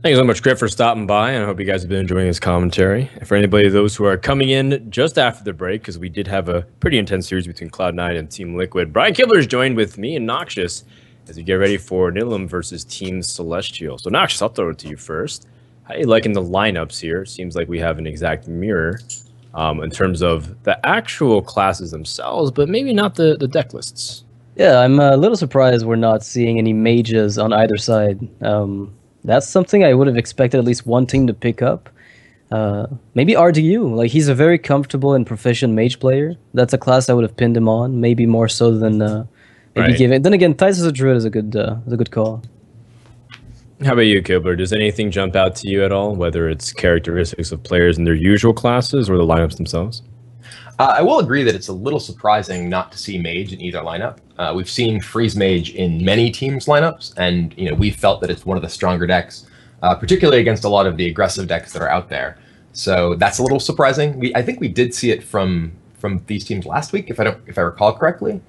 Thank you so much, Griff, for stopping by, and I hope you guys have been enjoying this commentary. And for anybody of those who are coming in just after the break, because we did have a pretty intense series between Cloud9 and Team Liquid, Brian Kibler is joined with me and Noxious as we get ready for Nihilum versus Team Celestial. So, Noxious, I'll throw it to you first. How are you liking the lineups here? Seems like we have an exact mirror in terms of the actual classes themselves, but maybe not the deck lists. Yeah, I'm a little surprised we're not seeing any mages on either side. That's something I would have expected at least one team to pick up. Maybe RDU. Like, he's a very comfortable and proficient mage player. That's a class I would have pinned him on, maybe more so than maybe Right. giving. Then again, Titus as a druid is a good call. How about you, Kibler? Does anything jump out to you at all, whether it's characteristics of players in their usual classes or the lineups themselves? I will agree that it's a little surprising not to see Mage in either lineup. We've seen Freeze Mage in many teams' lineups, and we felt that it's one of the stronger decks, particularly against a lot of the aggressive decks that are out there. So that's a little surprising. I think we did see it from these teams last week, if I recall correctly.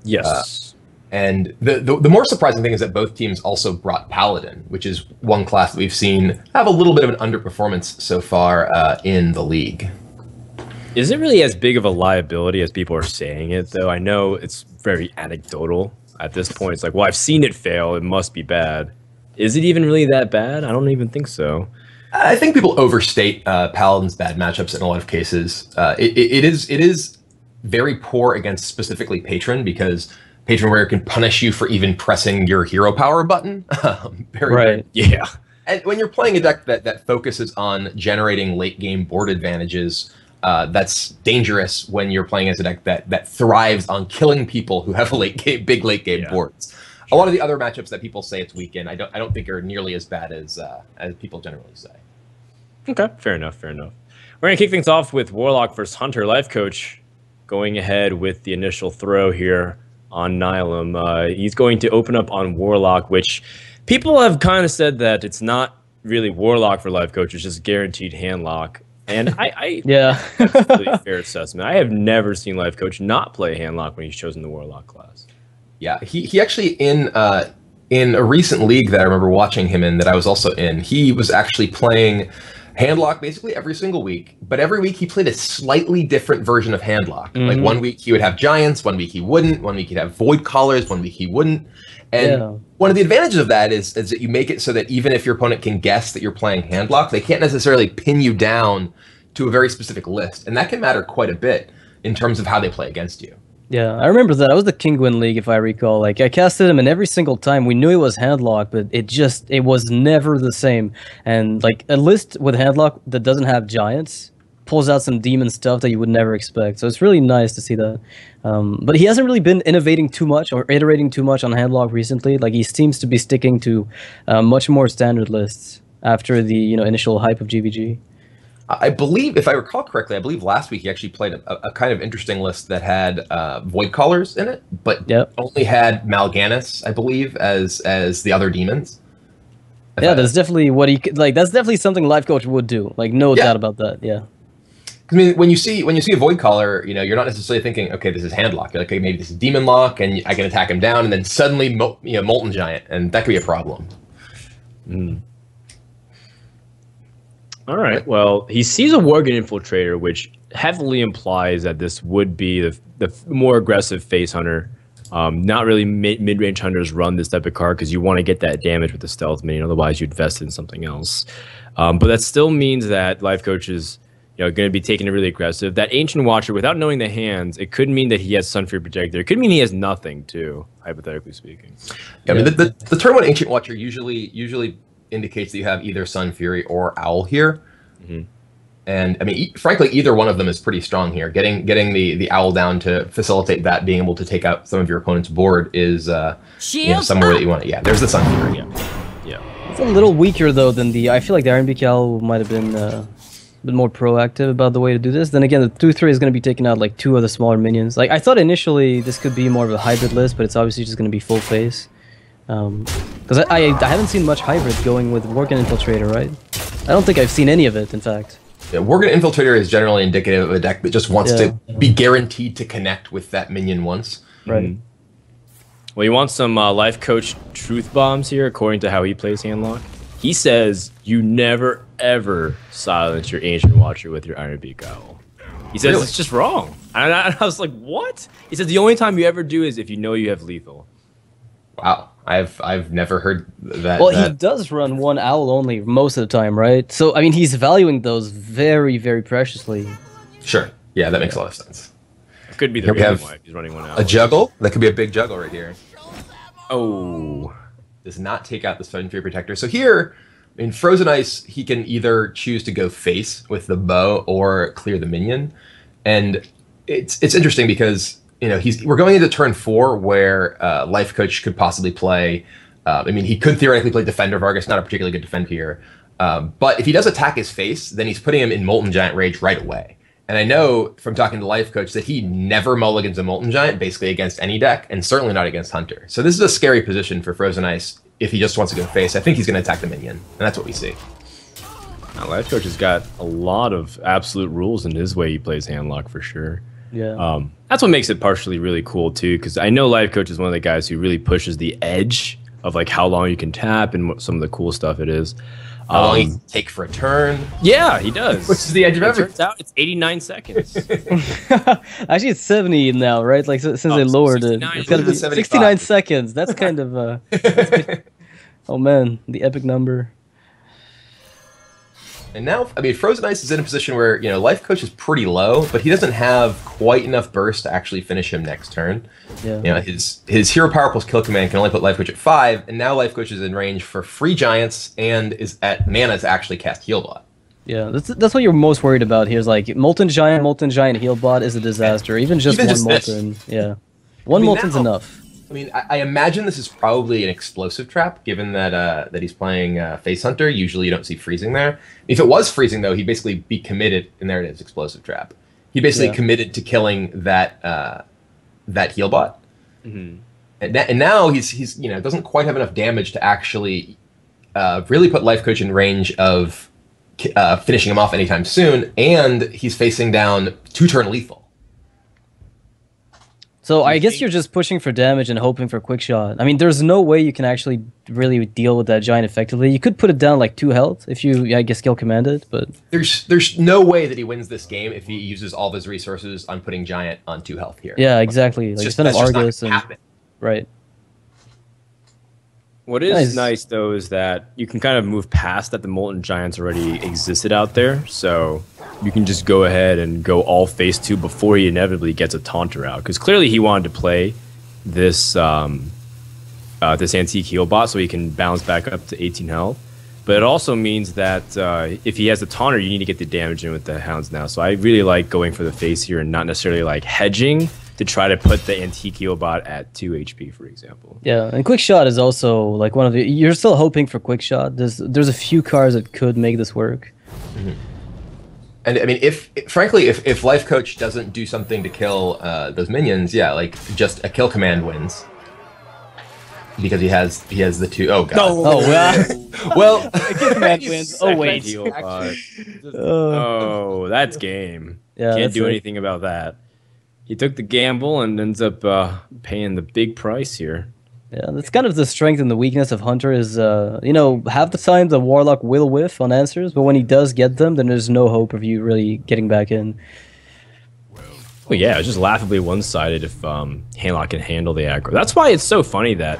Yes. And the more surprising thing is that both teams also brought Paladin, which is one class that we've seen have a little bit of an underperformance so far in the league. Is it really as big of a liability as people are saying it, though? I know it's very anecdotal at this point. It's like, well, I've seen it fail. It must be bad. Is it even really that bad? I don't even think so. I think people overstate Paladin's bad matchups in a lot of cases. It is very poor against specifically Patron, because Patron Warrior can punish you for even pressing your hero power button. Very. Yeah. And when you're playing a deck that focuses on generating late game board advantages, that's dangerous when you're playing as a deck that thrives on killing people who have big late game boards. A lot of the other matchups that people say it's weak in, I don't think are nearly as bad as people generally say. Okay, fair enough, fair enough. We're gonna kick things off with Warlock versus Hunter. Life Coach going ahead with the initial throw here on Nihilum. He's going to open up on Warlock, which people have kind of said that it's not really Warlock for Life Coach, it's just guaranteed handlock. And yeah, that's a really fair assessment. I have never seen Life Coach not play handlock when he's chosen the Warlock class. Yeah, he actually in a recent league that I remember watching him in, that I was also in, he was actually playing handlock basically every single week, but every week he played a slightly different version of handlock. Like one week he would have giants, one week he wouldn't, one week he'd have void collars, one week he wouldn't. And one of the advantages of that is that you make it so that even if your opponent can guess that you're playing handlock, they can't necessarily pin you down to a very specific list. And that can matter quite a bit in terms of how they play against you. Yeah, I remember that. I was the Kingwin League, if I recall. Like, I casted him, and every single time we knew it was handlock, but it was never the same. And like, a list with handlock that doesn't have giants pulls out some demon stuff that you would never expect. So it's really nice to see that. But he hasn't really been innovating too much or iterating too much on handlock recently. Like, he seems to be sticking to much more standard lists after the initial hype of GVG. I believe, if I recall correctly, I believe last week he actually played a kind of interesting list that had void collars in it, but only had Mal'Ganis, I believe, as the other demons. Yeah, that's definitely what he like. That's definitely something Life Coach would do. Like, no doubt about that. Yeah. I mean, when you see a void collar, you're not necessarily thinking, okay, this is handlock. You're like, okay, maybe this is demon lock, and I can attack him down, and then suddenly, molten giant, and that could be a problem. All right. Well, he sees a Worgen Infiltrator, which heavily implies that this would be the more aggressive face hunter. Not really mid-range hunters run this type of card because you want to get that damage with the stealth minion. Otherwise, you'd invest in something else. But that still means that Life Coach is going to be taking it really aggressive. That Ancient Watcher, without knowing the hands, it could mean that he has Sunfury Protector. It could mean he has nothing, too, hypothetically speaking. Yeah, I mean, the turn one Ancient Watcher usually indicates that you have either Sun Fury or Owl here. And I mean, frankly, either one of them is pretty strong here. Getting the Owl down to facilitate that, being able to take out some of your opponent's board is somewhere that you want it. Yeah, there's the Sun Fury. Yeah. It's a little weaker though than the. I feel like the RNBK Owl might have been more proactive about the way to do this. Then again, the 2/3 is going to be taking out like 2 of the smaller minions. Like, I thought initially this could be more of a hybrid list, but it's obviously just going to be full face. Because I haven't seen much hybrid going with Worgen Infiltrator, right? I don't think I've seen any of it, in fact. Yeah, Worgen Infiltrator is generally indicative of a deck that just wants to be guaranteed to connect with that minion once. Right. Well, you want some Life Coach truth bombs here, according to how he plays handlock? He says you never ever silence your Ancient Watcher with your Iron Beak Owl. He says it's just wrong. And I was like, what? He says the only time you ever do is if you know you have lethal. Wow, I've never heard that. Well, he does run one owl only most of the time, right? So I mean, he's valuing those very, very preciously. Sure. Yeah, that makes a lot of sense. It could be the Here we reason have why he's running one owl. a juggle. That could be a big juggle right here. Oh. Does not take out the Sudden Fury Protector. So here, in Frozen Ice, he can either choose to go face with the bow or clear the minion. And it's interesting because we're going into turn 4 where Life Coach could possibly play. I mean, he could theoretically play Defender Vargas, not a particularly good defend here. But if he does attack his face, then he's putting him in Molten Giant Rage right away. And I know from talking to Life Coach that he never mulligans a Molten Giant basically against any deck, and certainly not against Hunter. So this is a scary position for Frozen Ice if he just wants to go face. I think he's going to attack the minion, and that's what we see. Now, Life Coach has got a lot of absolute rules in his way he plays Handlock for sure. Yeah. That's what makes it partially really cool too, because I know Life Coach is one of the guys who really pushes the edge of like how long you can tap and what some of the cool stuff it is. How long he take for a turn? Yeah, he does. Which is the edge of everything. Turns out it's 89 seconds. Actually, it's 70 now, right? Like since they lowered it, it's gotta be 69 seconds. That's kind of oh man, the epic number. And now, I mean, Frozen Ice is in a position where, Life Coach is pretty low, but he doesn't have quite enough burst to actually finish him next turn. Yeah. His Hero Power plus Kill Command can only put Life Coach at 5, and now Life Coach is in range for free Giants and is at mana to actually cast Healbot. Yeah, that's what you're most worried about here is like Molten Giant Healbot is a disaster. Even just one Molten. Yeah. One Molten's enough. I mean, I imagine this is probably an explosive trap, given that he's playing Face Hunter. Usually you don't see freezing there. If it was freezing, though, he'd basically be committed, and there it is, explosive trap. He basically committed to killing that Healbot. Mm-hmm. And now he's doesn't quite have enough damage to actually really put Life Coach in range of finishing him off anytime soon, and he's facing down 2-turn lethal. So I guess you're just pushing for damage and hoping for quick shot. I mean, there's no way you can actually really deal with that giant effectively. You could put it down like 2 health if you, I guess, kill commanded, but there's no way that he wins this game if he uses all of his resources on putting giant on 2 health here. Yeah, exactly. Like instead of Argus and right. What is nice though is that you can kind of move past that the Molten Giants already existed out there, so you can just go ahead and go all phase 2 before he inevitably gets a Taunter out. Because clearly he wanted to play this this Antique Healbot so he can bounce back up to 18 health. But it also means that if he has a Taunter, you need to get the damage in with the Hounds now. So I really like going for the face here and not necessarily like hedging to try to put the Antique Healbot at 2 HP, for example. Yeah, and Quick Shot is also like one of the... You're still hoping for Quick Shot. There's a few cards that could make this work. Mm-hmm. And I mean, frankly, if Life Coach doesn't do something to kill those minions, yeah, like just a kill command wins. Because he has the 2. Oh god. Oh wow. Well, kill command wins. Oh wait. Oh, that's game. Yeah, can't do anything about that. He took the gamble and ends up paying the big price here. Yeah, that's kind of the strength and the weakness of Hunter is, half the time the Warlock will whiff on answers, but when he does get them, then there's no hope of you really getting back in. Well, yeah, it's just laughably one-sided if Handlock can handle the aggro. That's why it's so funny that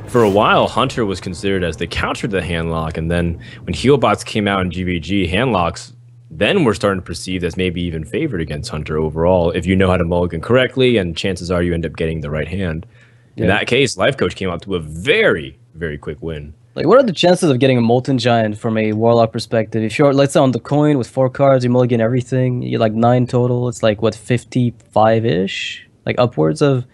for a while, Hunter was considered as the counter to Handlock, and then when Healbots came out in GVG, Handlocks then we're starting to perceive as maybe even favored against Hunter overall if you know how to mulligan correctly, and chances are you end up getting the right hand. In that case, Life Coach came out to a very, very quick win. Like, what are the chances of getting a Molten Giant from a Warlock perspective? If you're, let's say, on the coin with 4 cards, you mulligan everything, you're like 9 total, it's like, what, 55-ish? Like, upwards of,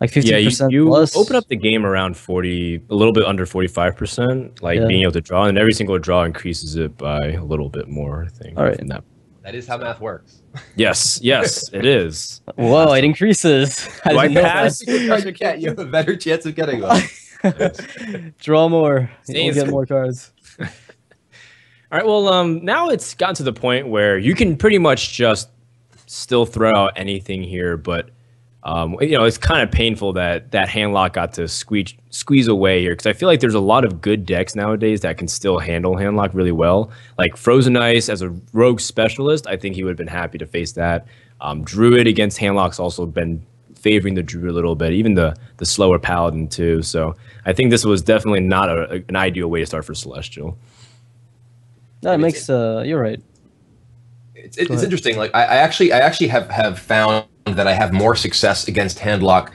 like, 50% you plus? Open up the game around 40, a little bit under 45%, like being able to draw, and every single draw increases it by a little bit more, I think. All right. That is how math works. Yes, it is. Whoa, it increases. Do I pass? You have a better chance of getting one. Draw more. You'll get more cards. All right, well, now it's gotten to the point where you can pretty much just still throw out anything here, but It's kind of painful that that handlock got to squeeze away here because I feel like there's a lot of good decks nowadays that can still handle handlock really well. Like Frozen Ice as a rogue specialist, I think he would have been happy to face that. Druid against handlock's also been favoring the Druid a little bit, even the slower Paladin too. So I think this was definitely not an ideal way to start for Celestial. No, it makes you're right. It's interesting. Like I actually have found that I have more success against handlock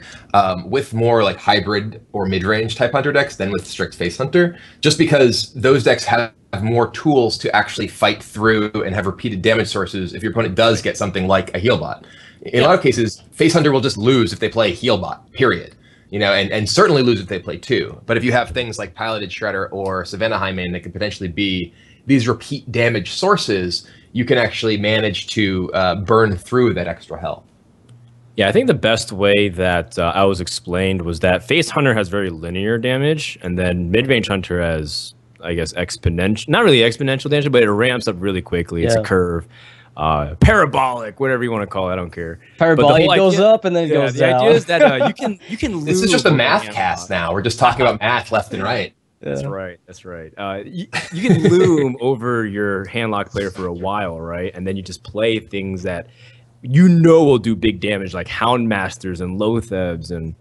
with more like hybrid or mid-range type hunter decks than with strict face hunter, just because those decks have more tools to actually fight through and have repeated damage sources if your opponent does get something like a heal bot. In a lot of cases, face hunter will just lose if they play a heal bot, period. And certainly lose if they play two. But if you have things like Piloted Shredder or Savannah Highmane that could potentially be these repeat damage sources, you can actually manage to burn through that extra health. Yeah, I think the best way that I was explained was that Face Hunter has very linear damage, and then Mid-Range Hunter has, I guess, exponential, not really exponential damage, but it ramps up really quickly. It's a curve. Parabolic, whatever you want to call it, I don't care. Parabolic goes up and then goes down. The idea is that you can lose. This is just a math cast now. We're just talking about math left and right. That's right. That's right. You can loom over your handlock player for a while, right? And then you just play things that will do big damage, like Houndmasters and Lothebs and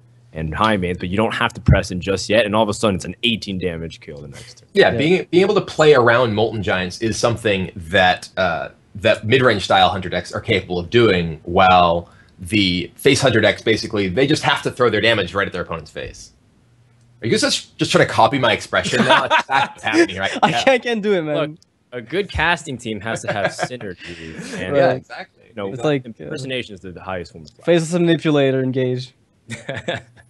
Highmanes, but you don't have to press in just yet. And all of a sudden, it's an 18 damage kill the next turn. Yeah, being able to play around Molten Giants is something that that mid-range style hunter decks are capable of doing, while the face hunter decks, basically, they just have to throw their damage right at their opponent's face. Are you guys just trying to copy my expression now? That's what's happening, right? I can't do it, man. Look, a good casting team has to have synergy. And, yeah, exactly. It's like impersonation is the highest form of flash. Faceless manipulator, engage.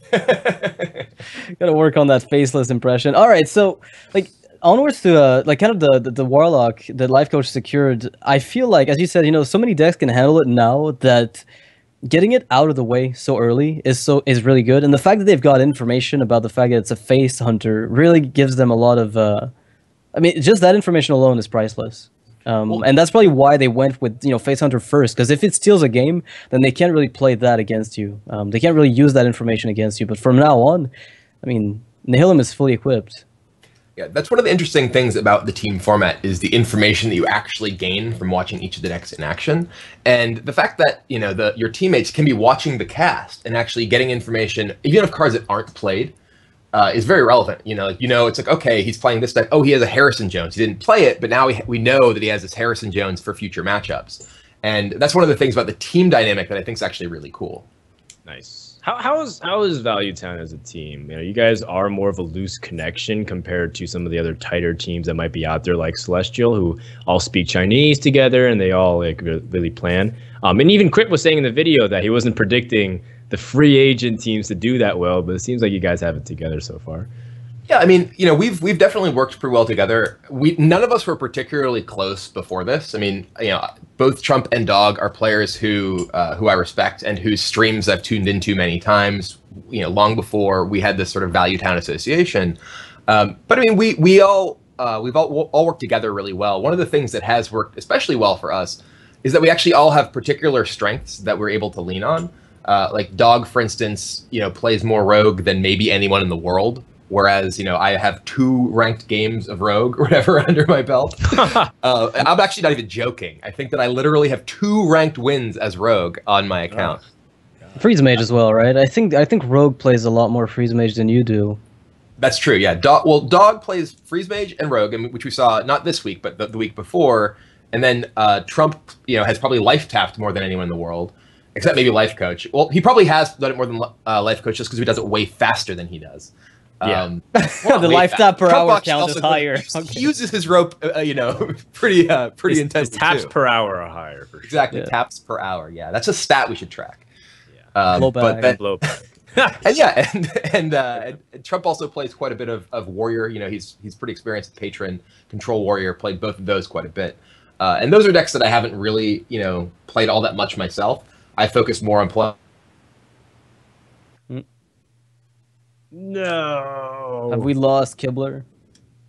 Gotta work on that faceless impression. All right, so like onwards to like kind of the Warlock that Life Coach secured. I feel like, as you said, so many decks can handle it now that getting it out of the way so early is really good. And the fact that they've got information about the fact that it's a face hunter really gives them a lot of I mean, just that information alone is priceless. And that's probably why they went with face hunter first, because if it steals a game, then they can't really play that against you. They can't really use that information against you. But from now on, I mean, Nihilum is fully equipped. Yeah, that's one of the interesting things about the team format is the information that you actually gain from watching each of the decks in action, and the fact that your teammates can be watching the cast and actually getting information, even of cards that aren't played, is very relevant. It's like, okay, he's playing this deck. Oh, he has a Harrison Jones. He didn't play it, but now we know that he has this Harrison Jones for future matchups, and that's one of the things about the team dynamic that I think is actually really cool. Nice. How is Value Town as a team? You guys are more of a loose connection compared to some of the other tighter teams that might be out there, like Celestial, who all speak Chinese together and they all really plan. And even Crit was saying in the video that he wasn't predicting the free agent teams to do that well, but it seems like you guys have it together so far. Yeah, I mean, we've definitely worked pretty well together. None of us were particularly close before this. I mean, both Trump and Dog are players who I respect and whose streams I've tuned into many times. Long before we had this sort of Value Town association. But I mean, we've all worked together really well. One of the things that has worked especially well for us is that we actually all have particular strengths that we're able to lean on. Like Dog, for instance, plays more Rogue than maybe anyone in the world. Whereas, I have 2 ranked games of Rogue or whatever under my belt. I'm actually not even joking. I think that I literally have 2 ranked wins as Rogue on my account. Freeze Mage as well, right? I think Rogue plays a lot more Freeze Mage than you do. That's true, yeah. Dog plays Freeze Mage and Rogue, which we saw not this week, but the week before. And then Trump, has probably life tapped more than anyone in the world, except maybe Life Coach. Well, he probably has done it more than Life Coach just because he does it way faster than he does. Yeah, the life tap per hour count is higher. He uses his rope, pretty intense. His taps per hour are higher. For sure. Exactly, taps per hour. Yeah, that's a stat we should track. Yeah, blowback. And Trump also plays quite a bit of warrior. He's pretty experienced patron, control warrior. Played both of those quite a bit, and those are decks that I haven't really played all that much myself. I focus more on play. No. Have we lost Kibler?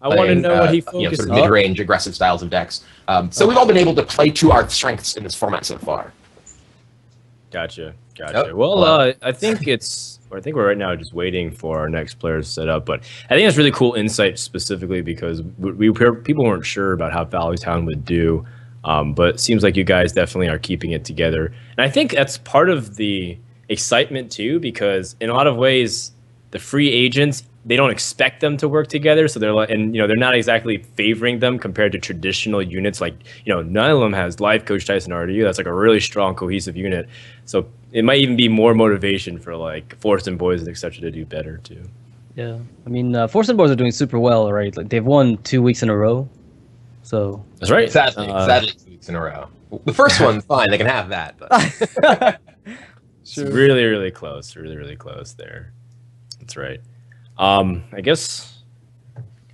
I want to know what he focuses sort of mid-range aggressive styles of decks. So we've all been able to play to our strengths in this format so far. Gotcha. Gotcha. Yep. Well, I think we're right now just waiting for our next player to set up, but I think that's really cool insight specifically because people weren't sure about how Valley Town would do, but it seems like you guys definitely are keeping it together, and I think that's part of the excitement too, because in a lot of ways, the free agents, they don't expect them to work together, so they're like, and they're not exactly favoring them compared to traditional units like Nihilum has live coach Tyson RDU. That's like a really strong cohesive unit, so it might even be more motivation for like Force and Boys and etc. to do better too. Yeah, I mean, Force and Boys are doing super well, right? Like they've won 2 weeks in a row, so that's right. Sadly, 2 weeks in a row. The first one, fine, they can have that. But. It's really close, really close there. That's right. I guess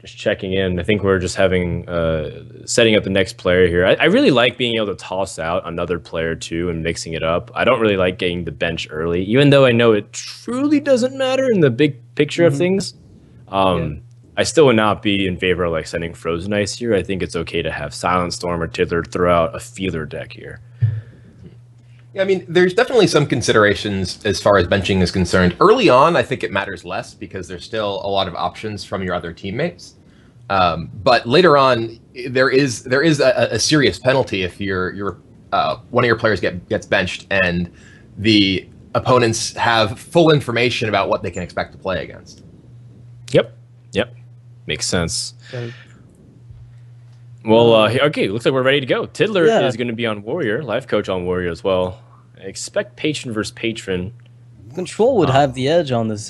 just checking in. I think we're just having setting up the next player here. I really like being able to toss out another player too and mixing it up. I don't really like getting the bench early, even though I know it truly doesn't matter in the big picture of things. I still would not be in favor of like sending Frozen Ice here. I think it's okay to have Silent Storm or Tiddler throw out a feeler deck here. Yeah, I mean, there's definitely some considerations as far as benching is concerned. Early on, I think it matters less because there's still a lot of options from your other teammates. But later on, there is a serious penalty if one of your players gets benched and the opponents have full information about what they can expect to play against. Yep, makes sense. Well, okay, looks like we're ready to go. Tiddler is going to be on Warrior, life coach on Warrior as well. I expect patron versus patron. Control would have the edge on this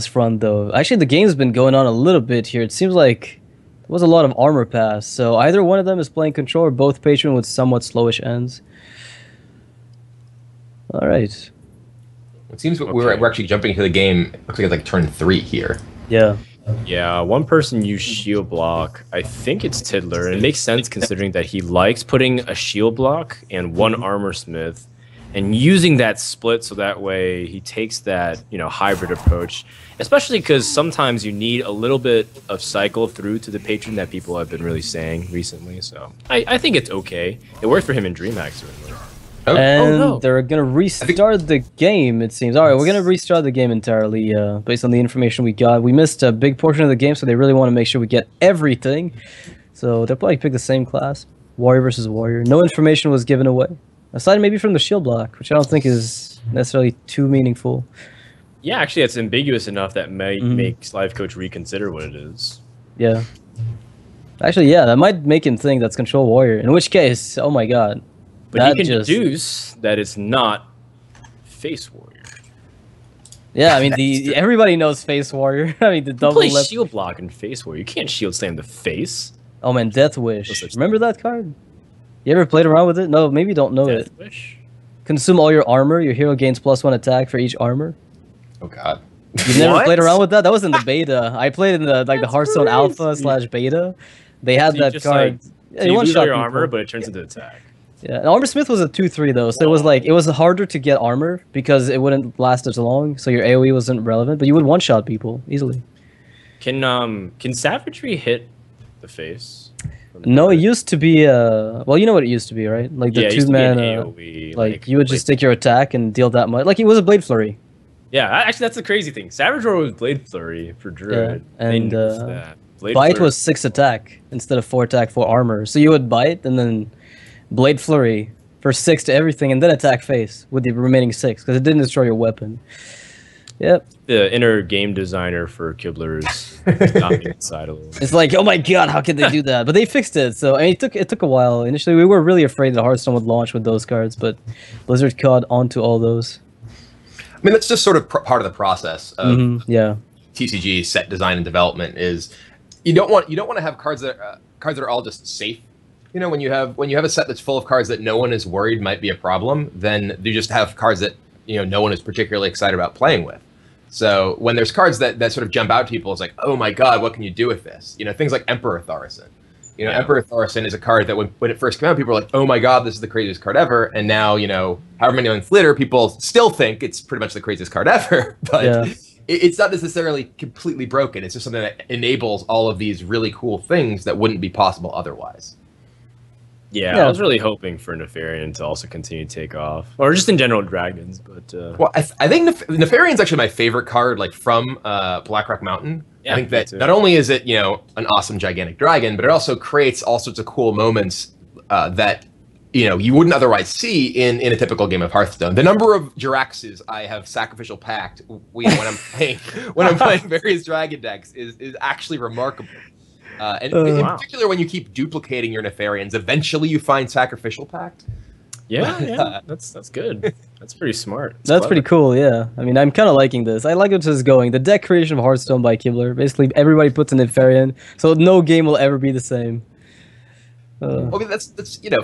front, though. Actually, the game's been going on a little bit here. It seems like there was a lot of armor pass, so either one of them is playing Control or both patron with somewhat slowish ends. All right. It seems we're actually jumping into the game. Looks like it's like turn 3 here. Yeah. Yeah, one person used shield block. I think it's Tiddler, and it makes sense considering that he likes putting a shield block and one armor smith and using that split so that way he takes that hybrid approach, especially because sometimes you need a little bit of cycle through to the patron that people have been really saying recently. So I think it's okay. It worked for him in DreamHack certainly. And they're going to restart the game, it seems. All right, we're going to restart the game entirely based on the information we got. We missed a big portion of the game, so they really want to make sure we get everything. So they'll probably pick the same class, Warrior versus Warrior. No information was given away, aside maybe from the shield block, which I don't think is necessarily too meaningful. Yeah, actually, it's ambiguous enough that might make Live Coach reconsider what it is. Yeah. Actually, yeah, that might make him think that's Control Warrior, in which case, oh my god. But he can deduce that it's not Face Warrior. Yeah, I mean, everybody knows Face Warrior. I mean, the double left shield block in Face Warrior. You can't shield slam the face. Oh man, Death Wish. Remember that card? You ever played around with it? No, maybe you don't know Death Wish? Consume all your armor. Your hero gains +1 attack for each armor. Oh god. You've never played around with that? That was in the beta. I played in the the Hearthstone Alpha / beta. They had that card. Like, you lose all your armor, but it turns into attack. Yeah, and Armor Smith was a 2/3 though, so it was harder to get armor because it wouldn't last as long, so your AoE wasn't relevant, but you would one-shot people easily. Can Savagery hit the face? No, it used to be well, you know what it used to be, right? Like the 2-mana AoE, like you would just take your attack and deal that much. Like it was a Blade Flurry. Yeah, actually that's the crazy thing. Savage Roar was Blade Flurry for Druid. Yeah, and Bite was 6 attack instead of 4 attack, 4 armor. So you would bite and then Blade Flurry for 6 to everything, and then attack face with the remaining 6 because it didn't destroy your weapon. Yep. The inner game designer for Kibler is not inside a little. It's like, oh my god, how could they do that? But they fixed it. So I mean, it took a while. Initially, we were really afraid that Hearthstone would launch with those cards, but Blizzard caught onto all those. I mean, that's just sort of part of the process of TCG set design and development. Is you don't want to have cards that are all just safe. When you have a set that's full of cards that no one is worried might be a problem, then you just have cards that no one is particularly excited about playing with. So when there's cards that sort of jump out to people, it's like, oh my god, what can you do with this? Things like Emperor Thaurissan. Emperor Thaurissan is a card that when it first came out, people were like, oh my god, this is the craziest card ever. And now, however many months later, people still think it's pretty much the craziest card ever. But it's not necessarily completely broken. It's just something that enables all of these really cool things that wouldn't be possible otherwise. Yeah, I was really hoping for Nefarian to also continue to take off, or just in general dragons. But well, I think Nefarian's actually my favorite card, like from Blackrock Mountain. Yeah, I think that not only is it an awesome gigantic dragon, but it also creates all sorts of cool moments that you wouldn't otherwise see in a typical game of Hearthstone. The number of Jiraxes I have sacrificial pact when I'm playing various dragon decks is actually remarkable. And in particular, when you keep duplicating your Nefarians, eventually you find Sacrificial Pact. Yeah, that's good. That's pretty smart. That's pretty cool, yeah. I mean, I'm kind of liking this. I like where this is going. The deck creation of Hearthstone by Kibler. Basically, everybody puts a Nefarian, so no game will ever be the same. Well, that's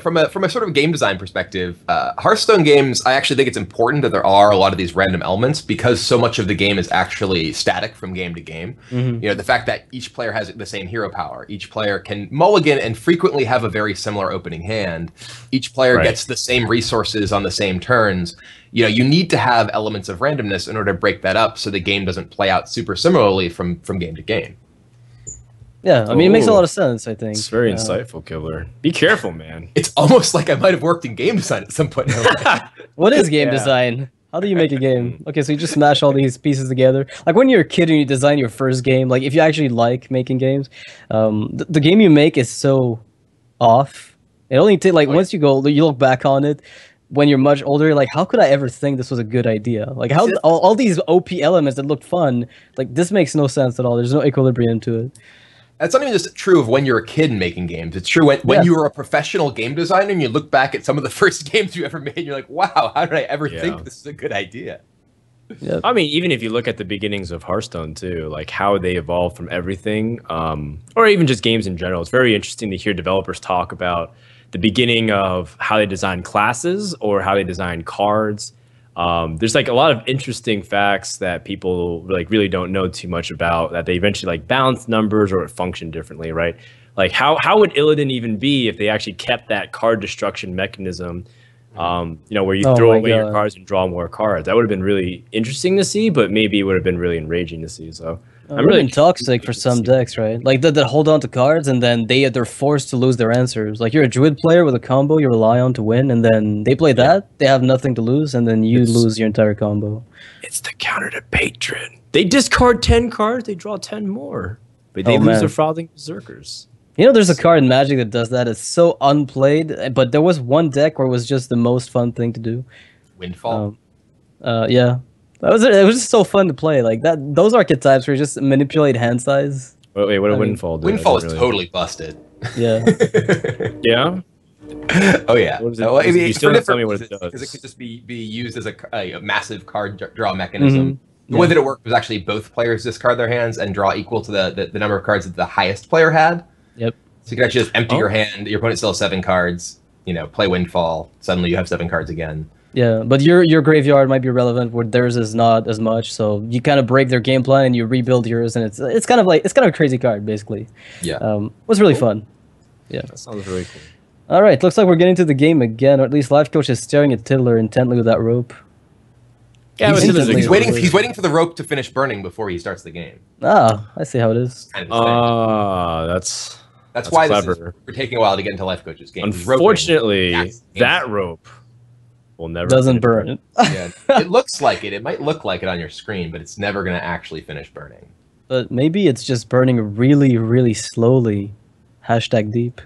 from a sort of game design perspective, Hearthstone games, I actually think it's important that there are a lot of these random elements because so much of the game is actually static from game to game. Mm-hmm. The fact that each player has the same hero power, each player can mulligan and frequently have a very similar opening hand. Each player gets the same resources on the same turns. You need to have elements of randomness in order to break that up so the game doesn't play out super similarly from game to game. Yeah, I mean, it makes a lot of sense, I think. It's very insightful, Kibler. Be careful, man. It's almost like I might have worked in game design at some point. What is game design? How do you make a game? Okay, so you just smash all these pieces together. Like when you're a kid and you design your first game, like if you actually like making games, the game you make is so off. It only takes, like, once you look back on it, when you're much older, like, how could I ever think this was a good idea? Like, how all these OP elements that looked fun, like, this makes no sense at all. There's no equilibrium to it. That's not even just true of when you're a kid making games. It's true when you were a professional game designer and you look back at some of the first games you ever made, and you're like, wow, how did I ever think this is a good idea? Yeah. I mean, even if you look at the beginnings of Hearthstone too, like how they evolved from everything, or even just games in general, it's very interesting to hear developers talk about the beginning of how they design classes or how they design cards. There's like a lot of interesting facts that people really don't know too much about, that they eventually like balance numbers or it function differently, right? Like how would Illidan even be if they actually kept that card destruction mechanism, where you throw away your cards and draw more cards? That would have been really interesting to see, but maybe it would have been really enraging to see. So I'm really toxic for some decks, right? Like that hold on to cards and then they're forced to lose their answers. Like you're a druid player with a combo you rely on to win, and then they play that, they have nothing to lose, and then you lose your entire combo. It's the counter to Patron. They discard 10 cards, they draw 10 more, but they lose their frothing berserkers. There's a card in Magic that does that. It's so unplayed, but there was one deck where it was just the most fun thing to do. Windfall. Yeah. It was just so fun to play. Like that, those archetypes where you just manipulate hand size. Wait, what did Windfall do? Windfall is totally busted. Yeah. Yeah? Oh yeah. You still have to tell me what it does. Because it could just be used as a massive card draw mechanism. The way that it worked was actually both players discard their hands and draw equal to the number of cards that the highest player had. Yep. So you can actually just empty your hand. Your opponent still has 7 cards. Play Windfall. Suddenly you have 7 cards again. Yeah, but your graveyard might be relevant where theirs is not as much. So you kind of break their game plan and you rebuild yours, and it's kind of a crazy card basically. Yeah. It was really fun. Yeah. That sounds really cool. All right, looks like we're getting to the game again, or at least Life Coach is staring at Tiddler intently with that rope. Yeah, he's waiting for the rope to finish burning before he starts the game. Ah, I see how it is. Kind of that's why we're taking a while to get into Life Coach's game. Unfortunately, that rope will never doesn't burn. Yeah, it looks like it. It might look like it on your screen, but it's never going to actually finish burning. But maybe it's just burning really, really slowly. # deep.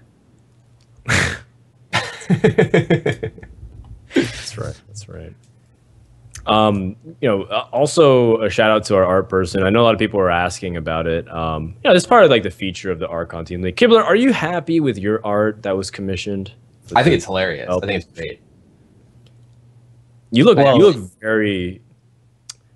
That's right. That's right. Also a shout out to our art person. I know a lot of people are asking about it. It's part of like the feature of the Archon team. Like, Kibler, are you happy with your art that was commissioned? I think it's hilarious. I think it's great. You look very,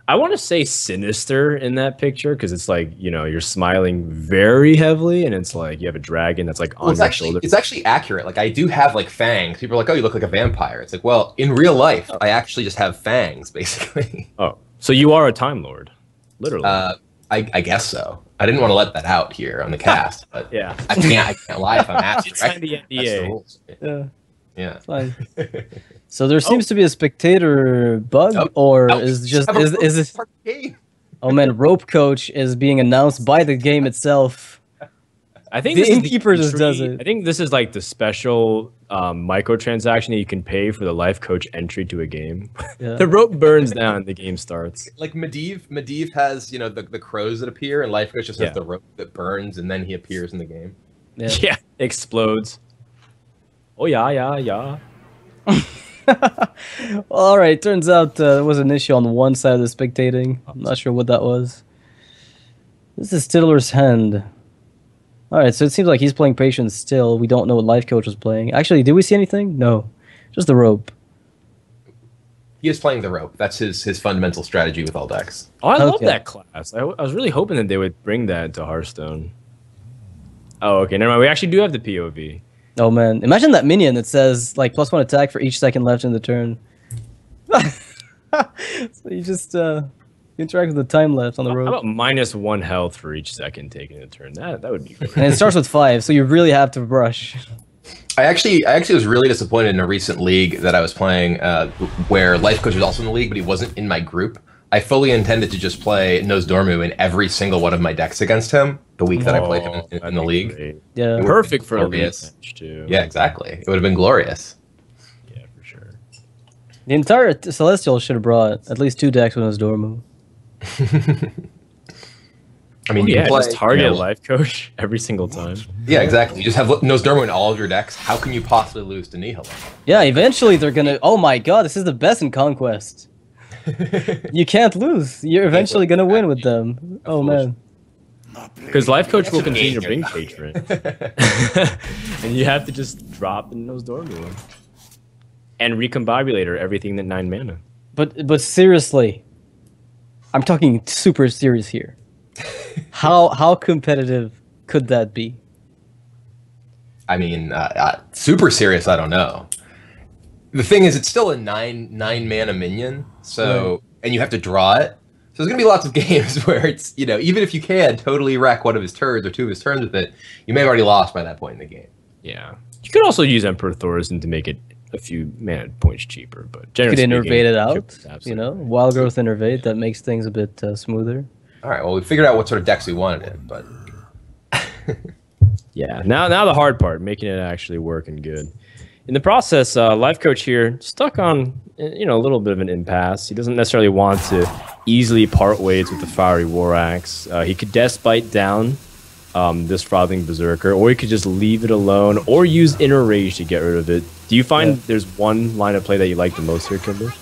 I want to say sinister in that picture, because it's like, you're smiling very heavily, and it's like you have a dragon that's like on your shoulder. It's actually accurate. Like, I do have like fangs. People are like, oh, you look like a vampire. It's like, well, in real life, I actually just have fangs, basically. Oh, so you are a Time Lord, literally. I guess so. I didn't want to let that out here on the cast, but yeah, I can't lie if I'm asked. It's right? The NDA. Yeah. Fine. So there seems to be a spectator bug, or is it? Oh man, Rope Coach is being announced by the game itself. I think The this is innkeeper just does it. I think this is like the special microtransaction that you can pay for the life coach entry to a game. Yeah. The rope burns down, the game starts. Like Medivh has, you know, the crows that appear, and Life Coach just has Yeah. the rope that burns, and then he appears in the game. Yeah. Yeah, explodes. Oh yeah, yeah, yeah. Well, all right. Turns out there was an issue on one side of the spectating. I'm not sure what that was. This is Tiddler's hand. All right, so it seems like he's playing Patience still. We don't know what Life Coach was playing. Actually, did we see anything? No, just the rope. He is playing the rope. That's his fundamental strategy with all decks. Oh, I love Okay. that class. I was really hoping that they would bring that to Hearthstone. Oh, okay. Never mind. We actually do have the POV. Oh man, imagine that minion that says like +1 attack for each second left in the turn. So you just interact with the time left on the How rope, about -1 health for each second taking a turn? That would be great. and it starts with 5, so you really have to brush. I actually was really disappointed in a recent league that I was playing, where Life Coach was also in the league, but he wasn't in my group. I fully intended to just play Nozdormu in every single one of my decks against him the week that I played him in that'd the be league. great. Yeah. Perfect for a league glorious. match too. Yeah, exactly. It would have been glorious. Yeah, for sure. The entire Celestial should have brought at least 2 decks with his Dormu. I mean, Oh, you yeah, can play, just target you know, life coach every single time. Yeah, exactly. You just have Nozdormu in all of your decks. How can you possibly lose to Nihilum? Yeah, eventually they're gonna. Oh my god, this is the best in Conquest. You can't lose. You're eventually gonna win with them. Oh man. Because life coach will continue to bring patron, and you have to just drop in those Dormu and Recombobulator everything that 9 mana. But seriously, I'm talking super serious here. How competitive could that be? I mean, super serious. I don't know. The thing is, it's still a nine mana minion, so and you have to draw it. So there's gonna be lots of games where it's, you know, even if you can totally wreck one of his turns or 2 of his turns with it, you may have already lost by that point in the game. Yeah, you could also use Emperor Thorson to make it a few mana points cheaper, but You generally could speaking, innervate it out. absolutely. You know, wild growth innervate that makes things a bit smoother. All right, well, we figured out what sort of decks we wanted in, but Yeah, now the hard part, making it actually work and good. In the process, Life Coach here stuck on, you know, a little bit of an impasse. He doesn't necessarily want to easily part ways with the Fiery War Axe. He could Deathbite down this Frothing Berserker, or he could just leave it alone, or use Inner Rage to get rid of it. Do you find there's one line of play that you like the most here, Kimber?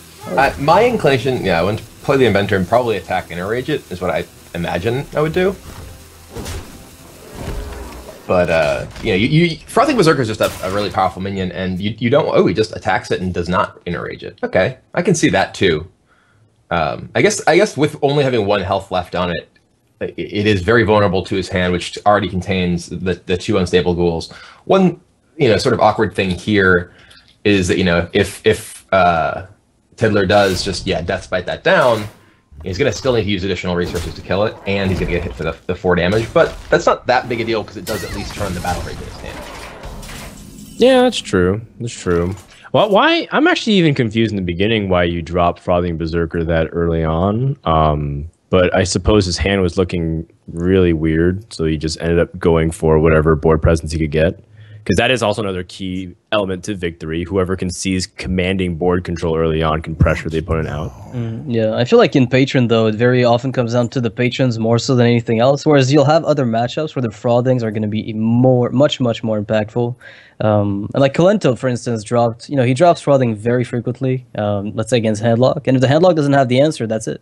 my inclination, yeah, I went to play the Inventor and probably attack and Rage it is what I imagine I would do. But you know, Frothing Berserker is just a really powerful minion, and you don't. Oh, he just attacks it and does not enrage it. Okay, I can see that too. I guess with only having 1 health left on it, it is very vulnerable to his hand, which already contains the 2 unstable ghouls. One, you know, sort of awkward thing here is that, you know, if Tiddler does just Deathbite that down, he's going to still need to use additional resources to kill it, and he's going to get hit for the 4 damage. But that's not that big a deal because it does at least turn the battle rate in his hand. Yeah, that's true. That's true. Well, why? I'm actually even confused in the beginning why you dropped Frothing Berserker that early on. But I suppose his hand was looking really weird, so he just ended up going for whatever board presence he could get. Because that is also another key element to victory. Whoever can seize commanding board control early on can pressure the opponent out. Yeah, I feel like in Patron, though, it very often comes down to the patrons more so than anything else, whereas you'll have other matchups where the Frothings are going to be much more impactful. And like Kalento, for instance, dropped, you know, he drops Frothing very frequently, let's say against Handlock, and if the Handlock doesn't have the answer, that's it.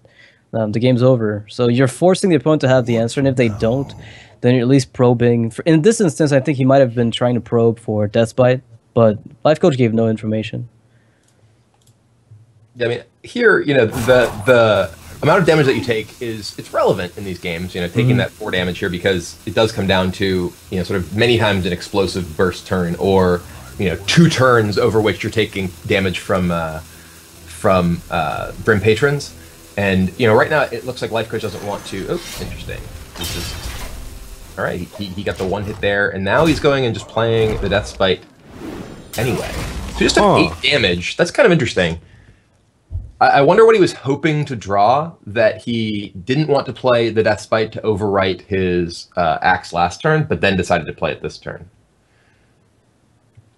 The game's over. So you're forcing the opponent to have the answer, and if they don't, then you're at least probing. In this instance, I think he might have been trying to probe for Deathbite, but Life Coach gave no information. Yeah, I mean, here, you know, the amount of damage that you take it's relevant in these games. You know, taking that 4 damage here, because it does come down to, you know, sort of many times an explosive burst turn, or, you know, 2 turns over which you're taking damage from Brim Patrons. And, you know, right now it looks like Life Coach doesn't want to. Oh, interesting. This is all right. He got the 1 hit there, and now he's going and just playing the Deathbite anyway. So just took 8 damage. That's kind of interesting. I wonder what he was hoping to draw, that he didn't want to play the Deathbite to overwrite his Axe last turn, but then decided to play it this turn.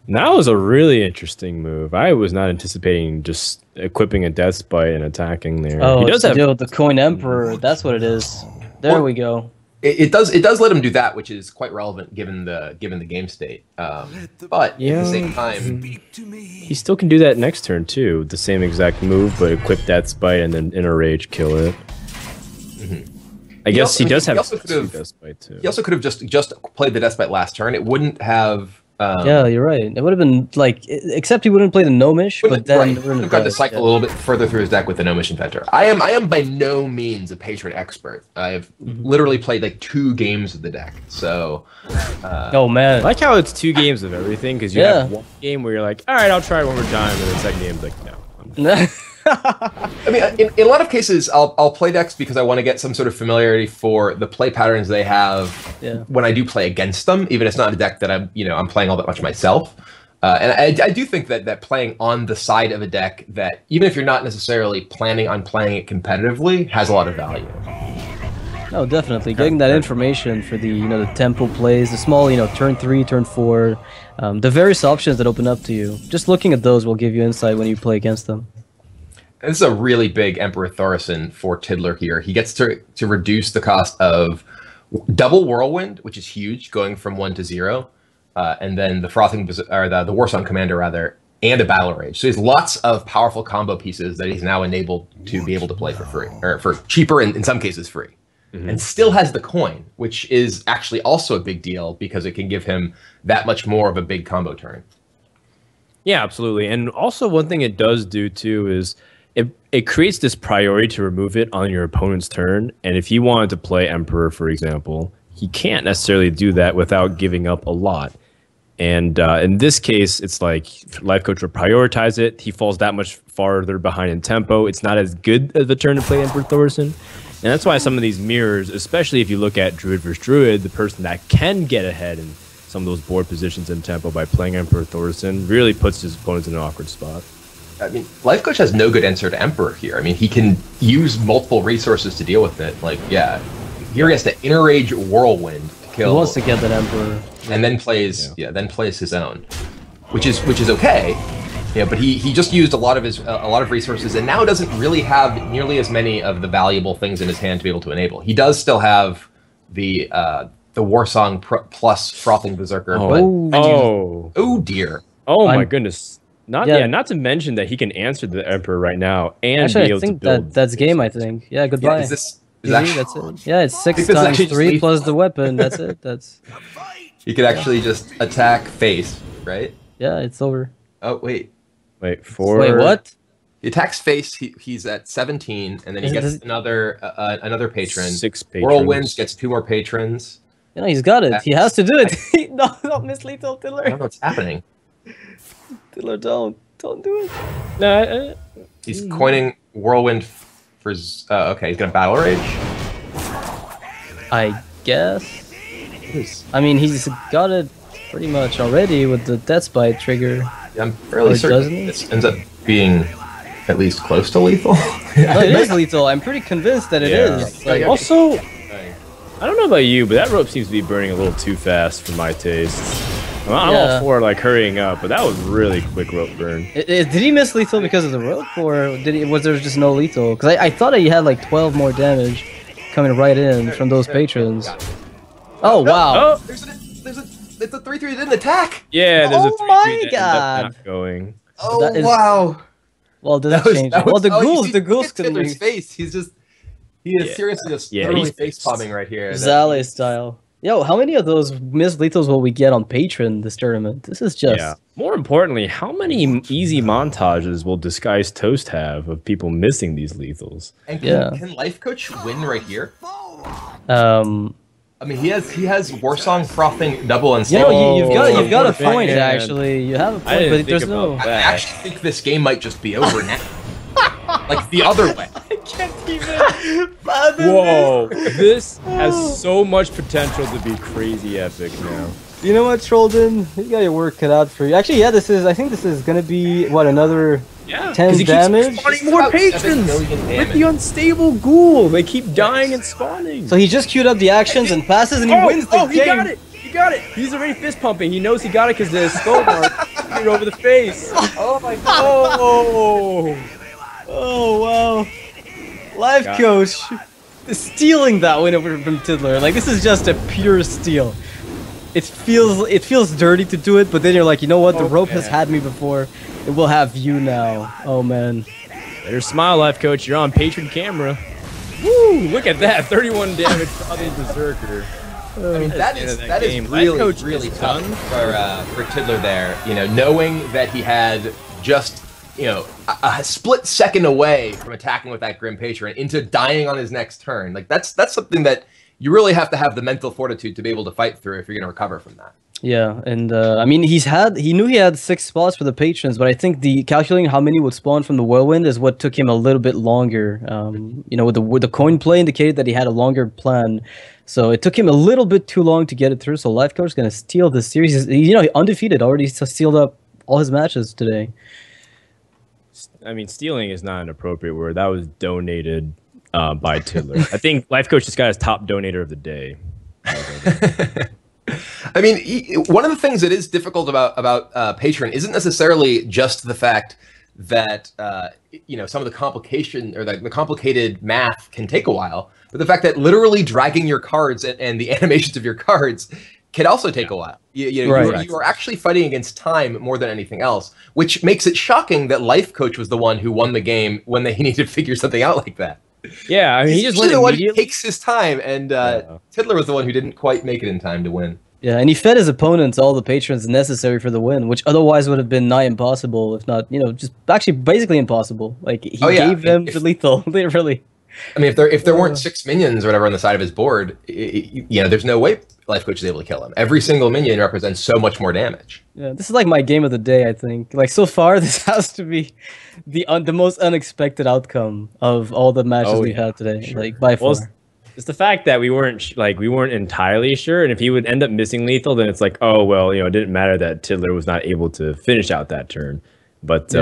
That was a really interesting move. I was not anticipating just equipping a Deathbite and attacking there. Oh, he does have the Coin Emperor. That's what it is. There we go. It does let him do that, which is quite relevant given the game state. But at the same time, he still can do that next turn too. The same exact move, but equip Deathbite and then Inner Rage kill it. I guess he does have Deathbite too. He also could have just played the Deathbite last turn. It wouldn't have. Yeah, you're right. It would have been like, except he wouldn't play the Gnomish, but then he would have got to cycle a little bit further through his deck with the Gnomish Inventor. I am by no means a Patron expert. I have literally played like 2 games of the deck. So, oh man, I like how it's 2 games of everything, because you have one game where you're like, all right, I'll try it one more time, and the second game's like, no. I mean, in a lot of cases, I'll play decks because I want to get some sort of familiarity for the play patterns they have when I do play against them. Even if it's not a deck that I'm playing all that much myself. And I do think that playing on the side of a deck that, even if you're not necessarily planning on playing it competitively, has a lot of value. Oh, definitely. Getting that information for the the tempo plays, the small turn 3, turn 4, the various options that open up to you. Just looking at those will give you insight when you play against them. This is a really big Emperor Thaurissan for Tiddler here. He gets to reduce the cost of double Whirlwind, which is huge, going from 1 to 0, and then the Frothing or the Warsong Commander rather, and a Battle Rage. So he has lots of powerful combo pieces that he's now enabled to be able to play for free, or for cheaper, and in some cases free. And still has the coin, which is actually also a big deal because it can give him that much more of a big combo turn. Yeah, absolutely. And also one thing it does do too is it creates this priority to remove it on your opponent's turn. And if he wanted to play Emperor, for example, he can't necessarily do that without giving up a lot. And in this case, it's like Life Coach will prioritize it. He falls that much farther behind in tempo. It's not as good of a turn to play Emperor Thaurissan. And that's why some of these mirrors, especially if you look at Druid versus Druid, the person that can get ahead in some of those board positions in tempo by playing Emperor Thaurissan really puts his opponents in an awkward spot. I mean, Life Coach has no good answer to Emperor here. I mean, he can use multiple resources to deal with it. Like, here he has to Inner Rage Whirlwind to kill. He wants to get that Emperor, and then plays his own, which is okay. Yeah, but he just used a lot of resources, and now doesn't really have nearly as many of the valuable things in his hand to be able to enable. He does still have the Warsong plus Frothing Berserker. Oh dear. Oh my goodness. Not to mention that he can answer the Emperor right now and actually, be able I think to build. that's game. I think. Yeah, goodbye. Yeah, that's it. Yeah, it's 6 times 3 plus the weapon. That's it. That's. He could actually just attack face, right? Yeah, it's over. Oh wait, 4. Wait, what? He attacks face. He's at 17, and then he gets another patron. 6 patrons. Whirlwinds gets 2 more patrons. He's got it. He has to do it. No, not Miss Lethal Tiller. I don't know what's happening. Tiller, don't do it. No, he's coining Whirlwind for. Okay, he's gonna Battle Rage. I guess. I mean, he's got it pretty much already with the Deathbite trigger. I'm fairly certain this ends up being at least close to lethal. No, it is lethal. I'm pretty convinced that it is. Like, also, I don't know about you, but that rope seems to be burning a little too fast for my taste. I'm all for like hurrying up, but that was really quick rope burn. Did he miss lethal because of the rope, or was there just no lethal? Because I thought he had like 12 more damage coming right in from those patrons. Oh wow! It's a 3/3 that didn't attack. Yeah, there's a 3/3 my that God. ended up not going. Oh wow! Well, does that change? Well, the ghouls couldn't. His face. He is seriously just totally face palming right here. Zale style. Yo, how many of those missed lethals will we get on Patron this tournament? This is just... Yeah. More importantly, how many easy montages will Disguised Toast have of people missing these lethals? And can Life Coach win right here? I mean, he has Warsong, Frothing, Double, and you've got a point, actually. You have a point, but there's no... I actually think this game might just be over now. Like, the other way. I can't even fathom Whoa, this has so much potential to be crazy epic now. You know what, Trollden? You got your work cut out for you. Actually, yeah, I think this is gonna be, what, another Yeah, 10 he damage. keeps spawning more About 7 patrons million with damage. the unstable ghoul. They keep dying and spawning. So he just queued up the actions and passes, and he wins the he game. got it! He got it! He's already fist pumping. He knows he got it because the skull mark hit over the face. Oh my god. Oh! Oh wow! Life Got coach stealing that win over from Tiddler. Like, this is just a pure steal. It feels dirty to do it, but then you're like, you know what? The rope has had me before. It will have you now. Oh man. Better smile, life coach. You're on patron camera. Woo! Look at that. 31 damage to other berserker. I mean, that is game. really, Life coach really is tough done. for Tiddler there. You know, knowing that he had just, you know, a split second away from attacking with that Grim Patron into dying on his next turn. Like, that's something that you really have to have the mental fortitude to be able to fight through if you're going to recover from that. Yeah, and I mean, he knew he had 6 spots for the patrons, but I think the calculating how many would spawn from the whirlwind is what took him a little bit longer. You know, with the coin play indicated that he had a longer plan, so it took him a little bit too long to get it through. So Life Coach is gonna steal this series. You know, he undefeated already, sealed up all his matches today. I mean, stealing is not an appropriate word. That was donated by Tiddler. I think Life Coach just got his top donator of the day. I mean, one of the things that is difficult about Patron isn't necessarily just the fact that you know, some of the complication or the complicated math can take a while, but the fact that literally dragging your cards and the animations of your cards can also take a while. You are actually fighting against time more than anything else, which makes it shocking that Life Coach was the one who won the game when they needed to figure something out like that. Yeah, I mean, he just He's went the one who immediately. takes his time, and Tiddler was the one who didn't quite make it in time to win. Yeah, and he fed his opponents all the patrons necessary for the win, which otherwise would have been nigh impossible, if not, you know, just actually basically impossible. Like, he gave them the lethal, literally. I mean, if there weren't 6 minions or whatever on the side of his board, you know, there's no way Life Coach is able to kill him. Every single minion represents so much more damage. Yeah, this is like my game of the day, I think. Like, so far, this has to be the most unexpected outcome of all the matches we've had today. Sure. Like, by far. It's the fact that we weren't entirely sure, and if he would end up missing lethal, then it's like, oh well, you know, it didn't matter that Tiddler was not able to finish out that turn, but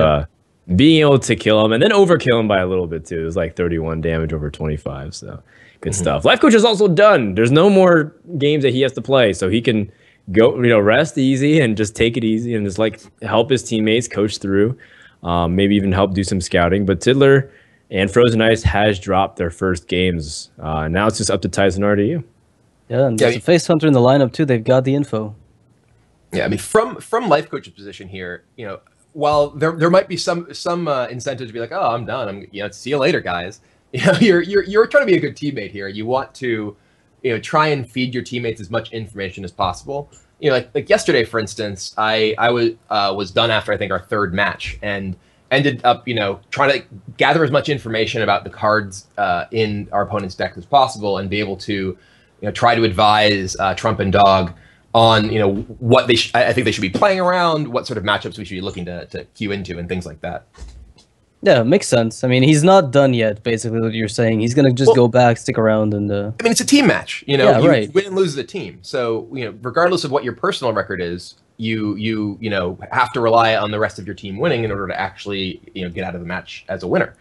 being able to kill him and then overkill him by a little bit too. It was like 31 damage over 25, so good stuff. Life Coach is also done. There's no more games that he has to play, so he can go, you know, rest easy and just take it easy and just like help his teammates coach through, maybe even help do some scouting. But Tiddler and Frozen Ice has dropped their first games. Now it's just up to Tyson RDU. Yeah, and there's a Face Hunter in the lineup too. They've got the info. Yeah, I mean, from Life Coach's position here, you know, while there might be some incentive to be like, oh, I'm done. See you later, guys. You know, you're trying to be a good teammate here. You want to, you know, try and feed your teammates as much information as possible. You know, like yesterday, for instance, I was done after I think our 3rd match and ended up, you know, trying to gather as much information about the cards in our opponent's deck as possible and be able to, you know, try to advise Trump and Dog on, you know, what I think they should be playing around, what sort of matchups we should be looking to queue into and things like that. Yeah, makes sense. I mean, he's not done yet, basically, what you're saying. He's going to just go back, stick around, and... I mean, it's a team match, you know? Yeah, you win and lose as a team. So, you know, regardless of what your personal record is, you know, have to rely on the rest of your team winning in order to actually, you know, get out of the match as a winner.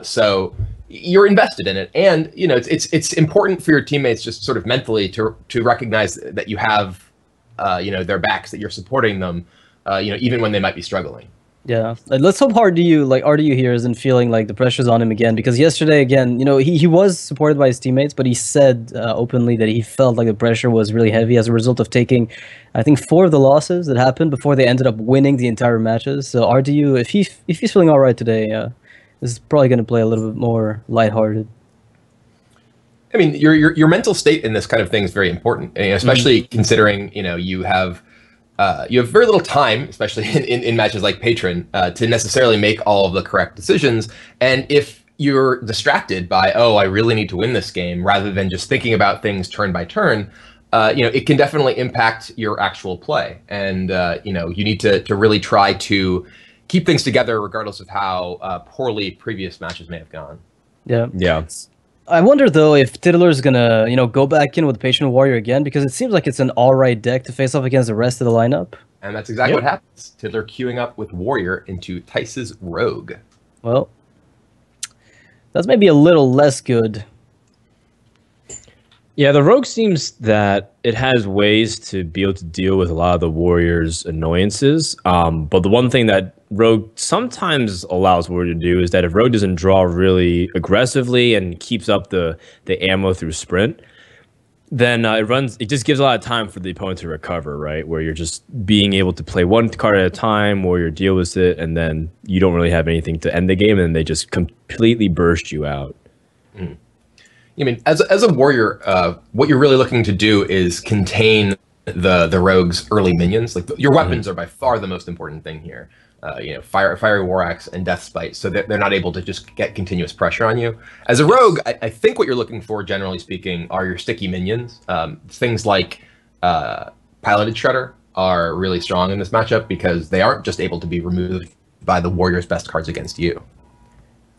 So you're invested in it, and you know it's important for your teammates just sort of mentally to recognize that you have, you know, their backs, that you're supporting them, you know, even when they might be struggling. Yeah, let's hope RDU here isn't feeling like the pressure's on him again, because yesterday, again, you know, he was supported by his teammates, but he said openly that he felt like the pressure was really heavy as a result of taking, I think, 4 of the losses that happened before they ended up winning the entire matches. So RDU, if he's feeling all right today, this is probably going to play a little bit more lighthearted. I mean, your mental state in this kind of thing is very important, especially considering, you know, you have very little time, especially in matches like Patron, to necessarily make all of the correct decisions. And if you're distracted by, oh, I really need to win this game, rather than just thinking about things turn by turn, you know, it can definitely impact your actual play. And, you know, you need to really try to keep things together regardless of how poorly previous matches may have gone. Yeah. Yeah. I wonder, though, if Tiddler's gonna, you know, go back in with Patient Warrior again, because it seems like it's an all-right deck to face off against the rest of the lineup. And that's exactly what happens. Tiddler queuing up with Warrior into Tice's Rogue. Well, that's maybe a little less good. Yeah, the Rogue seems that it has ways to be able to deal with a lot of the Warrior's annoyances. But the one thing that Rogue sometimes allows Warrior to do is that if Rogue doesn't draw really aggressively and keeps up the ammo through sprint, then it just gives a lot of time for the opponent to recover, right? Where you're just being able to play one card at a time, Warrior deal with it, and then you don't really have anything to end the game, and they just completely burst you out. Mm. I mean, as a Warrior, what you're really looking to do is contain the Rogue's early minions. Like your weapons are by far the most important thing here. Fiery War Axe and Death Spite, so that they're not able to just get continuous pressure on you. As a Rogue, I think what you're looking for, generally speaking, are your sticky minions. Things like Piloted Shredder are really strong in this matchup because they aren't just able to be removed by the Warrior's best cards against you.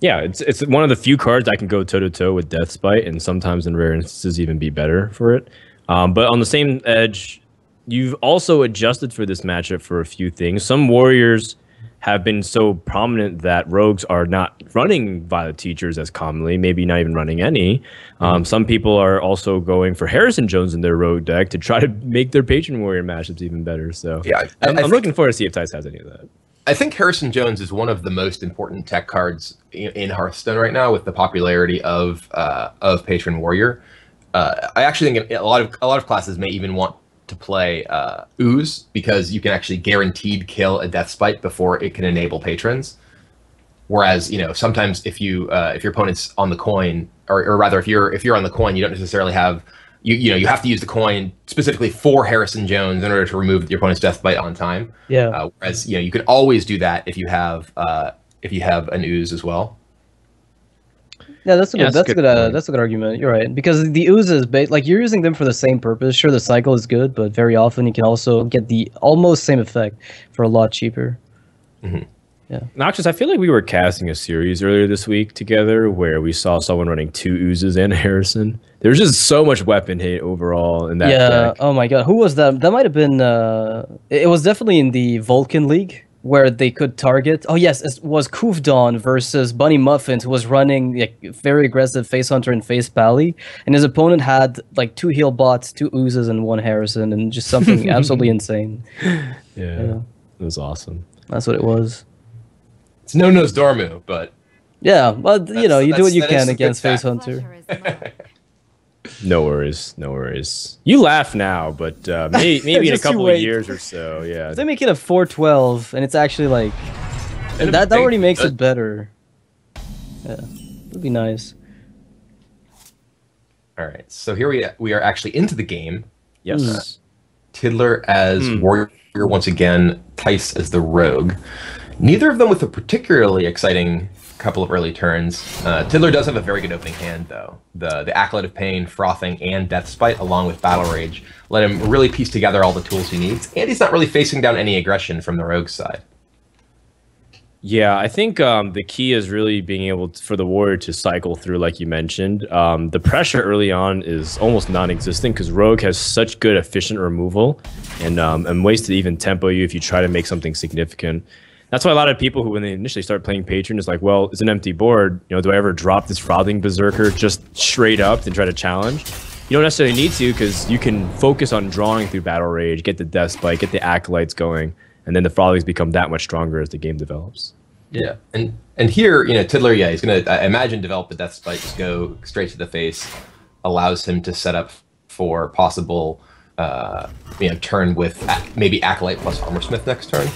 Yeah, it's one of the few cards I can go toe-to-toe with Death Spite, and sometimes in rare instances even be better for it. But on the same edge, you've also adjusted for this matchup for a few things. Some Warriors have been so prominent that Rogues are not running Violet Teachers as commonly, maybe not even running any. Some people are also going for Harrison Jones in their Rogue deck to try to make their Patron Warrior matchups even better. So yeah, I'm looking forward to see if Tice has any of that. I think Harrison Jones is one of the most important tech cards in Hearthstone right now, with the popularity of Patron Warrior. I actually think a lot of classes may even want to play Ooze, because you can actually guaranteed kill a Death Spite before it can enable Patrons. Whereas, sometimes if your opponent's on the coin, or rather if you're on the coin, you don't necessarily have you have to use the coin specifically for Harrison Jones in order to remove your opponent's Death Bite on time. Yeah. Whereas you can always do that if you have an Ooze as well. Yeah, that's a good argument. You're right, because the oozes, like, you're using them for the same purpose. Sure, the cycle is good, but very often you can also get the almost same effect for a lot cheaper. Mm-hmm. Yeah. Noxious, I feel like we were casting a series earlier this week together where we saw someone running 2 oozes and Harrison. There's just so much weapon hate overall in that deck. Oh my god, who was that? That might have been. It was definitely in the Vulcan League, where they could target. Oh yes, it was Koofdon versus Bunny Muffins, who was running like very aggressive Face Hunter and Face Pally, and his opponent had like 2 heal bots, 2 oozes, and 1 Harrison, and just something absolutely insane. Yeah, it was awesome. That's what it was. It's no-nose Dormu, but yeah, but you do what you can against Face Hunter. No worries, no worries. You laugh now, but maybe in a couple of years or so, yeah. If they make it a 4-12, and it's actually like that already makes it better. Yeah, it'd be nice. All right, so here we are actually into the game. Yes. Tiddler as Warrior once again, Tice as the Rogue. Neither of them with a particularly exciting couple of early turns. Tiddler does have a very good opening hand, though. The Acolyte of Pain, Frothing, and Death Spite, along with Battle Rage, let him really piece together all the tools he needs, and he's not really facing down any aggression from the Rogue side. Yeah, I think the key is really being able for the Warrior to cycle through, like you mentioned. The pressure early on is almost non-existent because Rogue has such good efficient removal and ways to even tempo you if you try to make something significant. That's why a lot of people who, when they initially start playing Patron, is like, well, it's an empty board. Do I ever drop this Frothing Berserker just straight up and try to challenge? You don't necessarily need to, because you can focus on drawing through Battle Rage, get the Death Spike, get the Acolytes going, and then the Frothings become that much stronger as the game develops. Yeah, and here, Tiddler, he's going to, I imagine, develop the Death Spike, just go straight to the face, allows him to set up for possible, turn with maybe Acolyte plus Armorsmith next turn.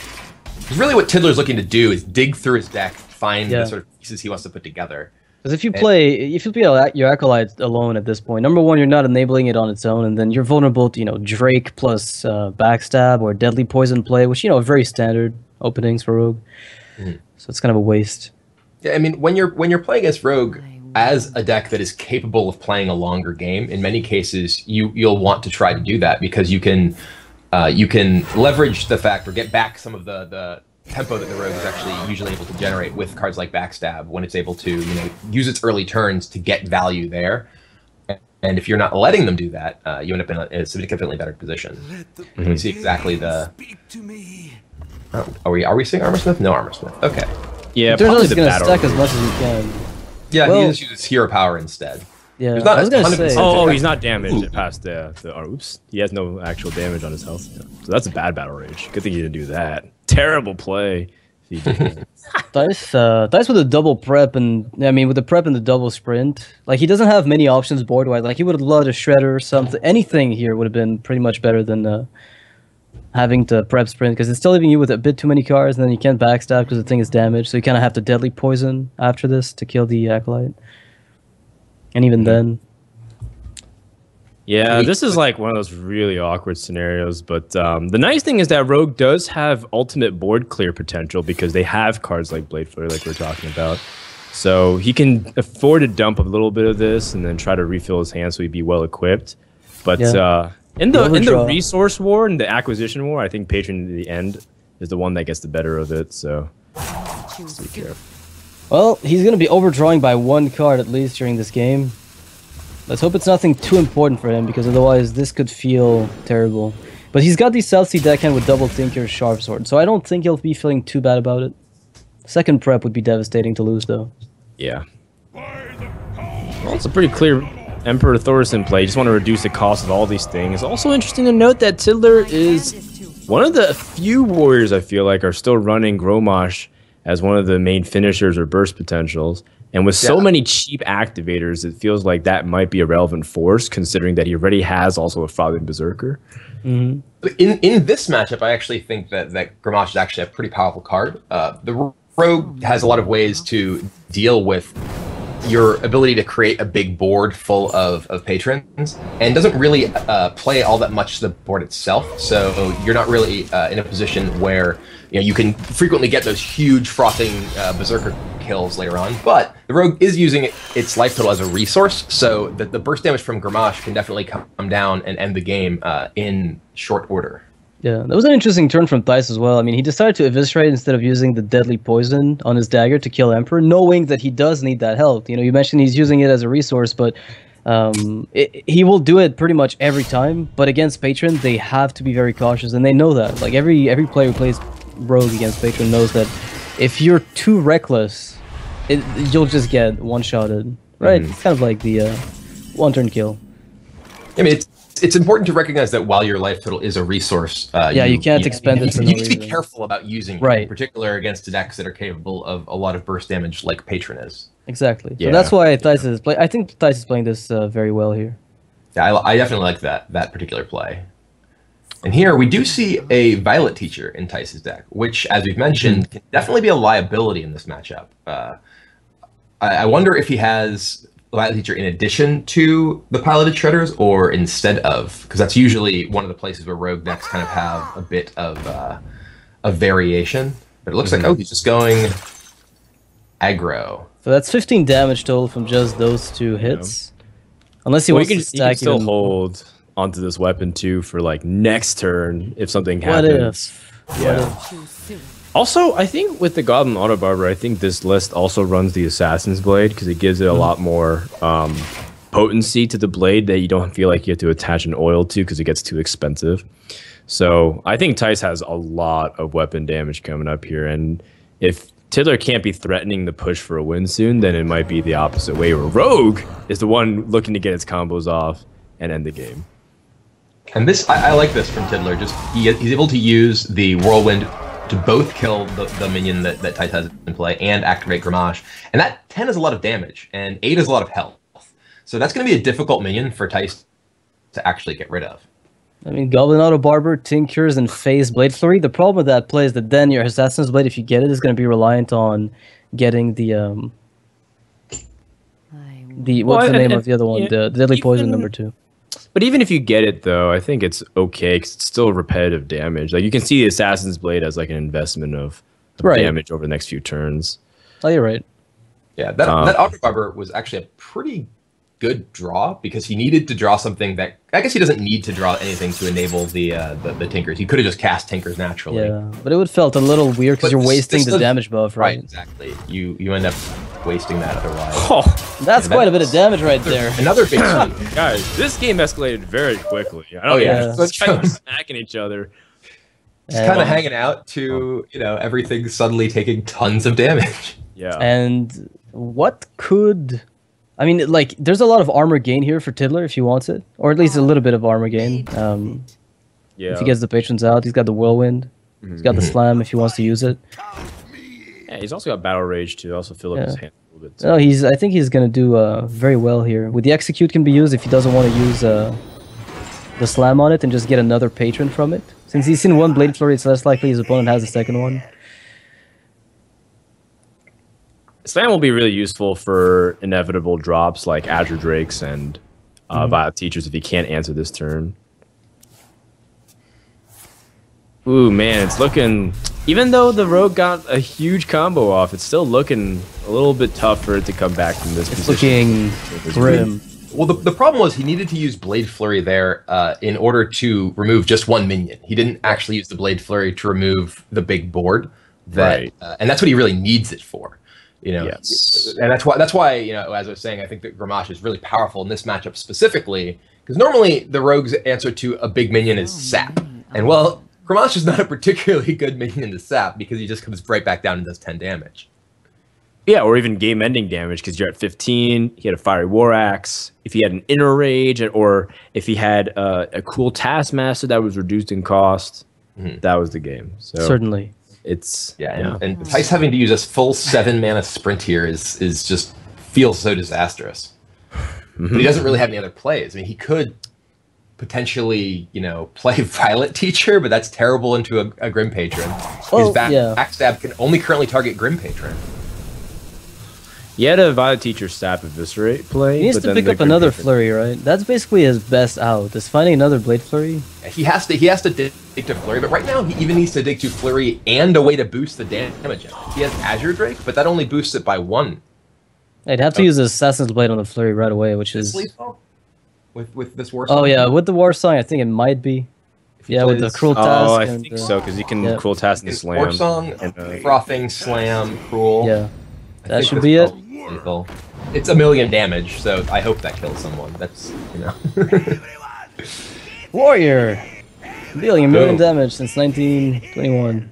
Because really what Tiddler's looking to do is dig through his deck, find the sort of pieces he wants to put together. Because if you play your Acolyte alone at this point, number one, you're not enabling it on its own, and then you're vulnerable to, Drake plus Backstab or Deadly Poison play, which, are very standard openings for Rogue. So it's kind of a waste. Yeah, I mean, when you're playing against Rogue as a deck that is capable of playing a longer game, in many cases, you'll want to try to do that, because you can leverage the fact or get back some of the tempo that the Rogue is actually usually able to generate with cards like Backstab, when it's able to use its early turns to get value there. And if you're not letting them do that, you end up in a significantly better position. You see exactly the. Oh, are we seeing Armor Smith? No Armor Smith. Okay. Yeah, Turns out probably he's the gonna battle stack as rage. much as he can. Yeah, Well- he just uses hero power instead. Yeah, There's not I was a gonna ton of say. Oh, he's not damaged past oops. He has no actual damage on his health. So that's a bad battle rage. Good thing he didn't do that. Terrible play. If he did. Dice with a double prep and I mean with the prep and the double sprint, like he doesn't have many options board wise. Like he would have loved a shredder or something. Anything here would have been pretty much better than having to prep sprint because it's still leaving you with a bit too many cards, and then you can't backstab because the thing is damaged. So you kind of have to deadly poison after this to kill the acolyte. And even then, Yeah, this is like one of those really awkward scenarios. But the nice thing is that Rogue does have ultimate board clear potential because they have cards like Blade Flare, like we're talking about. So he can afford to dump a little bit of this and then try to refill his hand so he'd be well equipped. But Yeah. in the Overdraw. resource war and the acquisition war, I think Patron in the end is the one that gets the better of it. So just be careful. well, he's gonna be overdrawing by one card at least during this game. Let's hope it's nothing too important for him because otherwise this could feel terrible. But he's got the South Sea deckhand with double Tinker, Sharp Sword, so I don't think he'll be feeling too bad about it. Second prep would be devastating to lose though. Yeah. Well, it's a pretty clear Emperor Thorson play. You just want to reduce the cost of all these things. Also interesting to note that Tiddler is one of the few warriors I feel like are still running Gromosh as one of the main finishers or burst potentials. And with so many cheap activators, it feels like that might be a relevant force, considering that he already has also a Frothing Berserker. In this matchup, I actually think that Grommash is actually a pretty powerful card. The Rogue has a lot of ways to deal with your ability to create a big board full of patrons, and doesn't really play all that much to the board itself. So you're not really in a position where you can frequently get those huge frothing berserker kills later on. But the Rogue is using its life total as a resource, so that the burst damage from Grommash can definitely come down and end the game in short order. Yeah, that was an interesting turn from Thijs as well. I mean, he decided to eviscerate instead of using the deadly poison on his dagger to kill Emperor, knowing that he does need that health. You mentioned he's using it as a resource, but he will do it pretty much every time. But against Patron, they have to be very cautious, and they know that. Like every player who plays Rogue against Patron knows that if you're too reckless, you'll just get one-shotted. Right? It's kind of like the one-turn kill. I mean, it's important to recognize that while your life total is a resource, you can't expend it for no You need to be reason. careful about using it, Right. in particular against decks that are capable of a lot of burst damage like Patron is. Exactly. Yeah. So that's why Thijs is I think Thijs is playing this very well here. Yeah, I definitely like that particular play. And here we do see a Violet Teacher in Tice's deck, which, as we've mentioned, can definitely be a liability in this matchup. I wonder if he has Violet Teacher in addition to the piloted shredders or instead of, because that's usually one of the places where rogue decks kind of have a bit of variation. But it looks like, oh, he's just going aggro. So that's 15 damage total from just those two hits. Unless he Well, wants you to can stack still even- hold onto this weapon too for like next turn if something What happens. if? Yeah. Also, I think with the Goblin Auto Barber, I think this list also runs the Assassin's Blade because it gives it a lot more potency to the blade that you don't feel like you have to attach an oil to because it gets too expensive. So I think Tice has a lot of weapon damage coming up here, and if Tiddler can't be threatening the push for a win soon, then it might be the opposite way, where Rogue is the one looking to get its combos off and end the game. And this, I like this from Tiddler. Just he's able to use the Whirlwind to both kill the minion that Tice has in play and activate Grommash. And that 10 is a lot of damage, and 8 is a lot of health. So that's going to be a difficult minion for Tice to actually get rid of. I mean, Goblin Auto Barber, Tinkers, and Phase Blade Flurry. The problem with that play is that then your Assassin's Blade, if you get it, is going to be reliant on getting the what's the name of the other one? yeah, The Deadly Poison even- #2. But even if you get it, though, I think it's okay because it's still repetitive damage. Like you can see the Assassin's Blade as like an investment of Right. damage over the next few turns. Oh, you're right. Yeah, that Auto Barber was actually a pretty good draw because he needed to draw something that I guess he doesn't need to draw anything to enable the Tinkers. He could have just cast Tinkers naturally. Yeah, but it would felt a little weird because But you're wasting this the does- damage buff, Right, right? exactly. You end up wasting that otherwise. Oh, That's quite a bit of damage right there. Another big swing. guys, this game escalated very quickly. I don't Oh, yeah. know. Just kind of smacking each other. Just kind of hanging out to, everything suddenly taking tons of damage. Yeah. And what could... I mean, like, there's a lot of armor gain here for Tiddler if he wants it. Or at least a little bit of armor gain. Yeah. If he gets the patrons out, he's got the Whirlwind. He's got the Slam if he wants to use it. Yeah, he's also got Battle Rage to also fill up his hand a little bit. No, I think he's going to do very well here. With the Execute can be used if he doesn't want to use the Slam on it and just get another patron from it. Since he's seen one Blade Flurry, it's less likely his opponent has a second one. Slam will be really useful for inevitable drops like Azure Drakes and Violet Teachers if he can't answer this turn. Ooh, man, it's looking... Even though the Rogue got a huge combo off, it's still looking a little bit tough for it to come back from this position. It's looking grim. Well, the problem was he needed to use Blade Flurry there in order to remove just one minion. He didn't actually use the Blade Flurry to remove the big board. And that's what he really needs it for. Yes. And that's why, as I was saying, I think that Grommash is really powerful in this matchup specifically, because normally the Rogue's answer to a big minion is Sap. And well, Grommash is not a particularly good minion to Sap because he just comes right back down and does 10 damage. Yeah, or even game-ending damage because you're at 15. He had a Fiery War Axe. If he had an Inner Rage, or if he had a cool Taskmaster that was reduced in cost, that was the game. So Certainly. It's and Tice having to use a full 7-mana sprint here is just feels so disastrous. But he doesn't really have any other plays. I mean, he could potentially, play Violet Teacher, but that's terrible into a Grim Patron. His backstab can only currently target Grim Patron. He had a Violet Teacher Sap Eviscerate play. He needs to pick up another Flurry, right? That's basically his best out, is finding another Blade Flurry. He has to dig to Flurry, but right now he even needs to dig to Flurry and a way to boost the damage. He has Azure Drake, but that only boosts it by 1. I'd have to use Assassin's Blade on the Flurry right away, which is... With this War Song? Oh yeah, with the War Song, I think it might be. Yeah, with the Cruel Task. Oh, I think so, because you can Cruel Task and Slam. War Song, Frothing, Slam, Cruel. Yeah, that should be it. It's a million damage, so I hope that kills someone. That's, Warrior! Dealing a million damage since 1921.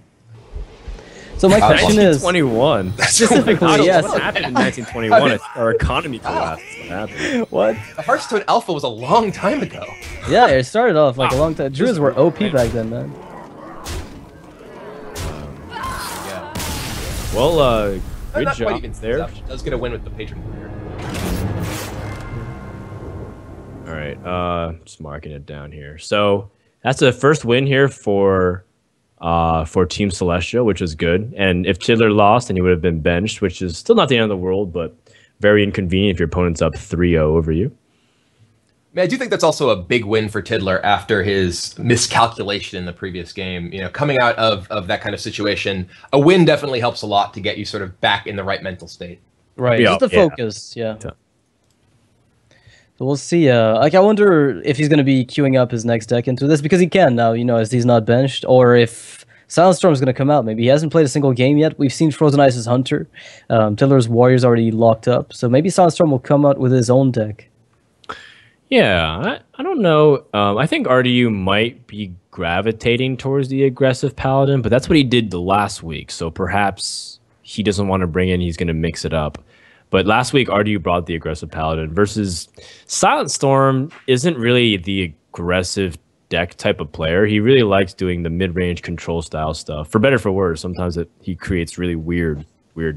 So my question is... 1921? Specifically, yes. What happened in 1921? Our economy collapsed. What happened? What? The Hearthstone Alpha was a long time ago. Yeah, it started off like a long time. Druids were OP back then, man. Well, good job there. She does get a win with the Patron Warrior. All right, just marking it down here. So that's the first win here for Team Celestial, which is good. And if Tiddler lost, then he would have been benched, which is still not the end of the world, but very inconvenient if your opponent's up 3-0 over you. I mean, I do think that's also a big win for Tiddler after his miscalculation in the previous game. Coming out of that kind of situation, a win definitely helps a lot to get you sort of back in the right mental state. Right, just the focus, yeah. So we'll see. I wonder if he's going to be queuing up his next deck into this, because he can now, as he's not benched, or if Silent Storm is going to come out. Maybe he hasn't played a single game yet. We've seen Frozen Ice's Hunter. Tiddler's Warrior's already locked up, so maybe Silent Storm will come out with his own deck. Yeah, I don't know. I think RDU might be gravitating towards the aggressive Paladin, but that's what he did the last week. So perhaps he doesn't want to bring in, he's going to mix it up. But last week, RDU brought the aggressive Paladin versus Silent Storm isn't really the aggressive deck type of player. He really likes doing the mid-range control style stuff. For better or for worse, sometimes he creates really weird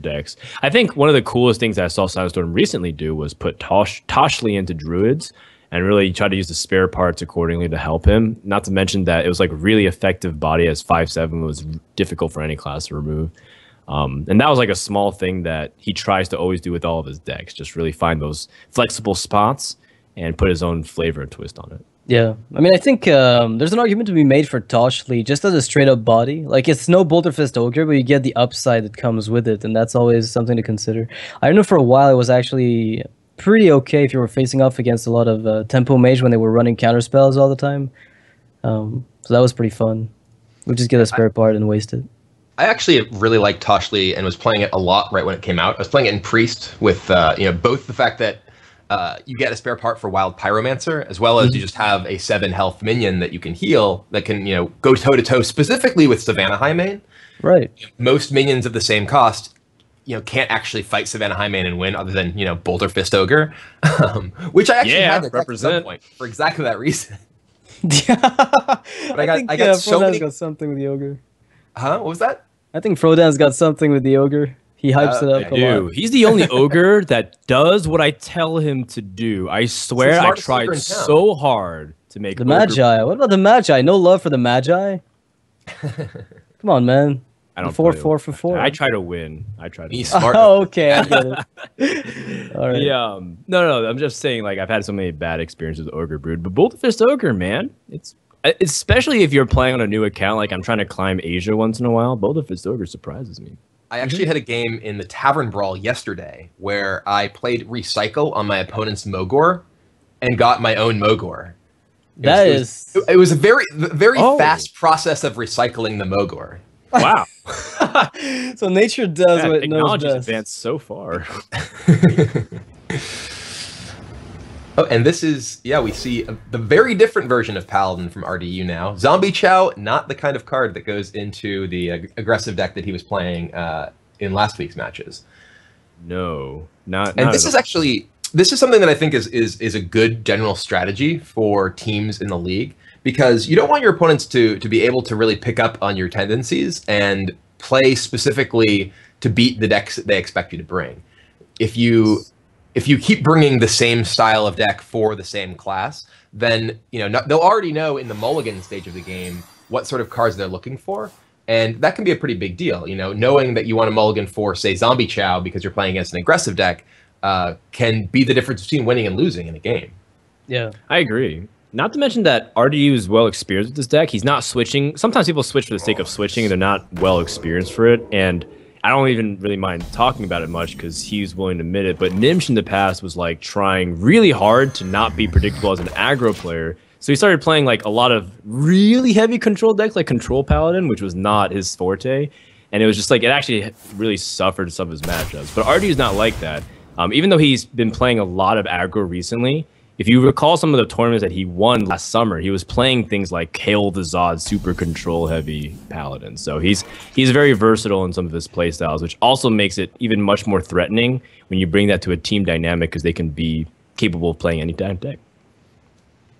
decks. I think one of the coolest things that I saw Silent Storm recently do was put Toshli into Druids and really try to use the spare parts accordingly to help him. Not to mention that it was like really effective body as 5/7 was difficult for any class to remove. And that was like a small thing that he tries to always do with all of his decks, just really find those flexible spots and put his own flavor and twist on it. Yeah, I mean, I think there's an argument to be made for Toshli just as a straight-up body. Like, it's no Bolter Fist Ogre, but you get the upside that comes with it, and that's always something to consider. I know for a while it was actually pretty okay if you were facing off against a lot of Tempo Mage when they were running counterspells all the time. So that was pretty fun. We'll just get a spare part and waste it. I actually really liked Toshli and was playing it a lot right when it came out. I was playing it in Priest with both the fact that you get a spare part for Wild Pyromancer, as well as you just have a 7 health minion that you can heal that can go toe to toe specifically with Savannah Highmane. Right. Most minions of the same cost can't actually fight Savannah Highmane and win, other than Boulder Fist Ogre, which I actually had to represent at some point for exactly that reason. Yeah, but I got so many. Got something with the ogre. Huh? What was that? I think Frodan's got something with the ogre. He hypes it up a lot. He's the only ogre that does what I tell him to do. I swear I tried so hard to make the Magi. What about the Magi? No love for the Magi? Come on, man. I don't 4 for 4. I try to win. I try to win. Smart. Oh, okay, I get it. All right. Yeah. No. I'm just saying, like, I've had so many bad experiences with Ogre Brood, but Boulder Fist Ogre, man, it's especially if you're playing on a new account. Like, I'm trying to climb Asia once in a while. Boulder Fist Ogre surprises me. I actually had a game in the Tavern Brawl yesterday where I played Recycle on my opponent's Mogor and got my own Mogor. It was a very fast process of recycling the Mogor. Wow. So nature does what it knows technology's best. advanced so far. Oh, and this is, we see the very different version of Paladin from RDU now. Zombie Chow, not the kind of card that goes into the aggressive deck that he was playing in last week's matches. No, not. And this is something that I think is a good general strategy for teams in the league, because you don't want your opponents to be able to really pick up on your tendencies and play specifically to beat the decks that they expect you to bring. If you keep bringing the same style of deck for the same class, then they'll already know in the mulligan stage of the game what sort of cards they're looking for, and that can be a pretty big deal. Knowing that you want to mulligan for, say, Zombie Chow because you're playing against an aggressive deck can be the difference between winning and losing in a game. Yeah, I agree. Not to mention that RDU is well experienced with this deck. He's not switching. Sometimes people switch for the sake of switching and they're not well experienced for it. And I don't even really mind talking about it much because he's willing to admit it. But Nimsh in the past was like trying really hard to not be predictable as an aggro player. So he started playing like a lot of really heavy control decks like Control Paladin, which was not his forte. And it was just like, it actually really suffered some of his matchups. But RDU is not like that. Even though he's been playing a lot of aggro recently, if you recall some of the tournaments that he won last summer, he was playing things like Hail the Zod, super control heavy Paladin. So he's very versatile in some of his play styles, which also makes it even much more threatening when you bring that to a team dynamic, because they can be capable of playing any type of deck.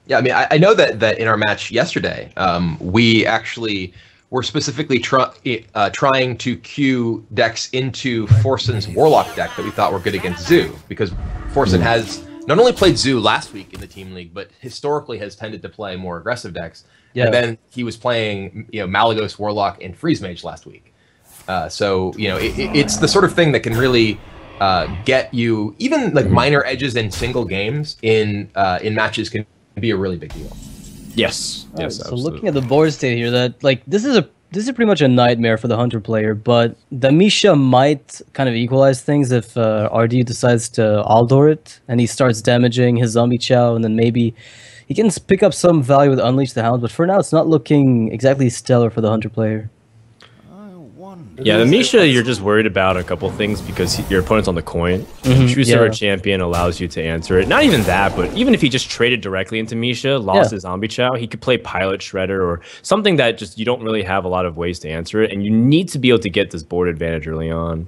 Yeah, I mean, I know that in our match yesterday, we actually were specifically trying to queue decks into Forsen's Warlock deck that we thought were good against Zoo, because Forsen has not only played Zoo last week in the team league, but historically has tended to play more aggressive decks. Yeah. And then he was playing, Malagos Warlock and Freeze Mage last week. So it's the sort of thing that can really get you even like minor edges in single games in matches can be a really big deal. Yes. Right, so looking at the board state here, that like this is pretty much a nightmare for the Hunter player, but the Misha might kind of equalize things if RD decides to Aldor it and he starts damaging his Zombie Chow, and then maybe he can pick up some value with Unleash the Hound, but for now it's not looking exactly stellar for the Hunter player. Yeah, the Misha, you're just worried about a couple things because your opponent's on the coin. True Silver Champion allows you to answer it. Not even that, but even if he just traded directly into Misha, lost his Zombie Chow, he could play Pilot Shredder or something that just you don't really have a lot of ways to answer it, and you need to be able to get this board advantage early on.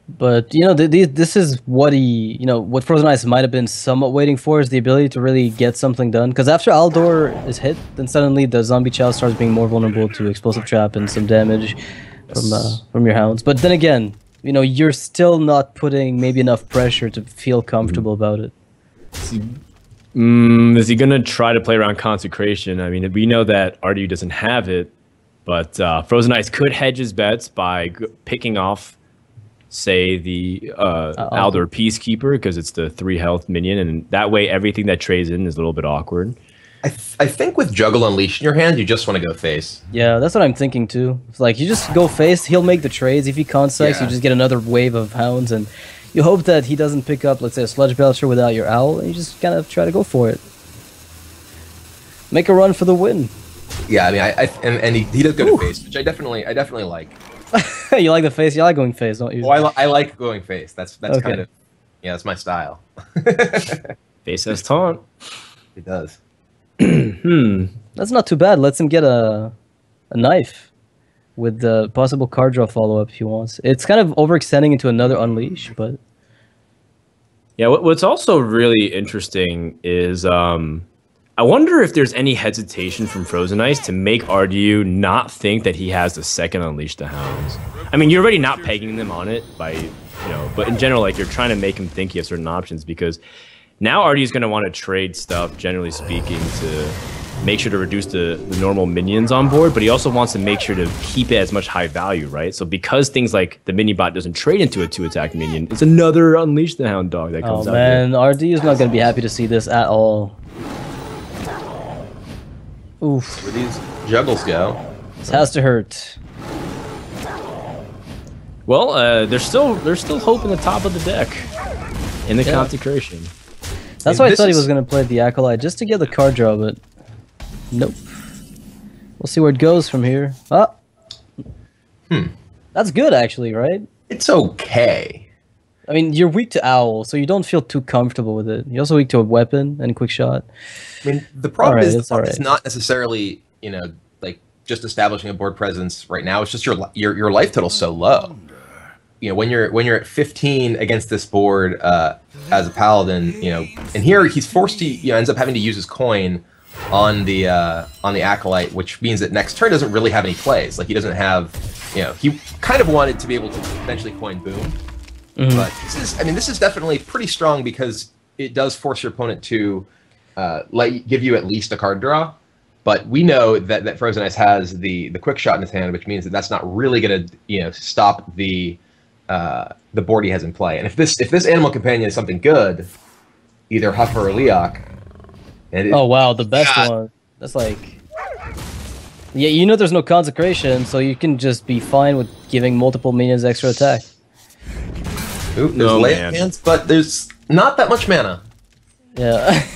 But this is what what Frozen Ice might have been somewhat waiting for, is the ability to really get something done. Because after Aldor is hit, then suddenly the Zombie Chow starts being more vulnerable to Explosive Trap and some damage from your hounds. But then again, you're still not putting maybe enough pressure to feel comfortable about it. Is he gonna try to play around Consecration? I mean, we know that RDU doesn't have it, but Frozen Ice could hedge his bets by picking off, say, the Aldor Peacekeeper, because it's the 3 health minion, and that way everything that trades in is a little bit awkward. I think with Juggle Unleash in your hand, you just want to go face. Yeah, that's what I'm thinking too. It's like, you just go face, he'll make the trades. If he consects, you just get another wave of hounds, and you hope that he doesn't pick up, let's say, a Sludge Belcher without your Owl, and you just kind of try to go for it. Make a run for the win. Yeah, I mean, and he does go to face, which I definitely like. You like the face? You like going face, don't you? Oh, I like going face. That's Okay. kind of, yeah, that's my style. Face has taunt. It does. That's not too bad. Lets him get a knife with the possible card draw follow up if he wants. It's kind of overextending into another unleash, but Yeah, what's also really interesting is I wonder if there's any hesitation from Frozen Ice to make RDU not think that he has the second Unleash the Hounds. I mean, you're already not pegging them on it by, but in general, like, you're trying to make him think he has certain options, because now RDU is going to want to trade stuff, generally speaking, to make sure to reduce the normal minions on board, but he also wants to make sure to keep it as much high value, right? So because things like the mini bot doesn't trade into a 2-attack minion, it's another Unleash the Hound dog that comes out. Oh man, RDU is not going to be happy to see this at all. Oof. Where these juggles go. This has to hurt. Well, there's still hope in the top of the deck in the consecration. That's why I thought he was going to play the Acolyte, just to get the card draw, but nope. We'll see where it goes from here. Ah. That's good, actually, right? It's okay. I mean, you're weak to Owl, so you don't feel too comfortable with it. You're also weak to a weapon and quick shot. I mean, the problem is not necessarily, like just establishing a board presence right now. It's just your life total's so low. When you're at 15 against this board as a paladin, and here he's forced to ends up having to use his coin on the Acolyte, which means that next turn doesn't really have any plays. Like, he doesn't have, he kind of wanted to be able to eventually coin Boom. But this is definitely pretty strong, because it does force your opponent to give you at least a card draw. But we know that Frozen Ice has the quick shot in his hand, which means that that's not really going to stop the board he has in play. And if this animal companion is something good, either Huffer or Leok. Oh wow, the best one. That's like, yeah, there's no consecration, so you can just be fine with giving multiple minions extra attack. Oop, there's land hands, but there's not that much mana. Yeah,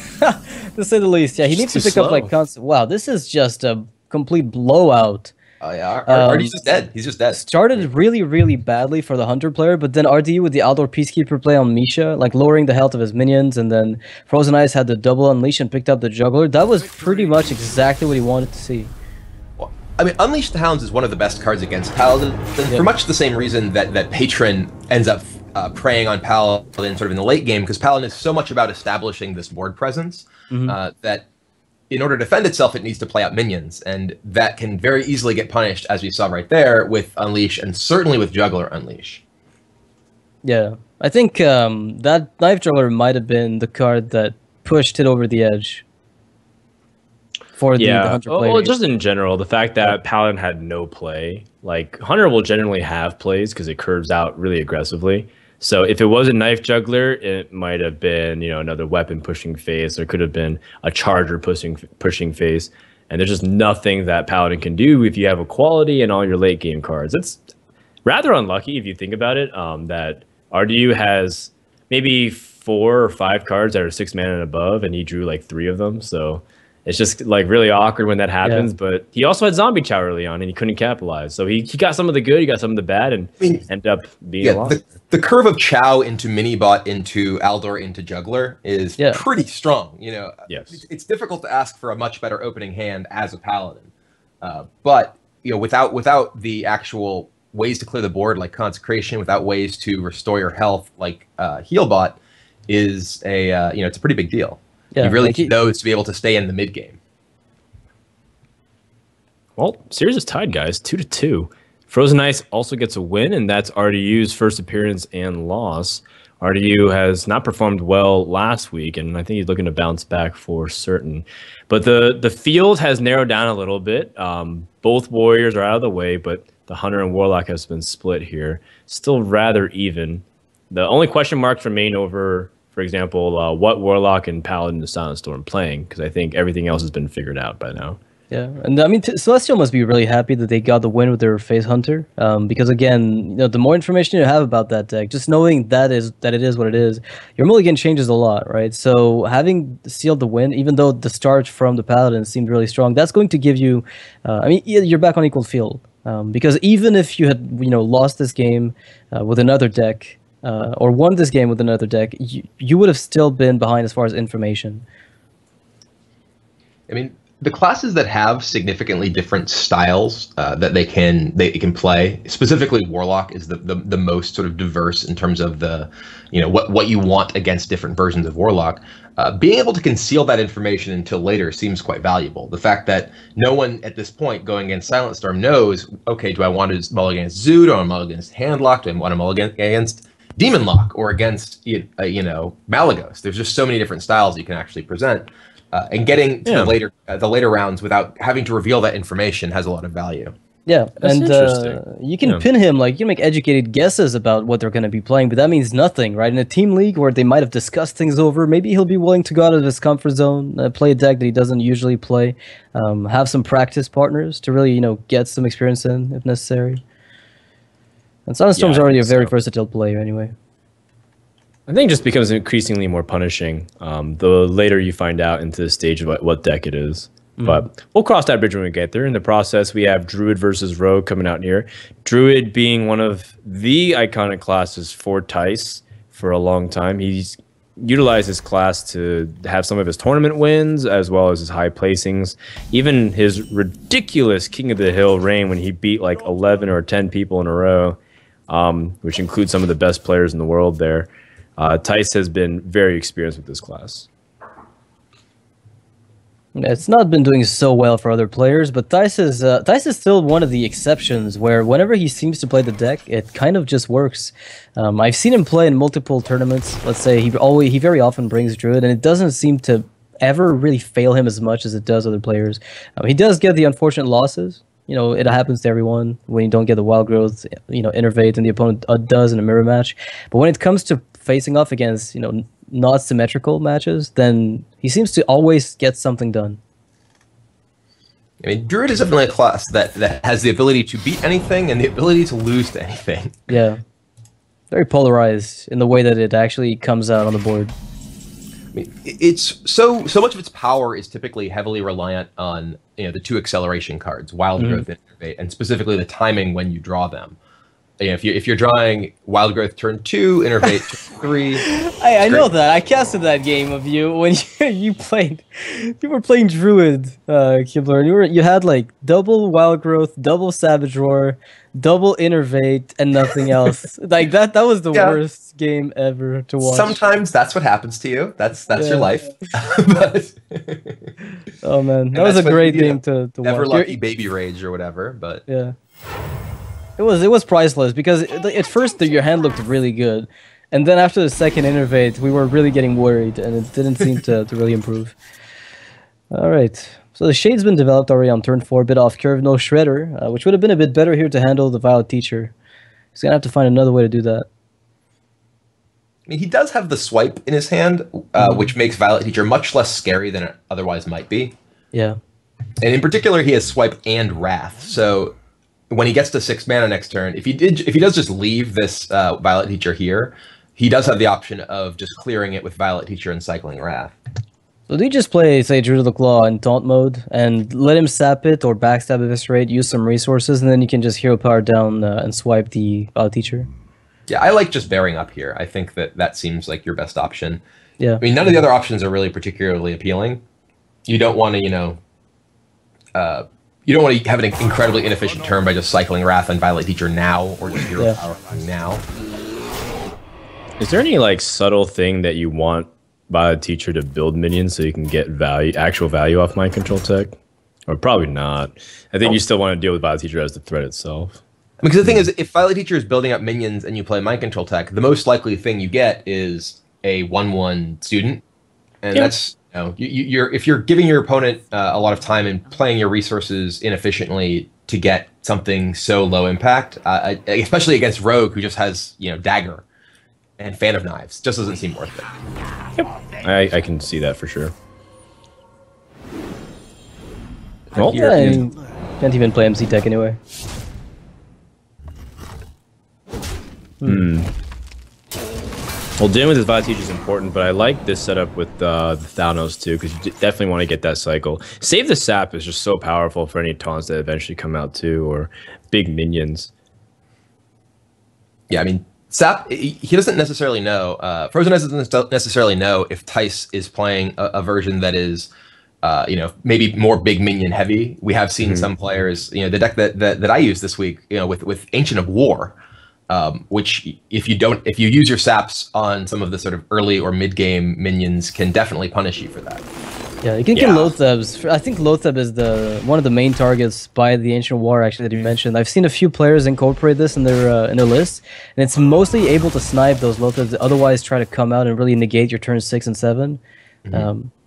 to say the least. Yeah, he needs to pick up like constant. Wow, this is just a complete blowout. Oh yeah, RDU's just dead. He's just dead. Started really, really badly for the Hunter player, but then RDU with the Outdoor Peacekeeper play on Misha, like lowering the health of his minions, and then Frozen Ice had the double Unleash and picked up the Juggler. That was pretty much exactly what he wanted to see. Well, I mean, Unleash the Hounds is one of the best cards against Paladin, for much the same reason that Patron ends up preying on Paladin sort of in the late game, because Paladin is so much about establishing this board presence that in order to defend itself, it needs to play out minions, and that can very easily get punished, as we saw right there, with Unleash, and certainly with Juggler Unleash. Yeah, I think that Knife Juggler might have been the card that pushed it over the edge for the Hunter player. Well, just in general, the fact that Paladin had no play, like, Hunter will generally have plays because it curves out really aggressively. So if it was a Knife Juggler, it might have been, another weapon pushing face, or it could have been a charger pushing face. And there's just nothing that Paladin can do if you have a quality and all your late game cards. It's rather unlucky if you think about it, that RDU has maybe 4 or 5 cards that are 6 mana and above, and he drew like 3 of them. So it's just like really awkward when that happens. But he also had Zombie Chow early on, and he couldn't capitalize. So he got some of the good, he got some of the bad, and ended up being a lot. The curve of Chow into Minibot into Aldor into Juggler is pretty strong. Yes. It's difficult to ask for a much better opening hand as a Paladin. But without the actual ways to clear the board like Consecration, without ways to restore your health like Healbot, is it's a pretty big deal. Yeah, you really need those to be able to stay in the mid game. Well, series is tied, guys, 2-2. Frozen Ice also gets a win, and that's RDU's first appearance and loss. RDU has not performed well last week, and I think he's looking to bounce back for certain. But the field has narrowed down a little bit. Both warriors are out of the way, but the Hunter and Warlock has been split here. Still rather even. The only question marks remain over, for example, what Warlock and Paladin the Silent Storm playing, because I think everything else has been figured out by now. Yeah, and I mean, Celestial must be really happy that they got the win with their Face Hunter, because again, the more information you have about that deck, just knowing that it is what it is, your mulligan changes a lot, right? So having sealed the win, even though the start from the Paladin seemed really strong, that's going to give you, I mean, you're back on equal field, because even if you had lost this game with another deck, or won this game with another deck, you would have still been behind as far as information. I mean, the classes that have significantly different styles that they can play, specifically Warlock is the most sort of diverse in terms of the what you want against different versions of Warlock. Being able to conceal that information until later seems quite valuable. The fact that no one at this point going against Silent Storm knows, okay, do I want to mulligan against Zoo? Do I want to mulligan against Handlock? Do I want to mulligan against Demon Lock or against Malagos? There's just so many different styles you can actually present. And getting to the later rounds without having to reveal that information has a lot of value. Yeah, That's and you can pin him, like you can make educated guesses about what they're going to be playing, but that means nothing, right? In a team league where they might have discussed things over, maybe he'll be willing to go out of his comfort zone, play a deck that he doesn't usually play, have some practice partners to really get some experience in if necessary. And Silent Storm's already a very versatile player anyway. I think it just becomes increasingly more punishing the later you find out into the stage of what deck it is. But we'll cross that bridge when we get there. In the process, we have Druid versus Rogue coming out here. Druid being one of the iconic classes for Tice for a long time. He's utilized his class to have some of his tournament wins as well as his high placings. Even his ridiculous King of the Hill reign when he beat like 11 or 10 people in a row, which includes some of the best players in the world there. Tice has been very experienced with this class. It's not been doing so well for other players, but Tice is still one of the exceptions where whenever he seems to play the deck, it kind of just works. I've seen him play in multiple tournaments. Let's say he very often brings Druid, and it doesn't seem to ever really fail him as much as it does other players. He does get the unfortunate losses. It happens to everyone when you don't get the wild growth, innervate, and the opponent does in a mirror match. But when it comes to facing off against, not symmetrical matches, then he seems to always get something done. I mean, Druid is definitely a class that has the ability to beat anything and the ability to lose to anything. Yeah. Very polarized in the way that it actually comes out on the board. I mean, it's so much of its power is typically heavily reliant on the two acceleration cards, Wild Growth and Innervate, and specifically the timing when you draw them. If you're drawing Wild Growth turn 2, Innervate turn 3. I know that. I casted that game of you when you were playing Druid, Kibler, and you had like double Wild Growth, double Savage Roar, double Innervate, and nothing else. Like that was the worst game ever to watch. Sometimes that's what happens to you. That's your life. But oh man, that was a great game to watch. Never lucky baby rage or whatever, but yeah. It was priceless because at first your hand looked really good, and then after the second Innervate, we were really getting worried, and it didn't seem to really improve. All right, so the Shade's been developed already on turn 4, a bit off curve, no Shredder, which would have been a bit better here to handle the Violet Teacher. He's gonna have to find another way to do that. I mean, he does have the swipe in his hand, which makes Violet Teacher much less scary than it otherwise might be. Yeah, and in particular, he has swipe and Wrath, so when he gets to 6 mana next turn, if he does just leave this Violet Teacher here, he does have the option of just clearing it with Violet Teacher and cycling Wrath. So do you just play, say, Druid of the Claw in taunt mode and let him sap it or backstab Eviscerate, use some resources, and then you can just hero power down and swipe the Violet Teacher? Yeah, I like just bearing up here. I think that seems like your best option. Yeah. I mean, none of the other options are really particularly appealing. You don't want to, you don't want to have an incredibly inefficient turn by just cycling Wrath and Violet Teacher now, or just hero power now. Is there any like subtle thing that you want Violet Teacher to build minions so you can get actual value off mind control tech? Or probably not. I think you still want to deal with Violet Teacher as the threat itself. Because the thing is, if Violet Teacher is building up minions and you play mind control tech, the most likely thing you get is a 1/1 student, and that's if you're giving your opponent a lot of time and playing your resources inefficiently to get something so low impact, especially against Rogue, who just has Dagger and Fan of Knives, just doesn't seem worth it. Yep, I can see that for sure. Oh. Yeah, you can't even play MC Tech anyway. Well, dealing with his Visage is important, but I like this setup with the Thanos too, because you definitely want to get that cycle. Save the Sap is just so powerful for any taunts that eventually come out too, or big minions. Yeah, I mean, Sap, he doesn't necessarily know. Frozen doesn't necessarily know if Tice is playing a version that is, maybe more big minion heavy. We have seen some players, the deck that I used this week, with Ancient of War, which if you use your Saps on some of the sort of early or mid game minions, can definitely punish you for that. Yeah, you can kill Lothebs. I think Lotheb is one of the main targets by the Ancient War, actually, that you mentioned. I've seen a few players incorporate this in their list, and it's mostly able to snipe those Lothebs that otherwise try to come out and really negate your turns 6 and 7.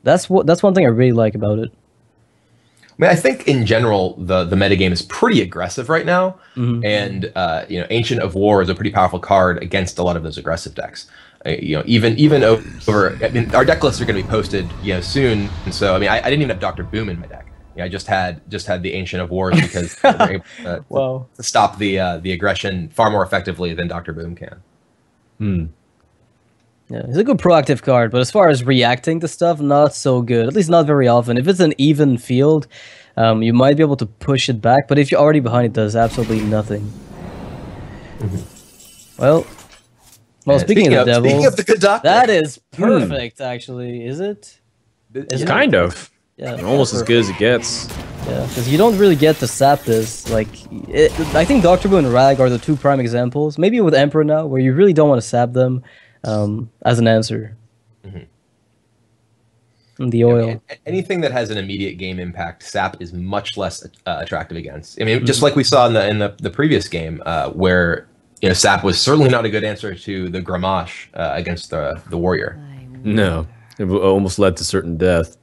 That's one thing I really like about it. I mean, I think in general the metagame is pretty aggressive right now, and Ancient of War is a pretty powerful card against a lot of those aggressive decks. Even over, I mean, our deck lists are going to be posted, soon. And so, I mean, I didn't even have Dr. Boom in my deck. I just had the Ancient of Wars because they're able to stop the aggression far more effectively than Dr. Boom can. Yeah, it's a good proactive card, but as far as reacting to stuff, not so good. At least not very often. If it's an even field, you might be able to push it back, but if you're already behind, it does absolutely nothing. Well, speaking of the devil, speaking of the good doctor, that is perfect, actually. Is it? Kind of. Yeah, almost as good as it gets. Yeah, because you don't really get to sap this. Like, I think Dr. Boom and Rag are the two prime examples. Maybe with Emperor now, where you really don't want to sap them as an answer. The oil. I mean, anything that has an immediate game impact, sap is much less attractive against. I mean, just like we saw in the previous game, where sap was certainly not a good answer to the Gramash against the warrior. No, it almost led to certain death.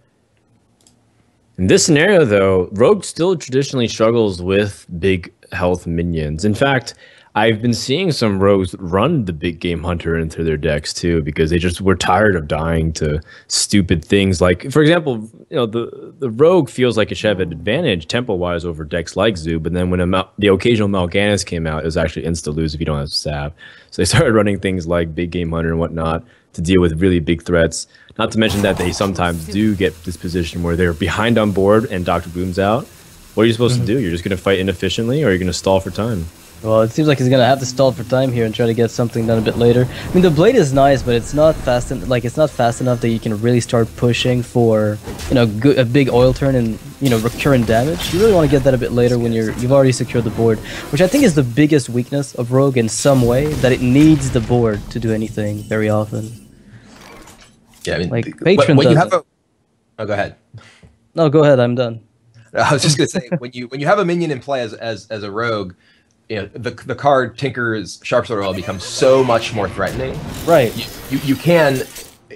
In this scenario, though, Rogue still traditionally struggles with big health minions. In fact, I've been seeing some rogues run the big game hunter into their decks too, because they just were tired of dying to stupid things. Like, for example, the rogue feels like it should have an advantage tempo-wise over decks like Zoo, but then when the occasional Mal'Ganis came out, it was actually insta-lose if you don't have sap. So they started running things like big game hunter and whatnot to deal with really big threats. Not to mention that they sometimes do get this position where they're behind on board and Dr. Boom's out. What are you supposed to do? You're just going to fight inefficiently, or you're going to stall for time? Well, it seems like he's gonna have to stall for time here and try to get something done a bit later. I mean, the blade is nice, but it's not fast. It's not fast enough that you can really start pushing for a big oil turn and recurrent damage. You really want to get that a bit later when you've already secured the board, which I think is the biggest weakness of Rogue in some way, that it needs the board to do anything very often. Yeah, I mean, like Patron when you have oh, go ahead. No, go ahead. I'm done. I was just gonna say when you have a minion in play as a rogue, the card Tinker's Sharpsword Oil becomes so much more threatening. Right. You can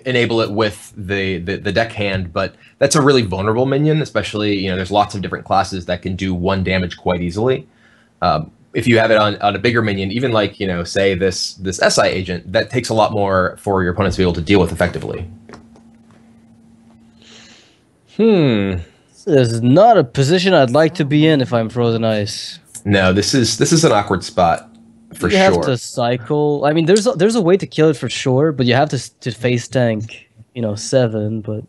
enable it with the deck hand, but that's a really vulnerable minion, especially there's lots of different classes that can do 1 damage quite easily. If you have it on a bigger minion, even like say this SI agent, that takes a lot more for your opponents to be able to deal with effectively. This is not a position I'd like to be in if I'm Frozen Ice. No, this is an awkward spot for sure. You have to cycle. I mean, there's a way to kill it for sure, but you have to face tank, 7. But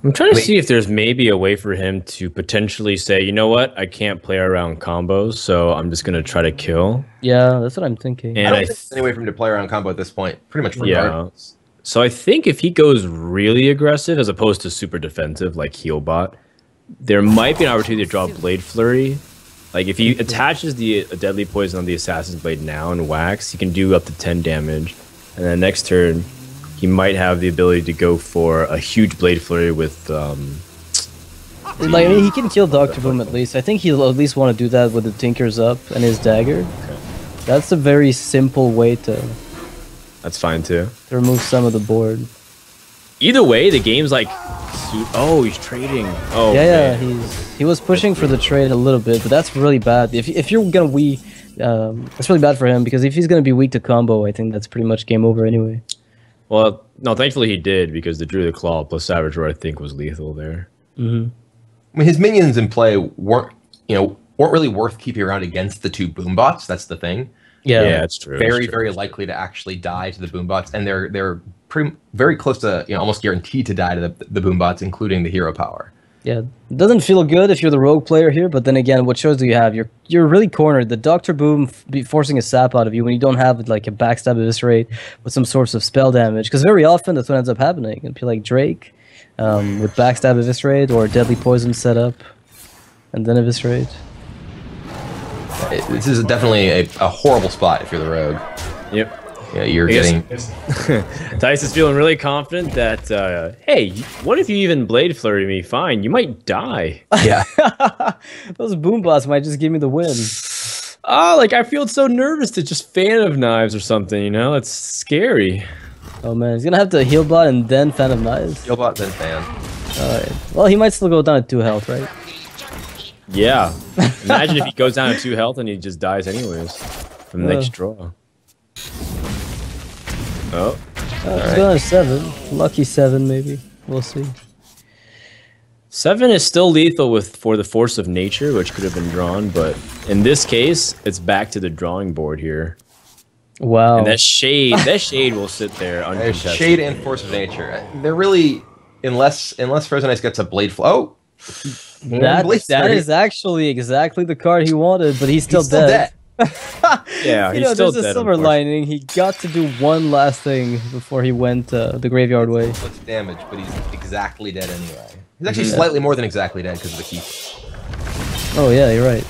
I'm trying to see if there's maybe a way for him to potentially say, you know what, I can't play around combos, so I'm just gonna try to kill. Yeah, that's what I'm thinking. And I don't think there's any way for him to play around combo at this point. Pretty much regardless. Yeah. So I think if he goes really aggressive as opposed to super defensive like Healbot, there might be an opportunity to draw Blade Flurry. Like if he attaches a Deadly Poison on the Assassin's Blade now and Wax, he can do up to 10 damage. And then next turn, he might have the ability to go for a huge Blade Flurry with... he can kill Dr. Boom at least. I think he'll at least want to do that with the Tinker's Up and his dagger. Okay. That's a very simple way to... That's fine too. To remove some of the board. Either way, the game's like... Oh, he's trading. Oh, yeah, he was pushing for the trade a little bit, but that's really bad. If you're gonna that's really bad for him, because if he's gonna be weak to combo, I think that's pretty much game over anyway. Well, no, thankfully he did, because the Druid Claw plus Savage Roar, I think, was lethal there. Mm-hmm. I mean, his minions in play weren't really worth keeping around against the 2 boombots. That's the thing. Yeah, that's true. Very likely to actually die to the boombots, and they're very close to almost guaranteed to die to the boombots, including the hero power. Yeah, it doesn't feel good if you're the rogue player here, but then again, what shows do you have? You're really cornered. The Doctor Boom be forcing a sap out of you when you don't have like a backstab eviscerate with some source of spell damage, because very often that's what ends up happening. It'd be like Drake with backstab eviscerate or deadly poison setup, and then eviscerate. This is definitely a horrible spot if you're the rogue. Yep. Yeah, you're getting... Tice is feeling really confident that, hey, what if you even Blade Flurry me? Fine, you might die. Yeah. Those boombots might just give me the win. Oh, like, I feel so nervous to just Fan of Knives or something, you know? It's scary. Oh man, he's gonna have to heal bot and then Fan of Knives. Heal bot, then Fan. Alright. Well, he might still go down to 2 health, right? Yeah. Imagine if he goes down to 2 health and he just dies anyways from the next draw. Oh. He's going to 7. Lucky 7, maybe. We'll see. 7 is still lethal for the Force of Nature, which could have been drawn, but in this case, it's back to the drawing board here. Wow. And that shade will sit there uncontested. Shade and Force of Nature. They're really, unless Frozen Ice gets a Blade Flow. Oh! That is actually exactly the card he wanted, but he's still dead. Yeah, he's still there's dead. a silver lining. He got to do one last thing before he went the graveyard way. What's damage, but he's exactly dead anyway. He's actually slightly more than exactly dead because of the keep. Oh yeah, you're right.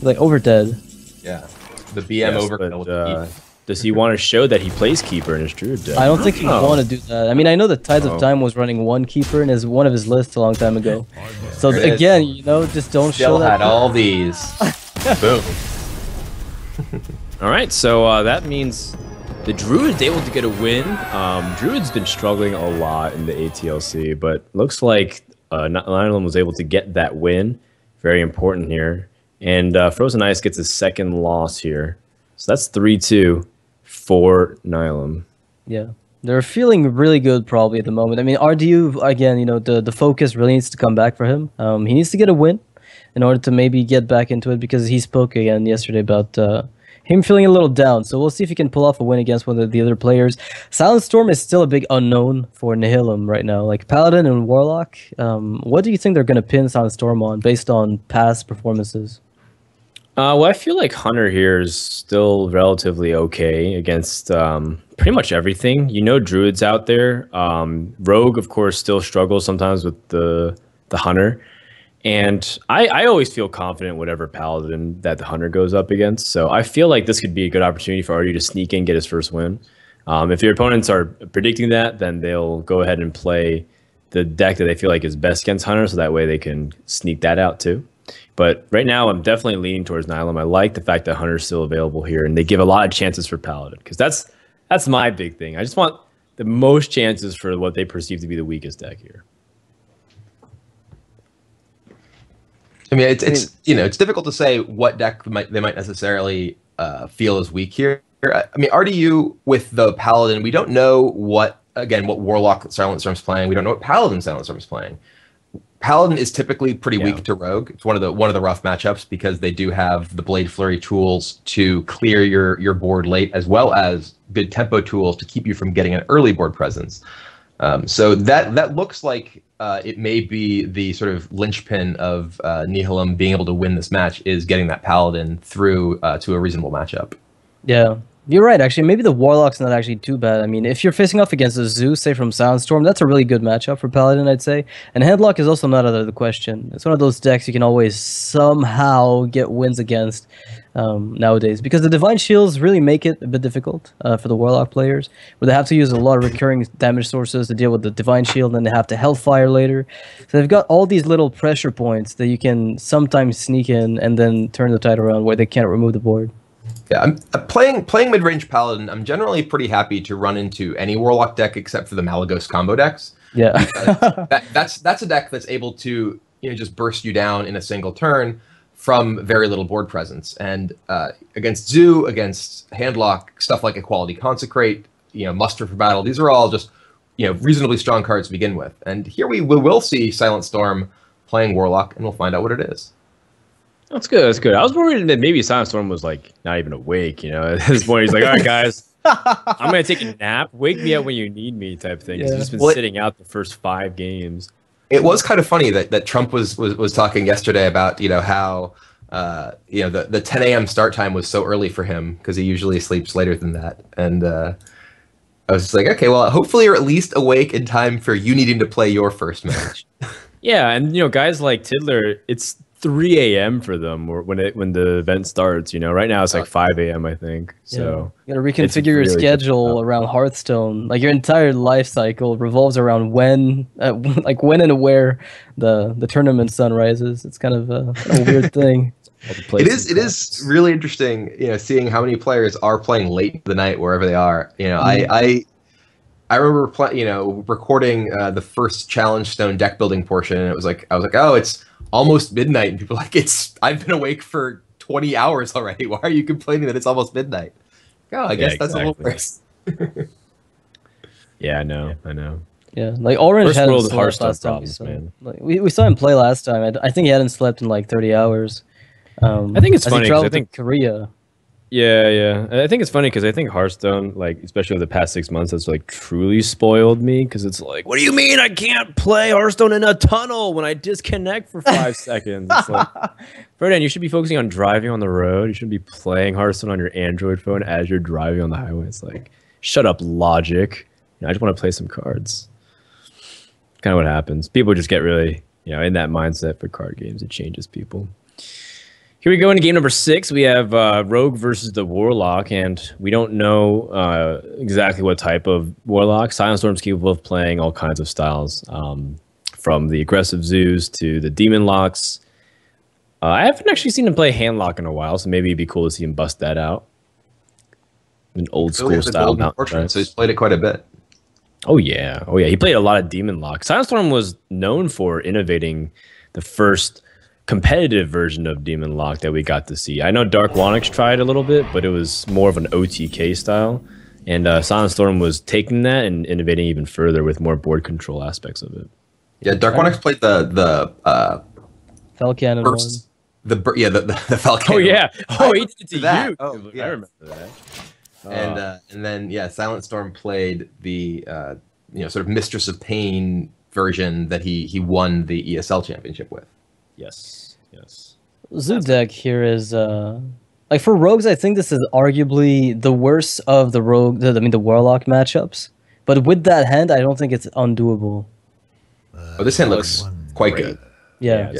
Like over dead. Yeah, the BM overkill with the keep. Does he want to show that he plays Keeper in his Druid deck? I don't think he would want to do that. I mean, I know that Tides of Time was running 1 Keeper in one of his lists a long time ago. So again, just don't show that. Still had all these. Boom. All right, so that means the Druid's able to get a win. Druid's been struggling a lot in the ATLC, but looks like Nihilum was able to get that win. Very important here. And Frozen Ice gets his 2nd loss here. So that's 3-2 for Nihilum. Yeah. They're feeling really good probably at the moment. I mean, RDU, again, the focus really needs to come back for him. He needs to get a win in order to maybe get back into it, because he spoke again yesterday about him feeling a little down. So we'll see if he can pull off a win against one of the other players. Silent Storm is still a big unknown for Nihilum right now. Like Paladin and Warlock, what do you think they're going to pin Silent Storm on based on past performances? Well, I feel like Hunter here is still relatively okay against pretty much everything. Druid's out there. Rogue, of course, still struggles sometimes with the Hunter. And I always feel confident whatever Paladin that the Hunter goes up against. So I feel like this could be a good opportunity for RDU to sneak in, get his first win. If your opponents are predicting that, then they'll go ahead and play the deck that they feel like is best against Hunter, so that way they can sneak that out too. But right now, I'm definitely leaning towards Nihilum. I like the fact that Hunter's still available here, and they give a lot of chances for Paladin, because that's my big thing. I just want the most chances for what they perceive to be the weakest deck here. I mean, it's difficult to say what deck they might necessarily feel is weak here. I mean, RDU with the Paladin, we don't know what Warlock Silent Storm's playing. We don't know what Paladin Silent Storm's playing. Paladin is typically pretty weak to Rogue. It's one of the rough matchups because they do have the Blade Flurry tools to clear your board late, as well as good tempo tools to keep you from getting an early board presence. So that looks like it may be the sort of linchpin of Nihilum being able to win this match, is getting that Paladin through to a reasonable matchup. Yeah. You're right, actually. Maybe the Warlock's not actually too bad. I mean, if you're facing off against a Zeus, say from Silent Storm, that's a really good matchup for Paladin, I'd say. And Headlock is also not out of the question. It's one of those decks you can always somehow get wins against nowadays, because the Divine Shields really make it a bit difficult for the Warlock players, where they have to use a lot of recurring damage sources to deal with the Divine Shield, and then they have to Hellfire later. So they've got all these little pressure points that you can sometimes sneak in and then turn the tide around where they can't remove the board. Yeah, I'm playing mid-range Paladin. I'm generally pretty happy to run into any Warlock deck except for the Malagos combo decks. Yeah, that's a deck that's able to just burst you down in a single turn from very little board presence. And against Zoo, against Handlock, stuff like Equality Consecrate Muster for Battle. These are all just reasonably strong cards to begin with. And here we will see Silent Storm playing Warlock, and we'll find out what it is. That's good. That's good. I was worried that maybe Silent Storm was like not even awake. At this point, he's like, "All right, guys, I'm gonna take a nap. Wake me up when you need me," type thing. He's just been sitting out the first 5 games. It was kind of funny that Trump was talking yesterday about how the 10 a.m. start time was so early for him because he usually sleeps later than that, and I was just like, okay, well, hopefully you're at least awake in time for you needing to play your first match. Yeah, and guys like Tiddler, it's 3 a.m. for them when the event starts. Right now it's like 5 a.m. I think. So you gotta reconfigure your schedule around Hearthstone. Like your entire life cycle revolves around when and where the tournament sun rises. It's kind of a weird thing. It is really interesting, seeing how many players are playing late in the night wherever they are. I remember recording the first Challenge Stone deck building portion, and I was like, oh, it's almost midnight, and people are like, I've been awake for 20 hours already. Why are you complaining that it's almost midnight? Oh, I guess that's a little worse. Yeah, I know. Yeah, like Orange First hadn't world slept Hearthstone last time, problems, man. Like, we saw him play last time. I think he hadn't slept in like 30 hours. I think it's funny because I think Korea. Yeah. I think it's funny because I think Hearthstone, like especially over the past 6 months, has like truly spoiled me because it's like, what do you mean I can't play Hearthstone in a tunnel when I disconnect for 5 seconds? It's like, Ferdinand, you should be focusing on driving on the road. You should be playing Hearthstone on your Android phone as you're driving on the highway. It's like, shut up, logic. I just want to play some cards. Kind of what happens. People just get really, in that mindset for card games. It changes people. Here we go into game number 6. We have Rogue versus the Warlock, and we don't know exactly what type of Warlock. Silent Storm's capable of playing all kinds of styles, from the aggressive Zoos to the Demon Locks. I haven't actually seen him play Handlock in a while, so maybe it'd be cool to see him bust that out. An old school style Mountain. So he's played it quite a bit. Oh yeah. He played a lot of Demon Lock. Silent Storm was known for innovating the first competitive version of Demon Lock that we got to see. I know Dark Wonix tried a little bit, but it was more of an OTK style. And Silent Storm was taking that and innovating even further with more board control aspects of it. Yeah, Dark Wonix played the Falcanon one. The Falcanon. Oh yeah. Oh, he did it to that. you. Oh, yes. I remember that. And then Silent Storm played the sort of Mistress of Pain version that he won the ESL championship with. Yes. Zoo deck here is like for rogues. I think this is arguably the worst of the the Warlock matchups. But with that hand, I don't think it's undoable. This hand looks quite good. Yeah.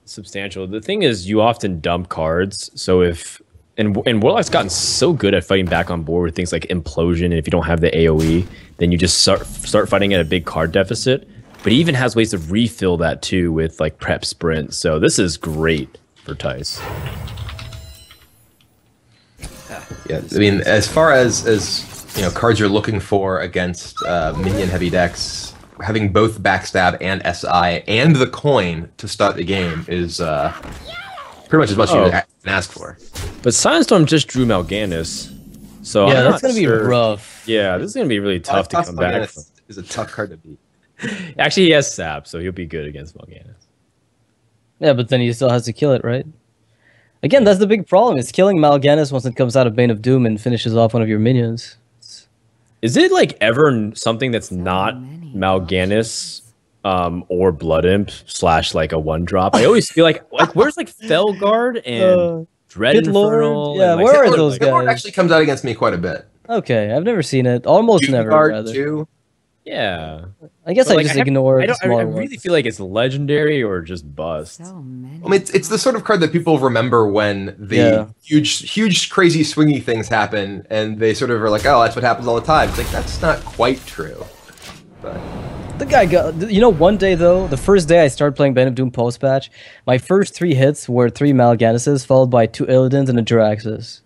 Substantial. The thing is, you often dump cards. So and Warlock's gotten so good at fighting back on board with things like Implosion, and if you don't have the AoE, then you just start fighting at a big card deficit. But he even has ways to refill that too with like prep sprint. So this is great for Tice. Yeah, I mean, as far as cards you're looking for against minion heavy decks, having both Backstab and SI and the coin to start the game is pretty much as much as you can ask for. But Silent Storm just drew Mal'Ganis, so yeah, that's gonna be rough. Yeah, this is gonna be really tough to come back from. Is a tough card to beat. Actually, he has Sap, so he'll be good against Mal'Ganis. Yeah, but then he still has to kill it, right? Again, that's the big problem. It's killing Mal'Ganis once it comes out of Bane of Doom and finishes off one of your minions. Is it like ever something that's not Mal'Ganis or Blood Imp / like a 1-drop? I always feel like where's like Felguard and Dread Infernal? Yeah, and, where are those guys? Felguard actually comes out against me quite a bit. Okay, I've never seen it. Almost never. Guard too. Yeah. I guess I just ignore it. I really feel like it's legendary or just bust. I mean, it's the sort of card that people remember when the huge, crazy, swingy things happen, and they sort of are like, oh, that's what happens all the time. It's like, that's not quite true. But the guy got, one day though, the first day I started playing Bane of Doom post-patch, my first 3 hits were 3 Mal'Ganises followed by 2 Illidan's and a Jiraxis.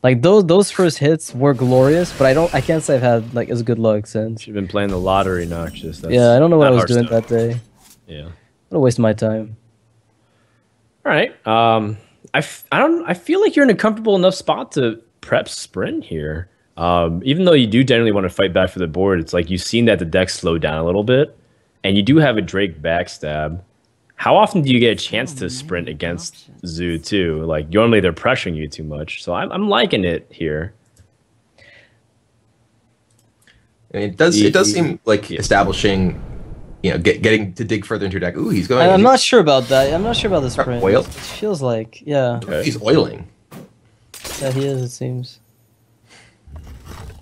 Like those first hits were glorious, but I can't say I've had like as good luck since. You've been playing the lottery, Noxious. Yeah, I don't know what I was doing that day. Yeah, what a waste of my time. All right, I feel like you're in a comfortable enough spot to prep sprint here. Even though you do generally want to fight back for the board, it's like you've seen that the deck slowed down a little bit, and you do have a Drake backstab. How often do you get a chance to sprint against Zoo too? Like normally they're pressuring you too much, so I'm liking it here. I mean, it does seem like establishing, getting to dig further into your deck. Ooh, he's going. I'm not sure about that. I'm not sure about the sprint. Oil? It feels like, yeah. Okay. He's oiling. Yeah, he is, it seems.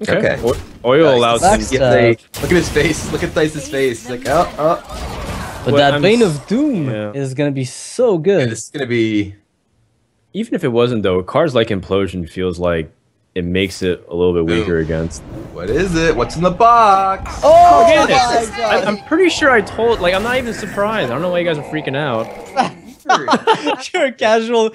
Okay. Oil allows him. Backstab. Look at his face. Look at Dice's face. He's like, oh. But that Bane of Doom is going to be so good. It's going to be... Even if it wasn't, though, cards like Implosion feels like it makes it a little bit weaker against. What is it? What's in the box? Oh, my God. I'm pretty sure I told. Like, I'm not even surprised. I don't know why you guys are freaking out. Sure, a casual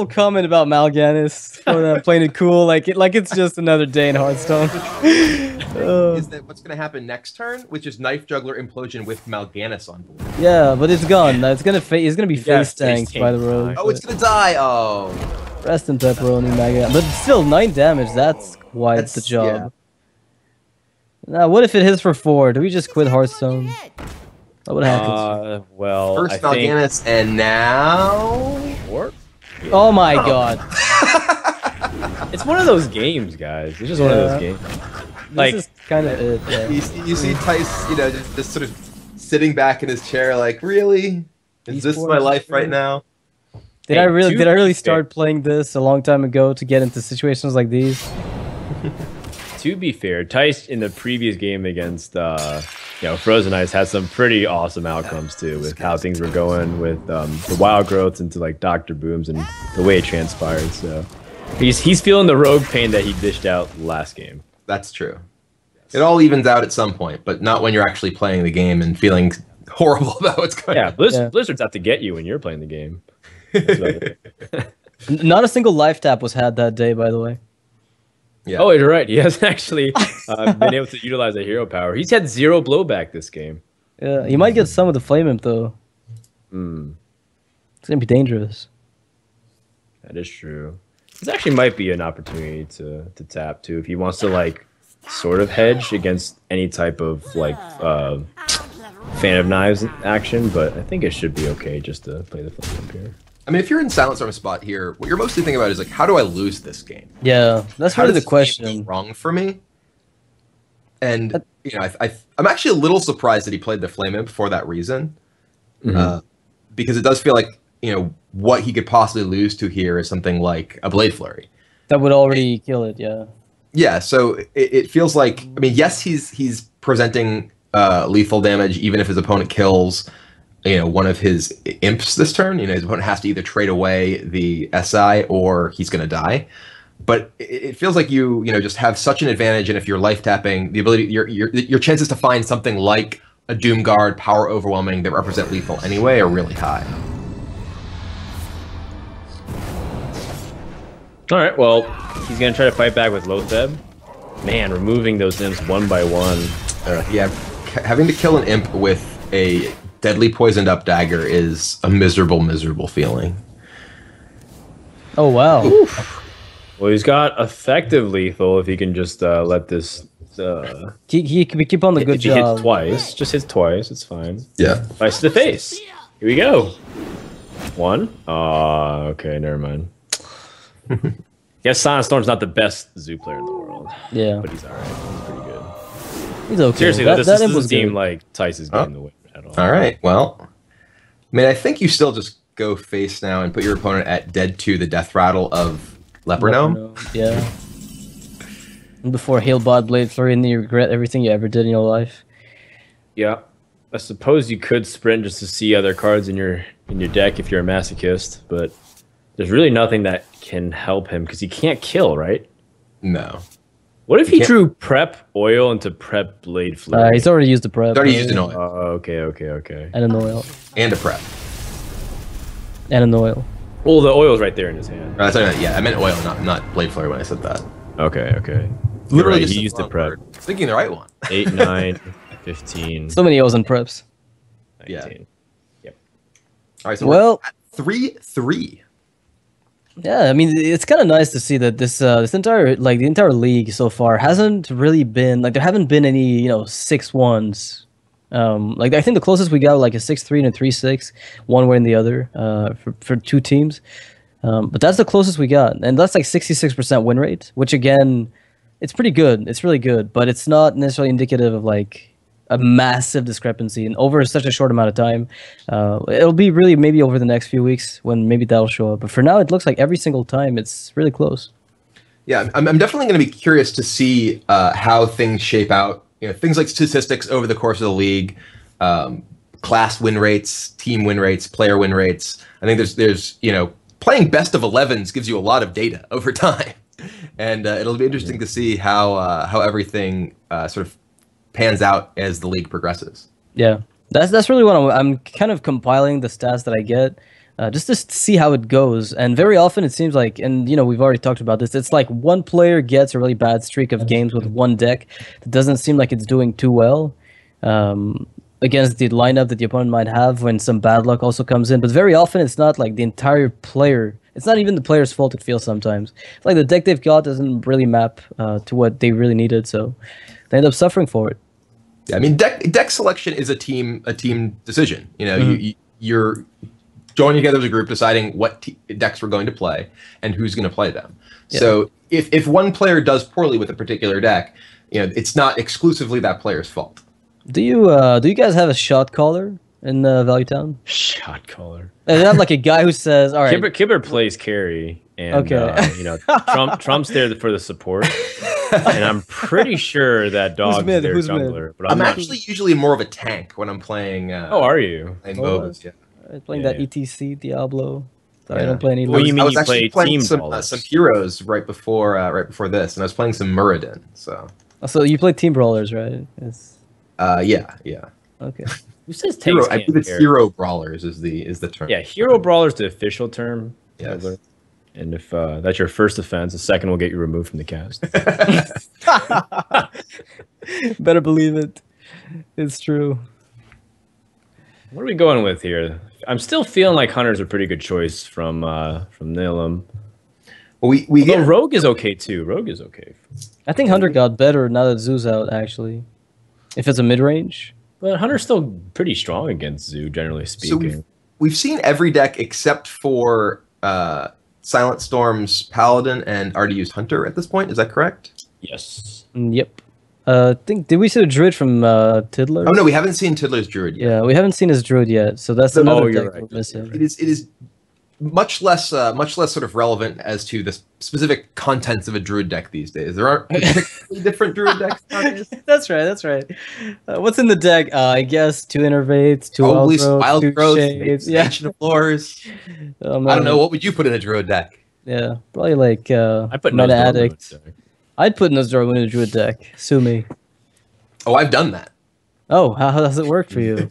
comment about Mal'Ganis playing it cool, like it's just another day in Hearthstone. Is that what's going to happen next turn? Which is Knife Juggler Implosion with Mal'Ganis on board. Yeah, but it's gone. It's gonna he's gonna be face tanked by the rogue. Oh, it's gonna die. Oh, rest in pepperoni, Mal'Ganis. But still, 9 damage. That's quite the job. Yeah. Now, what if it hits for 4? Do we just quit Hearthstone? What happens? Well, first Mal'Ganis, and now... What? Oh my God! It's one of those games, guys. It's just one of those games. Like, this is kind of it. Yeah. You see Tice, just sort of sitting back in his chair, like, really? Is this my life right now? Did I really start playing this a long time ago to get into situations like these? To be fair, Tice in the previous game against Frozen Ice had some pretty awesome outcomes too, with how things were going with the wild growths into like Dr. Booms and the way it transpired. So he's feeling the rogue pain that he dished out last game. That's true. It all evens out at some point, but not when you're actually playing the game and feeling horrible about what's going on. Blizzard's out to get you when you're playing the game. Not a single life tap was had that day, by the way. Yeah. Oh, you're right. He hasn't actually been able to utilize the hero power. He's had 0 blowback this game. Yeah, he might get some of the flame imp though. It's gonna be dangerous. That is true. This actually might be an opportunity to tap too if he wants to like sort of hedge against any type of like Fan of Knives action, but I think it should be okay just to play the flame imp here. I mean, if you're in Silent Storm spot here, what you're mostly thinking about is like, how do I lose this game? Yeah, that's really the question. How does this game go wrong for me? And I'm actually a little surprised that he played the Flame Imp for that reason, because it does feel like what he could possibly lose to here is something like a Blade Flurry. That would already kill it, yeah. Yeah, so it feels like, I mean, yes, he's presenting lethal damage even if his opponent kills one of his imps this turn. His opponent has to either trade away the SI or he's going to die. But it feels like you just have such an advantage, and if you're life tapping, the ability your chances to find something like a Doom Guard, Power Overwhelming that represent lethal anyway are really high. All right, well, he's going to try to fight back with Lotheb. Man, removing those imps one by one. Yeah, having to kill an imp with a deadly poisoned up dagger is a miserable, miserable feeling. Oh, wow. Oof. Well, he's got effective lethal if he can just let this... He keep on the good job. He hits twice. Just hits twice. It's fine. Yeah. Twice to the face. Here we go. 1. Okay, never mind. Yes, Silent Storm's not the best Zoo player in the world. Yeah. But he's alright. He's pretty good. He's okay. Seriously, this doesn't seem like Tice's game the way at all. Alright, well. I mean, I think you still just go face now and put your opponent at dead to the death rattle of Leper Gnome. Yeah. Before Hailbot Blade Flurry and then you regret everything you ever did in your life. Yeah. I suppose you could sprint just to see other cards in your deck if you're a masochist, but there's really nothing that can help him because he can't kill, right? No. What if he drew prep oil into prep blade flurry? He's already used the prep. He's already used an oil. Okay. And an oil. And a prep. And an oil. Well, the oil's right there in his hand. Yeah, I meant oil, not blade flurry when I said that. Okay. Literally, right, he used the prep. Thinking the right one. 8, 9, 15. So many oils and preps. 19. Yeah. Yep. All right, so well, 3-3. Yeah, I mean, it's kind of nice to see that this entire the entire league so far hasn't really been like there haven't been any 6-1s. Like I think the closest we got like a 6-3 and a 3-6, one way and the other for two teams. But that's the closest we got, and that's like 66% win rate, which again, it's pretty good. It's really good, but it's not necessarily indicative of like a massive discrepancy and over such a short amount of time. It'll be really maybe over the next few weeks when maybe that'll show up. But for now, it looks like every single time it's really close. Yeah, I'm definitely going to be curious to see how things shape out. Things like statistics over the course of the league, class win rates, team win rates, player win rates. I think there's playing best of 11s gives you a lot of data over time, and it'll be interesting to see how everything sort of pans out as the league progresses. Yeah, that's really what I'm kind of compiling the stats that I get just to see how it goes. And very often it seems like, and we've already talked about this, it's like one player gets a really bad streak of games with one deck that doesn't seem like it's doing too well against the lineup that the opponent might have when some bad luck also comes in. But very often it's not like the entire player. It's not even the player's fault, it feels sometimes. It's like the deck they've got doesn't really map to what they really needed, so they end up suffering for it. Yeah, I mean, deck selection is a team decision. You're joining together as a group, deciding what decks we're going to play and who's going to play them. Yeah. So if one player does poorly with a particular deck, it's not exclusively that player's fault. Do you guys have a shot caller in Value Town? Shot caller. And they have like a guy who says, "All right." Kibber plays carry, and Trump's there for the support. And I'm pretty sure that Dog's their jungler. But I'm actually usually more of a tank when I'm playing. Are you? Playing MOBAs, yeah. Playing that ETC Diablo. Sorry, I don't play any. Well, you mean I was you actually play playing Team some heroes right before this, and I was playing some Muradin. So you play Team Brawlers, right? It's... Yeah. Okay. Who says hero? I believe it's Hero Brawlers is the term. Yeah, Hero Brawlers the official term. Yes. And if that's your first offense, the second will get you removed from the cast. Better believe it. It's true. What are we going with here? I'm still feeling like Hunter's a pretty good choice from Nihilum. Well, Rogue is okay too. Rogue is okay. I think Hunter got better now that Zoo's out, actually. If it's a mid-range. But Hunter's still pretty strong against Zoo, generally speaking. So we've seen every deck except for Silent Storm's Paladin and RDU's Hunter at this point. Is that correct? Yes. Yep. Did we see the Druid from Tiddler? Oh no, we haven't seen Tiddler's Druid yet. Yeah, we haven't seen his Druid yet, so that's another deck we're missing. It is much less sort of relevant as to the specific contents of a Druid deck these days. There aren't particularly different Druid decks nowadays. That's right. What's in the deck? I guess 2 Innervates, 2 Wild Growth, Shades, Expansion of Floors. I don't know. What would you put in a Druid deck? Yeah, probably like I put Meta Addict. I'd put Nozdormu in a Druid deck. Sue me. Oh, I've done that. Oh, how does it work for you?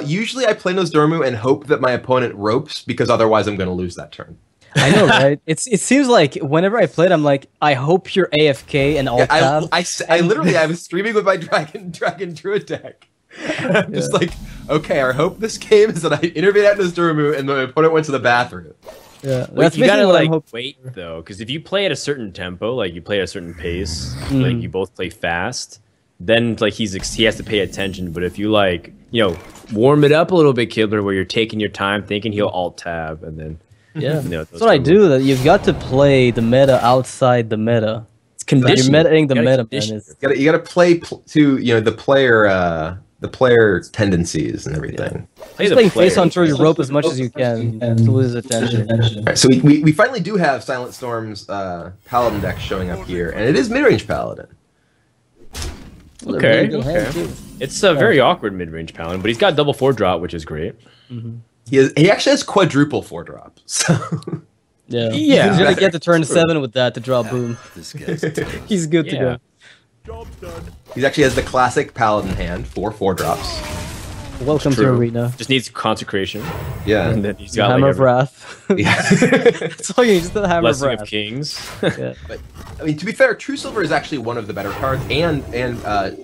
Usually I play Nozdormu and hope that my opponent ropes, because otherwise I'm going to lose that turn. I know, right? It seems like whenever I play it, I'm like, I hope you're AFK and alt tab. I was streaming with my Dragon Druid deck. I'm just like, okay, I hope this game is that I innervate out Nozdormu and my opponent went to the bathroom. Yeah, that's you gotta like wait though, because if you play at a certain tempo, like you play at a certain pace, like you both play fast, then like he has to pay attention. But if you like, warm it up a little bit, Kibler, where you're taking your time, thinking he'll alt tab, and then that's what I do. That you've got to play the meta outside the meta. It's conditioned. You're metaing the meta, man. You gotta play to the player tendencies and everything. Just playing face on your rope as much as you can to lose his attention. Right, so we finally do have Silent Storm's Paladin deck showing up here, and it is mid-range Paladin. Okay. It's a very awkward mid-range Paladin, but he's got double 4-drop, which is great. He actually has quadruple 4-drop. So yeah. He's gonna get to turn 7 with that to draw boom. He's good to go. He actually has the classic Paladin hand for 4-drops. Welcome to Arena. Just needs Consecration. Yeah. And then he's got Hammer of Wrath. Yeah. That's all you need, just the Hammer of Wrath. Blessing of Kings. Yeah. But, I mean, to be fair, True Silver is actually one of the better cards, and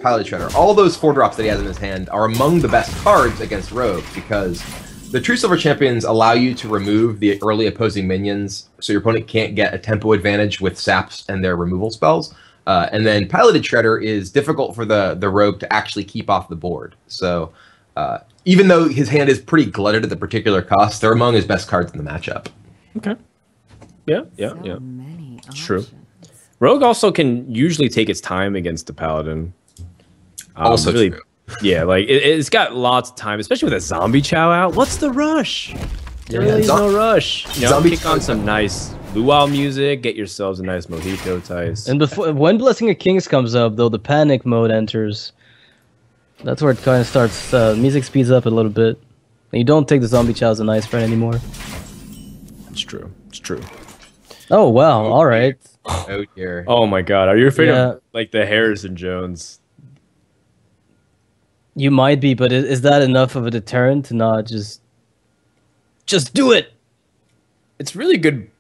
Pilot Shredder. All those 4-drops that he has in his hand are among the best cards against Rogue, because The true silver champions allow you to remove the early opposing minions, so your opponent can't get a tempo advantage with saps and their removal spells. And then piloted shredder is difficult for the rogue to actually keep off the board. So even though his hand is pretty glutted at the particular cost, they're among his best cards in the matchup. Okay. Yeah. True. Rogue also can usually take its time against the paladin. Also really, true. Yeah, like it's got lots of time, especially with a zombie chow out. What's the rush? There really is no rush. You know, Zombie kick on some nice luau music, get yourselves a nice mojito, Tice. And when Blessing of Kings comes up, though, the panic mode enters. That's where it kind of starts. Music speeds up a little bit. And you don't take the zombie chow as a nice friend anymore. It's true. It's true. Oh wow! All right. Oh dear. Oh my God, are you afraid of like the Harrison Jones? You might be, but is that enough of a deterrent to not just do it? It's really good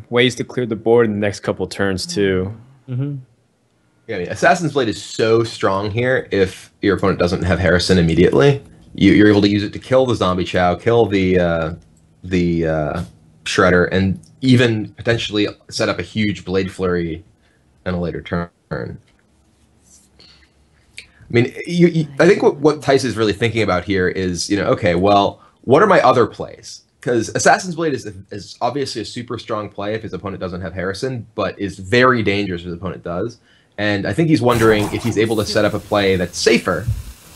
ways to clear the board in the next couple turns too. Mm-hmm. Yeah, I mean, Assassin's Blade is so strong here. If your opponent doesn't have Harrison immediately, you're able to use it to kill the zombie chow, kill the shredder, and even potentially set up a huge blade flurry in a later turn. I mean, I think what Tice is really thinking about here is, okay, well, what are my other plays? Because Assassin's Blade is obviously a super strong play if his opponent doesn't have Harrison, but is very dangerous if his opponent does. And I think he's wondering if he's able to set up a play that's safer,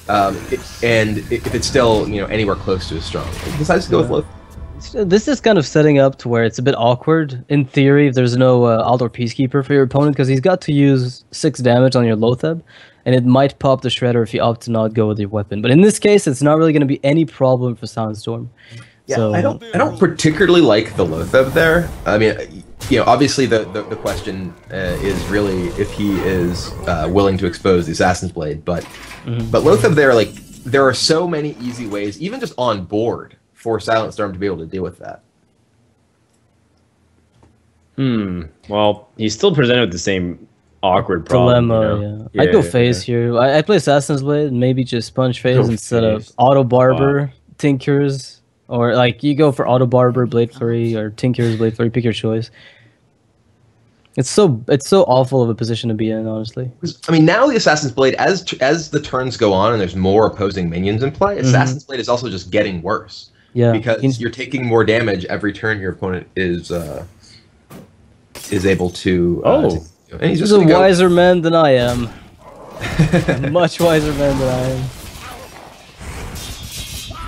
and if it's still anywhere close to as strong. He decides to go with Lothar. This is kind of setting up to where it's a bit awkward in theory if there's no Aldor Peacekeeper for your opponent, because he's got to use 6 damage on your Lothab, and it might pop the Shredder if you opt to not go with your weapon. But in this case, it's not really going to be any problem for Soundstorm. Yeah, so, I don't particularly like the Lothab there. I mean, obviously the question is really if he is willing to expose the Assassin's Blade, but Lothab there, like, there are so many easy ways, even just on board, for Silent Storm to be able to deal with that. Well, he's still presented with the same awkward problem. Dilemma, yeah. I'd go phase here. I play Assassin's Blade, maybe just punch phase instead of Auto Barber, Tinkers, or like you go for Auto Barber, Blade Flurry, or Tinkers, Blade Flurry, pick your choice. It's so awful of a position to be in, honestly. I mean, now the Assassin's Blade, as the turns go on and there's more opposing minions in play, Assassin's Blade is also just getting worse. Yeah, because you're taking more damage every turn your opponent is able to. And he's just a wiser man than I am. A much wiser man than I am.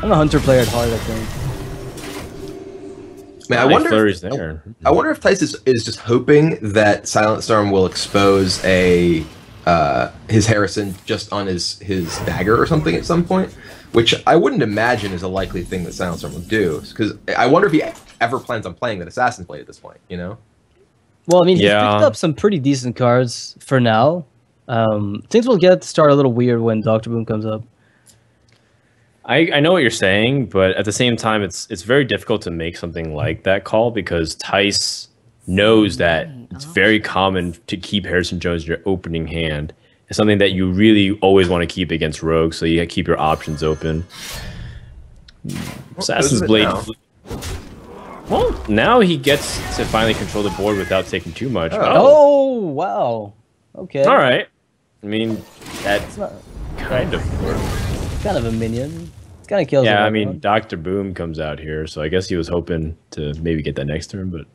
I'm a hunter player at heart, I think. Man, I wonder if Tice is just hoping that Silent Storm will expose his Harrison just on his dagger or something at some point, which I wouldn't imagine is a likely thing that Silent Storm will do. Because I wonder if he ever plans on playing that Assassin's Blade at this point, Well, I mean, he's picked up some pretty decent cards for now. Things will start a little weird when Dr. Boom comes up. I know what you're saying, but at the same time, it's very difficult to make something like that call because Tice knows that it's very common to keep Harrison Jones in your opening hand. It's something that you really always want to keep against Rogue, so you keep your options open. Assassin's Blade. Well, now he gets to finally control the board without taking too much. Oh, wow. Okay. All right. I mean, that's kind of works. Kind of a minion. It kind of kills him. Yeah, I mean, Dr. Boom comes out here, so I guess he was hoping to maybe get that next turn, but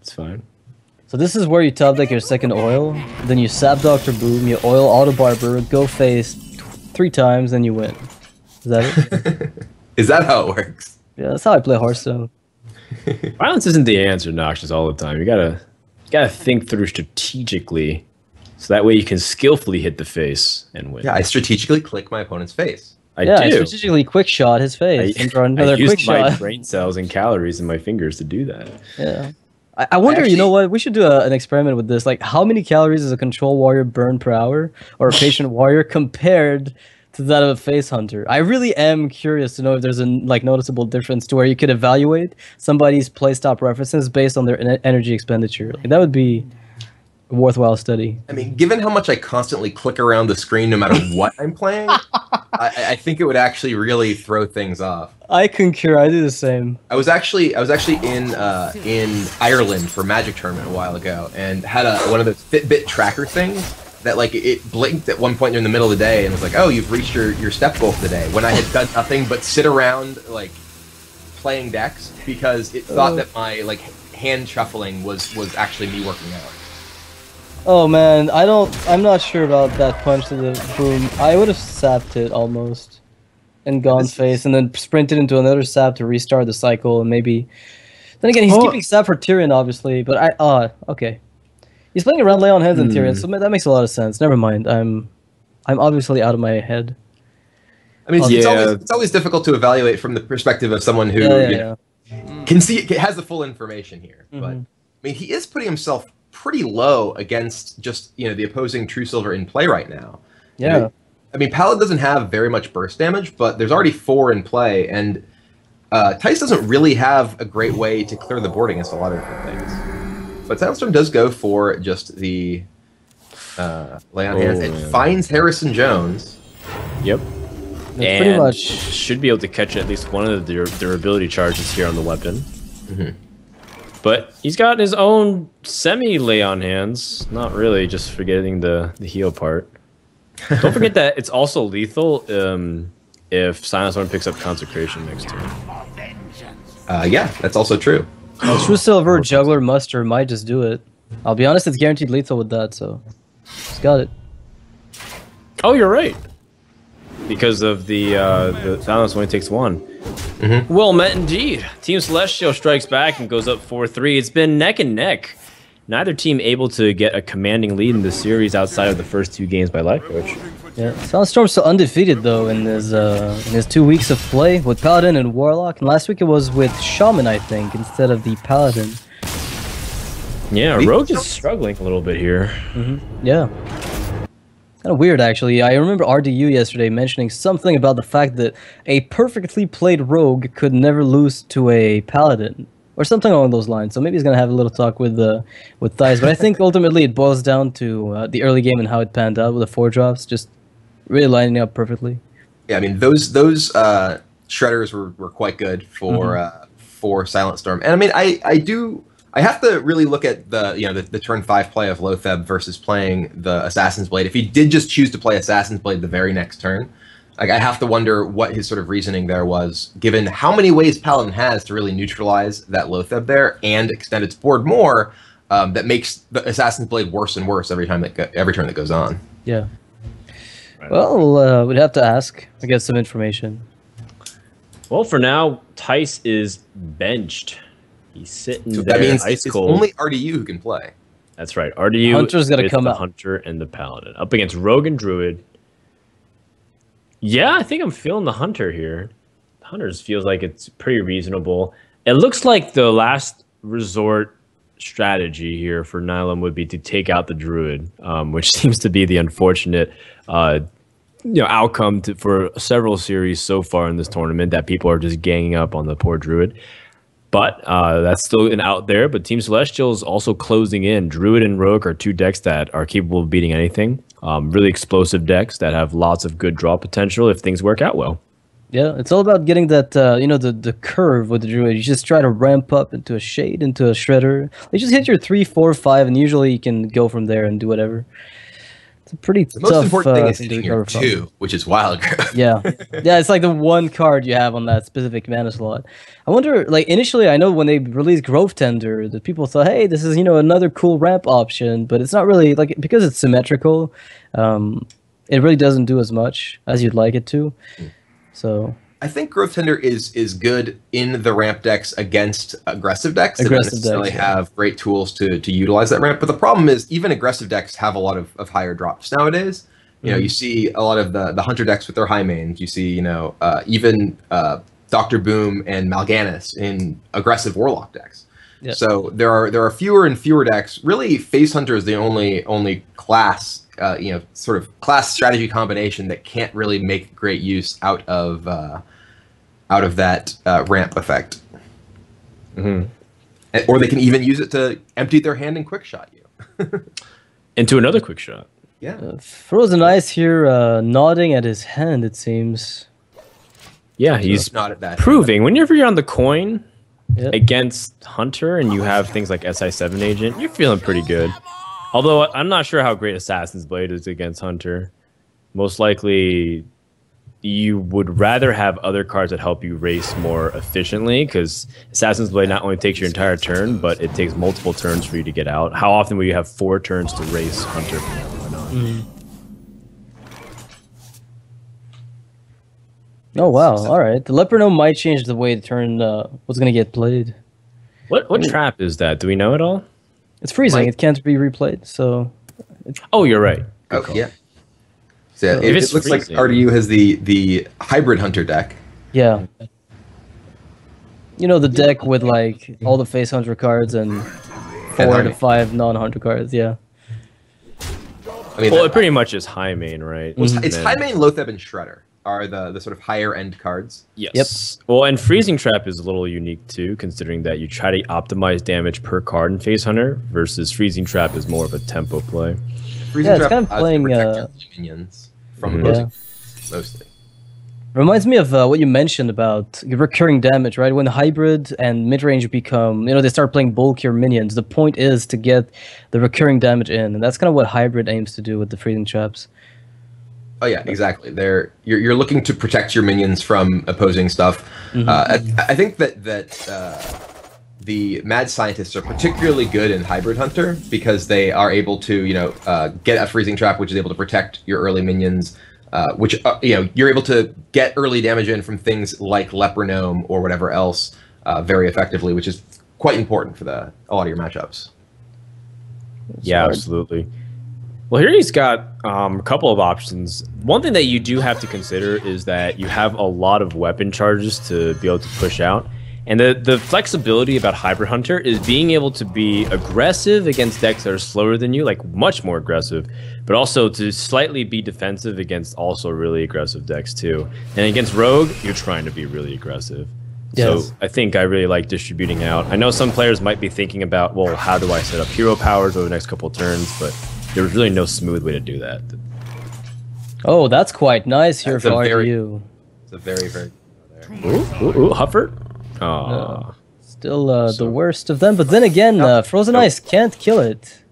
it's fine. So this is where you top deck your second oil, then you sap Dr. Boom, you oil Auto Barber, go face 3 times, then you win. Is that it? Is that how it works? Yeah, that's how I play Hearthstone. Violence isn't the answer, Noxious, all the time. You gotta think through strategically, so that way you can skillfully hit the face and win. Yeah, I strategically click my opponent's face. I do. I strategically quick shot his face and draw another quick shot. I use my brain cells and calories in my fingers to do that. Yeah. I wonder, you know what? We should do an experiment with this. Like, how many calories does a control warrior burn per hour, or a patient warrior, compared to that of a face hunter? I really am curious to know if there's a noticeable difference to where you could evaluate somebody's playstyle preferences based on their energy expenditure. Like, that would be worthwhile study. I mean, given how much I constantly click around the screen no matter what I'm playing, I think it would actually really throw things off. I concur. I do the same. I was actually in Ireland for Magic tournament a while ago, and had one of those Fitbit tracker things that like it blinked at one point during the middle of the day and was like, "Oh, you've reached your step goal for the day." When I had done nothing but sit around like playing decks because it thought that my like hand shuffling was actually me working out. Oh man, I'm not sure about that punch to the boom. I would have sapped it almost. And gone face, and then sprinted into another sap to restart the cycle, and maybe... Then again, he's keeping sap for Tyrion, obviously, but okay. He's playing around Leon Heads and Tyrion, so that makes a lot of sense. Never mind, I'm obviously out of my head. I mean, it's always difficult to evaluate from the perspective of someone who can see, has the full information here. But, I mean, he is putting himself pretty low against just, the opposing True Silver in play right now. Yeah. I mean, Paladin doesn't have very much burst damage, but there's already 4 in play, and Tice doesn't really have a great way to clear the board against a lot of different things. But Sandstorm does go for just the lay on hands. It finds Harrison Jones. Yep. And pretty much should be able to catch at least one of the durability charges here on the weapon. But he's got his own semi-lay on hands. Not really, just forgetting the heal part. Don't forget that it's also lethal if Silent Storm picks up Consecration next turn. Yeah, that's also true. True Silver Juggler Muster might just do it. I'll be honest, it's guaranteed lethal with that, so he's got it. Oh, you're right. Because of the Silence only takes 1. Well met indeed. Team Celestial strikes back and goes up 4-3. It's been neck and neck. Neither team able to get a commanding lead in the series outside of the first 2 games by Life Coach. Yeah, Silent Storm's still undefeated though in his 2 weeks of play with Paladin and Warlock, and last week it was with Shaman, I think, instead of the Paladin. Yeah, Rogue is struggling a little bit here. Yeah. Kind of weird, actually. I remember RDU yesterday mentioning something about the fact that a perfectly played Rogue could never lose to a Paladin. Or something along those lines. So maybe he's gonna have a little talk with Thighs. But I think ultimately it boils down to the early game and how it panned out with the 4-drops, just really lining up perfectly. Yeah, I mean those shredders were quite good for Silent Storm. And I mean I have to really look at the turn 5 play of Lotheb versus playing the Assassin's Blade. If he did just choose to play Assassin's Blade the very next turn, like I have to wonder what his sort of reasoning there was, given how many ways Paladin has to really neutralize that Lotheb there and extend its board more. That makes the Assassin's Blade worse and worse every turn that goes on. Yeah. Well, we'd have to ask to get some information. Well, for now, Tice is benched. He's sitting there. That means ice it's cold. only RDU who can play. That's right. RDU Hunter's got to come out. Hunter and the Paladin up against Rogue and Druid. Yeah, I think I'm feeling the Hunter here. Hunters feels like it's pretty reasonable. It looks like the last resort strategy here for Nihilum would be to take out the Druid, which seems to be the unfortunate outcome for several series so far in this tournament, that people are just ganging up on the poor Druid. But that's still an out there. But Team Celestial is also closing in. Druid and Rogue are 2 decks that are capable of beating anything. Really explosive decks that have lots of good draw potential if things work out well. Yeah, it's all about getting that, the curve with the Druid. You just try to ramp up into a Shade, into a Shredder. You just hit your 3, 4, 5, and usually you can go from there and do whatever. It's a pretty tough most important thing is thing hitting to your recover 2, from. which is Wild Growth. Yeah, it's like the one card you have on that specific mana slot. I wonder, like, initially, I know when they released Grove Tender, the people thought, hey, this is, another cool ramp option, but it's not really, like, because it's symmetrical, it really doesn't do as much as you'd like it to. So I think Growth Tender is good in the ramp decks against aggressive decks that don't necessarily have great tools to utilize that ramp. But the problem is even aggressive decks have a lot of higher drops nowadays. You see a lot of the Hunter decks with their high mains. You see, even Dr. Boom and Mal'Ganis in aggressive Warlock decks. Yep. So there are fewer and fewer decks. Really, Face Hunter is the only class, sort of class strategy combination that can't really make great use out of that ramp effect. Or they can even use it to empty their hand and quick shot you. Into another quick shot. Yeah. Frozen Ice here, nodding at his hand, it seems. Yeah, he's not at that proving whenever you're on the coin Yep. against Hunter and you have things like SI7 agent, you're feeling pretty good. Although I'm not sure how great Assassin's Blade is against Hunter. Most likely, you would rather have other cards that help you race more efficiently, because Assassin's Blade not only takes your entire turn, but it takes multiple turns for you to get out. How often will you have 4 turns to race Hunter? Oh wow! All right, the Leperno might change the way the turn was gonna get played. What trap is that? Do we know at all? It's freezing; Might- it can't be replayed. So Oh, you're right. Good Oh, call. yeah. So If it it's looks like freezing- RDU has the hybrid hunter deck. yeah, you know the deck with like all the face hunter cards and 4 to Jaime. 5 non-hunter cards. Yeah, I mean, Well, it pretty much is high main, right? it's Then- High Main, Lotheb, and Shredder are the sort of higher end cards. Yes. Well, and Freezing Trap is a little unique too, considering that you try to optimize damage per card in Face Hunter versus Freezing Trap is more of a tempo play. Freezing it's Trap kind of allows you to playing, protect your minions from Mhm. opposing mostly. reminds me of what you mentioned about recurring damage, right? When hybrid and mid range become, they start playing bulkier minions. The point is to get the recurring damage in, and that's kind of what hybrid aims to do with the freezing traps. Oh yeah, exactly. You're looking to protect your minions from opposing stuff. I think that the mad scientists are particularly good in hybrid hunter because they are able to get a freezing trap, which is able to protect your early minions, which you're able to get early damage in from things like Leper Gnome or whatever else very effectively, which is quite important for a lot of your matchups. Yeah, absolutely. Well, here he's got a couple of options. One thing that you do have to consider is that you have a lot of weapon charges to be able to push out. And the flexibility about Hybrid Hunter is being able to be aggressive against decks that are slower than you, like much more aggressive, but also to slightly be defensive against also really aggressive decks too. And against Rogue, you're trying to be really aggressive. Yes. So I think I really like distributing out. I know some players might be thinking about, well, how do I set up hero powers over the next couple of turns? But there's really no smooth way to do that. Oh, that's quite nice here That's for a very- RDU. It's a very Ooh, Hufford. Aw. Still the worst of them, but then again, Frozen Ice can't kill it.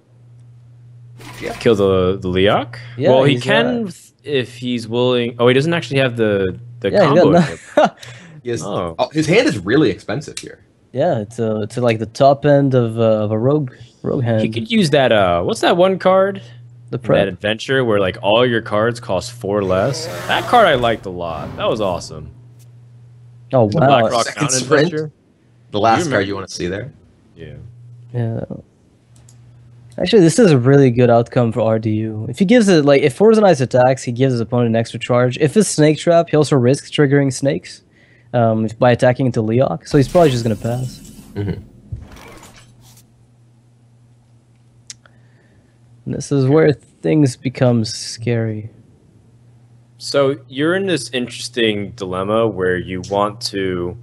Kill the Leok? Yeah, well, he he's, can if he's willing. Oh, he doesn't actually have the Yeah, he's combo. got his hand is really expensive here. yeah, it's like the top end of a rogue hand. He could use that. What's that one card? The That prep. adventure where like all your cards cost 4 less. That card I liked a lot. That was awesome. Oh The wow. Blackrock Second Mountain sprint. Adventure. The last remember- card you want to see there. Yeah. Yeah. Actually, this is a really good outcome for RDU. If he gives it if Frozen Ice attacks, he gives his opponent an extra charge. If it's Snake Trap, he also risks triggering snakes by attacking into Leok. So he's probably just gonna pass. Mhm. And this is where things become scary. So you're in this interesting dilemma where you want to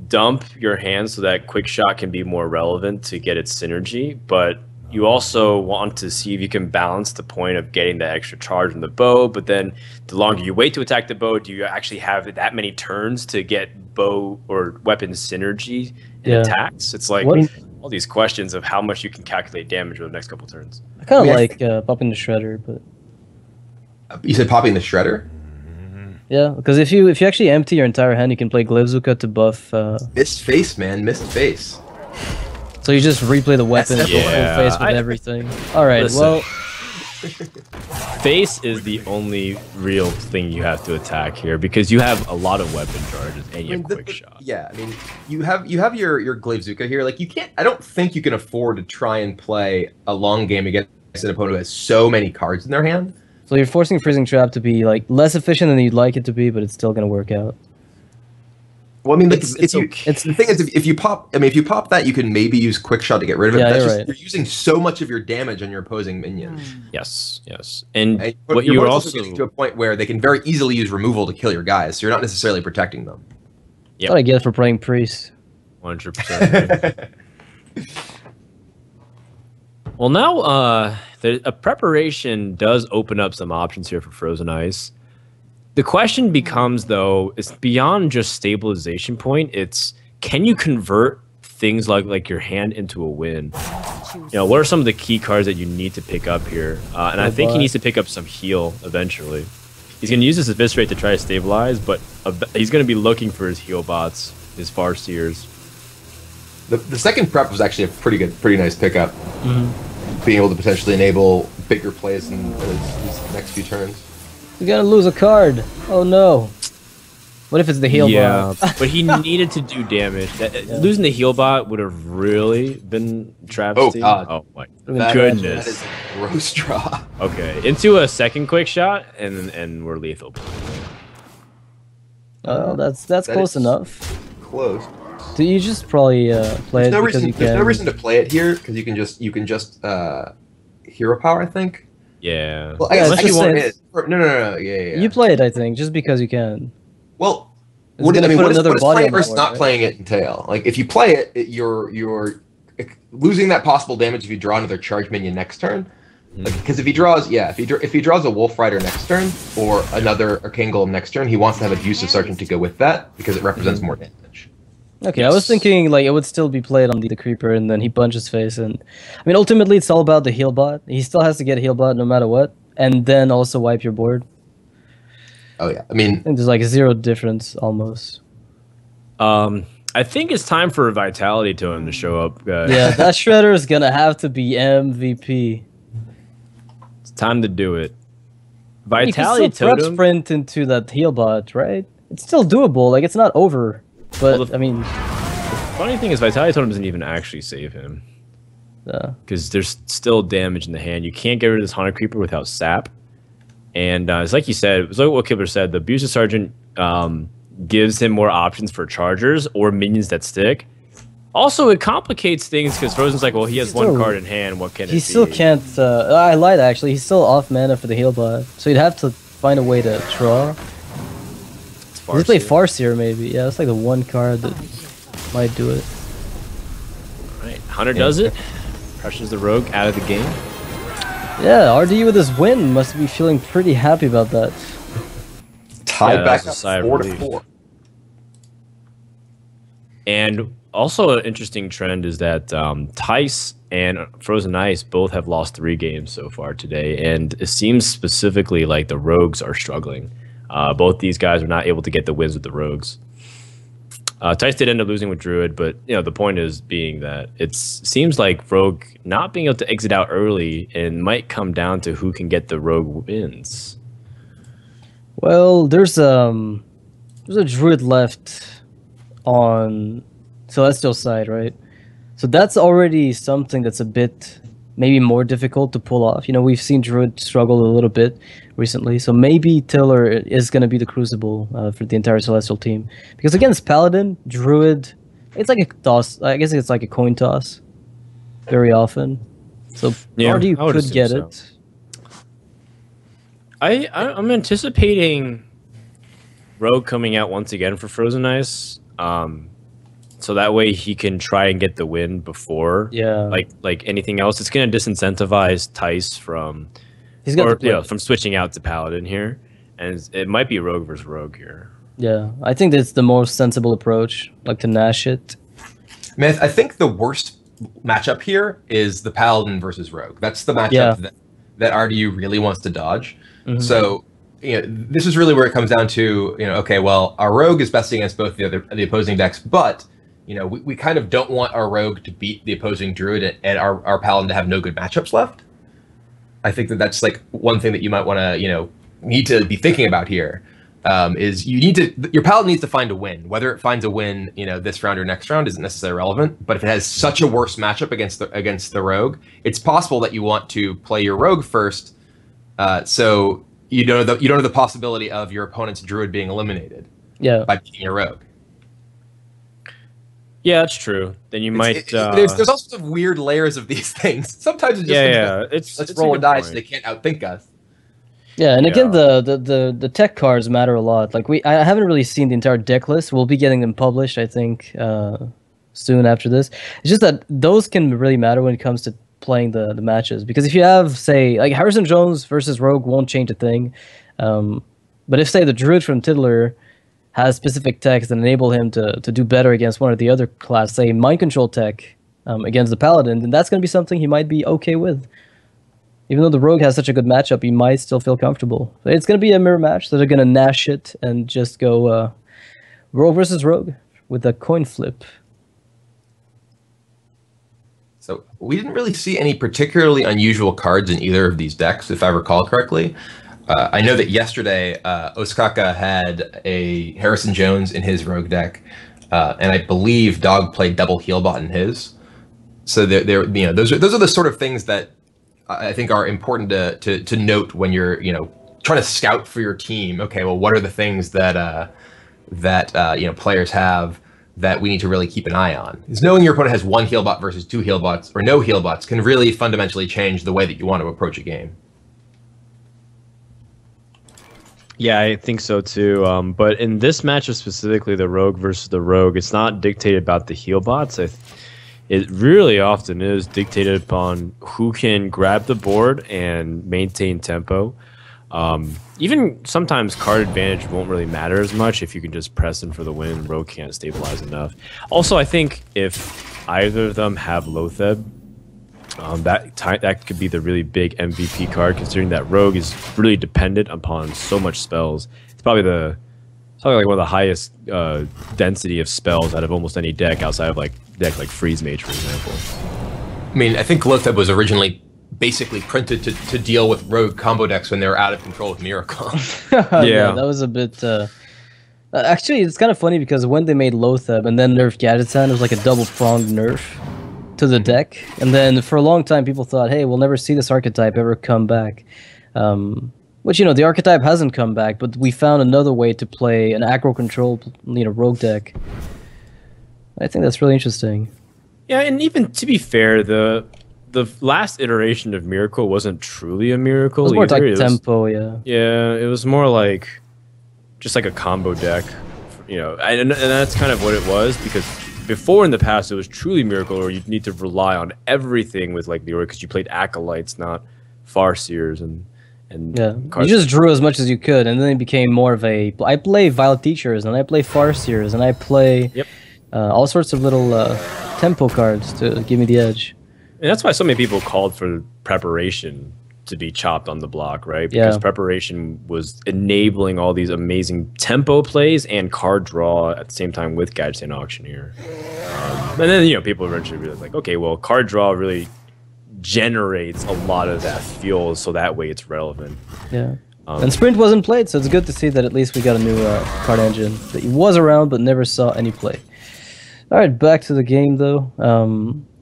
dump your hand so that quick shot can be more relevant to get its synergy, but you also want to see if you can balance the point of getting that extra charge on the bow. But then the longer you wait to attack the bow, do you actually have that many turns to get bow or weapon synergy in Yeah. attacks? It's like What- all these questions of how much you can calculate damage over the next couple turns. I kind of Yeah. like popping the Shredder, but You said popping the Shredder? yeah, because if you actually empty your entire hand, you can play Glivzuka to buff. Missed face, man. Missed face. So you just replay the weapon That's full Yeah, face with I- everything. All right, Listen. well, Face is the only real thing you have to attack here because you have a lot of weapon charges and you have quick shot. Yeah, I mean, you have your Glaivezuka here. Like, you can't. I don't think you can afford to try and play a long game against an opponent who has so many cards in their hand. so you're forcing Freezing Trap to be less efficient than you'd like it to be, but it's still gonna work out. Well, I mean, like, It's if you, okay. the thing is, if you pop, I mean, if you pop that, you can maybe use Quick Shot to get rid of it. Yeah, That's you're just, right. you're using so much of your damage on your opposing minion. Yes, yes. And And what your you're opponent's also getting to a point where they can very easily use removal to kill your guys, so you're not necessarily protecting them. Yep. That's what I get for playing Priest. 100%. Well, now a preparation does open up some options here for Frozen Ice. The question becomes, though, it's beyond just stabilization point. It's, can you convert things like your hand into a win? What are some of the key cards that you need to pick up here? And I think he needs to pick up some heal eventually. He's going to use this Eviscerate to try to stabilize, but he's going to be looking for his heal bots, his Farseers. The second prep was actually a pretty nice pickup. Being able to potentially enable bigger plays in these next few turns. He's gonna lose a card. Oh no. What if it's the heal bot? But he needed to do damage. Losing the heal bot would have really been travesty. Oh god. Oh my That goodness. is a gross draw. Okay, into a second quick shot, and we're lethal. Oh, that's close enough. Close. Do you just probably play it because you can? There's no reason to play it here because you can just hero power, I think. Yeah. Well, I guess Let's just say no. Yeah. You play it, I think, just because you can. Well, It's what gonna put does another body playing on the versus board, not right? playing it entail? Like, if you play it, you're losing that possible damage if you draw another charge minion next turn. Because if he draws a Wolf Rider next turn or another Arcane Golem next turn, he wants to have a Abusive Sergeant to go with that because it represents more damage. Okay, I was thinking like it would still be played on the creeper, and then he punches face, and I mean ultimately it's all about the heal bot. He still has to get a heal bot no matter what, and then also wipe your board. Oh yeah, I mean, And there's like zero difference almost. I think it's time for a Vitality Totem to show up, guys. Yeah, that Shredder is gonna have to be MVP. It's time to do it. You Vitality can still prep Totem. sprint into that heal bot, right? It's still doable. Like it's not over, but Well, I mean, Funny thing is, Vitality Totem doesn't even actually save him because there's still damage in the hand. You can't get rid of this Haunted Creeper without sap. And it's like you said, it's like what Kibler said. The Abusive Sergeant gives him more options for chargers or minions that stick. Also, it complicates things because Frozen's like, well, he has one card in hand. What can it be? he still can't. I lied actually. He's still off mana for the heal bot, so you'd have to find a way to draw. He's play Farseer maybe. Yeah, that's like the one card that might do it. Right, Hunter does it. Pressures the Rogue out of the game. Yeah, RD with his win must be feeling pretty happy about that. tied that back was a up sigh of 4-4. And also an interesting trend is that Tice and Frozen Ice both have lost 3 games so far today, and it seems specifically like the Rogues are struggling. Both these guys are not able to get the wins with the Rogues. Tice did end up losing with Druid, but the point is being that it seems like Rogue not being able to exit out early and might come down to who can get the Rogue wins. Well, there's a Druid left on Celestial side, right? So that's already something that's a bit maybe more difficult to pull off. We've seen Druid struggle a little bit recently, so maybe Tiller is going to be the crucible for the entire Celestial team. Because against Paladin, Druid, it's like a toss. I guess it's like a coin toss very often. So RD could get it. I'm anticipating Rogue coming out once again for Frozen Ice. So that way he can try and get the win before like anything else. It's going to disincentivize Tice from from switching out to Paladin here, and it might be Rogue versus Rogue here. Yeah, I think that's the most sensible approach, like to Nash it. Man, I think the worst matchup here is the Paladin versus Rogue. That's the matchup that RDU really wants to dodge. Mm-hmm. So this is really where it comes down to okay, well, our Rogue is best against both the opposing decks, but we kind of don't want our Rogue to beat the opposing Druid and our Paladin to have no good matchups left. I think that's like one thing that you might want to need to be thinking about here. Is your Paladin needs to find a win. Whether it finds a win this round or next round isn't necessarily relevant. But if it has such a worse matchup against the Rogue, it's possible that you want to play your Rogue first, so you don't have the possibility of your opponent's Druid being eliminated. Yeah. By beating your Rogue. Yeah, that's true. Then you might. There's all sorts of weird layers of these things. Sometimes it's just let's roll a dice so they can't outthink us. Yeah, and again, the tech cards matter a lot. Like I haven't really seen the entire deck list. We'll be getting them published, I think, soon after this. It's just that those can really matter when it comes to playing the matches, because if you have, say, like Harrison Jones versus Rogue won't change a thing, but if, say, the Druid from Tiddler has specific techs that enable him to do better against one or the other class, say Mind Control tech against the Paladin, then that's going to be something he might be okay with. Even though the Rogue has such a good matchup, he might still feel comfortable. So it's going to be a mirror match, so they're going to Nash it and just go Rogue versus Rogue with a coin flip. So we didn't really see any particularly unusual cards in either of these decks, if I recall correctly. I know that yesterday Osaka had a Harrison Jones in his Rogue deck, and I believe Dog played double Healbot in his. So they're those are the sort of things that I think are important to note when you're trying to scout for your team. Okay, well, what are the things that players have that we need to really keep an eye on? Is knowing your opponent has one Healbot versus two Healbots or no Healbots can really fundamentally change the way that you want to approach a game. Yeah, I think so too. But in this matchup specifically, the Rogue versus the Rogue, it's not dictated about the Healbots. It really often is dictated upon who can grab the board and maintain tempo. Even sometimes card advantage won't really matter as much if you can just press in for the win. Rogue can't stabilize enough. Also, I think if either of them have Lotheb, that could be the really big MVP card, considering that Rogue is really dependent upon so much spells. It's probably like one of the highest density of spells out of almost any deck outside of like deck like Freeze Mage, for example. I mean, I think Lotheb was originally basically printed to deal with Rogue combo decks when they were out of control with Miracle. Yeah, that was a bit... actually, it's kind of funny because when they made Lotheb and then nerfed Gadgetzan, it was like a double-pronged nerf to the deck. And then for a long time, people thought, hey, we'll never see this archetype ever come back. Which, the archetype hasn't come back, but we found another way to play an aggro control, Rogue deck. I think that's really interesting. Yeah, and even to be fair, the last iteration of Miracle wasn't truly a Miracle. It was more like tempo, yeah. Yeah, it was more like just like a combo deck, and that's kind of what it was, because before in the past it was truly Miracle, or you'd need to rely on everything with like the Aura, because you played Acolytes, not Farseers, and yeah, you just drew as much as you could, and then it became more of a. I play Violet Teachers, and I play Farseers, and I play all sorts of little tempo cards to give me the edge. And that's why so many people called for Preparation to be chopped on the block, right? Because Preparation was enabling all these amazing tempo plays and card draw at the same time with Gadgetzan Auctioneer. And then, people eventually realized, like, okay, well, card draw really generates a lot of that fuel, so that way it's relevant. Yeah. And Sprint wasn't played, so it's good to see that at least we got a new card engine that was around but never saw any play. All right, back to the game, though.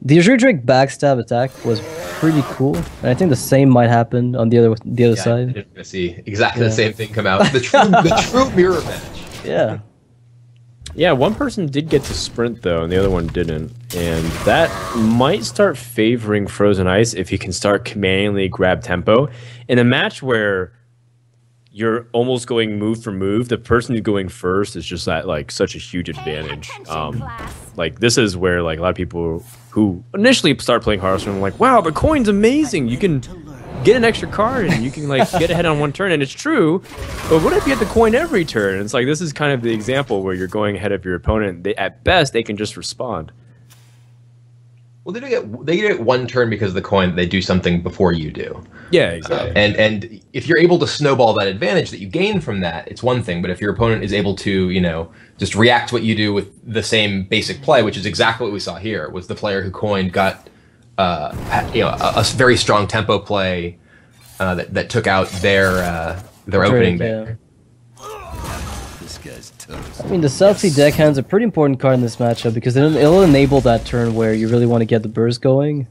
The Azure Drake backstab attack was pretty cool, and I think the same might happen on the other side. I'm going to see exactly the same thing come out. The true mirror match. Yeah. Yeah, one person did get to sprint, though, and the other one didn't. And that might start favoring Frozen Ice if he can start commandingly grab tempo. In a match where you're almost going move for move, the person who's going first is just at like such a huge advantage. Like this is where like a lot of people who initially start playing Hearthstone are like, wow, the coin's amazing. You can get an extra card and you can like get ahead on one turn, and it's true. But what if you get the coin every turn? It's like this is kind of the example where you're going ahead of your opponent. At best, they can just respond. Well, they get one turn because of the coin. They do something before you do. Yeah, exactly. And if you're able to snowball that advantage that you gain from that, it's one thing. But if your opponent is able to, just react to what you do with the same basic play, which is exactly what we saw here, was the player who coined got a very strong tempo play that took out their opening banner. I mean, the South Sea deckhand's a pretty important card in this matchup because it'll enable that turn where you really want to get the burst going.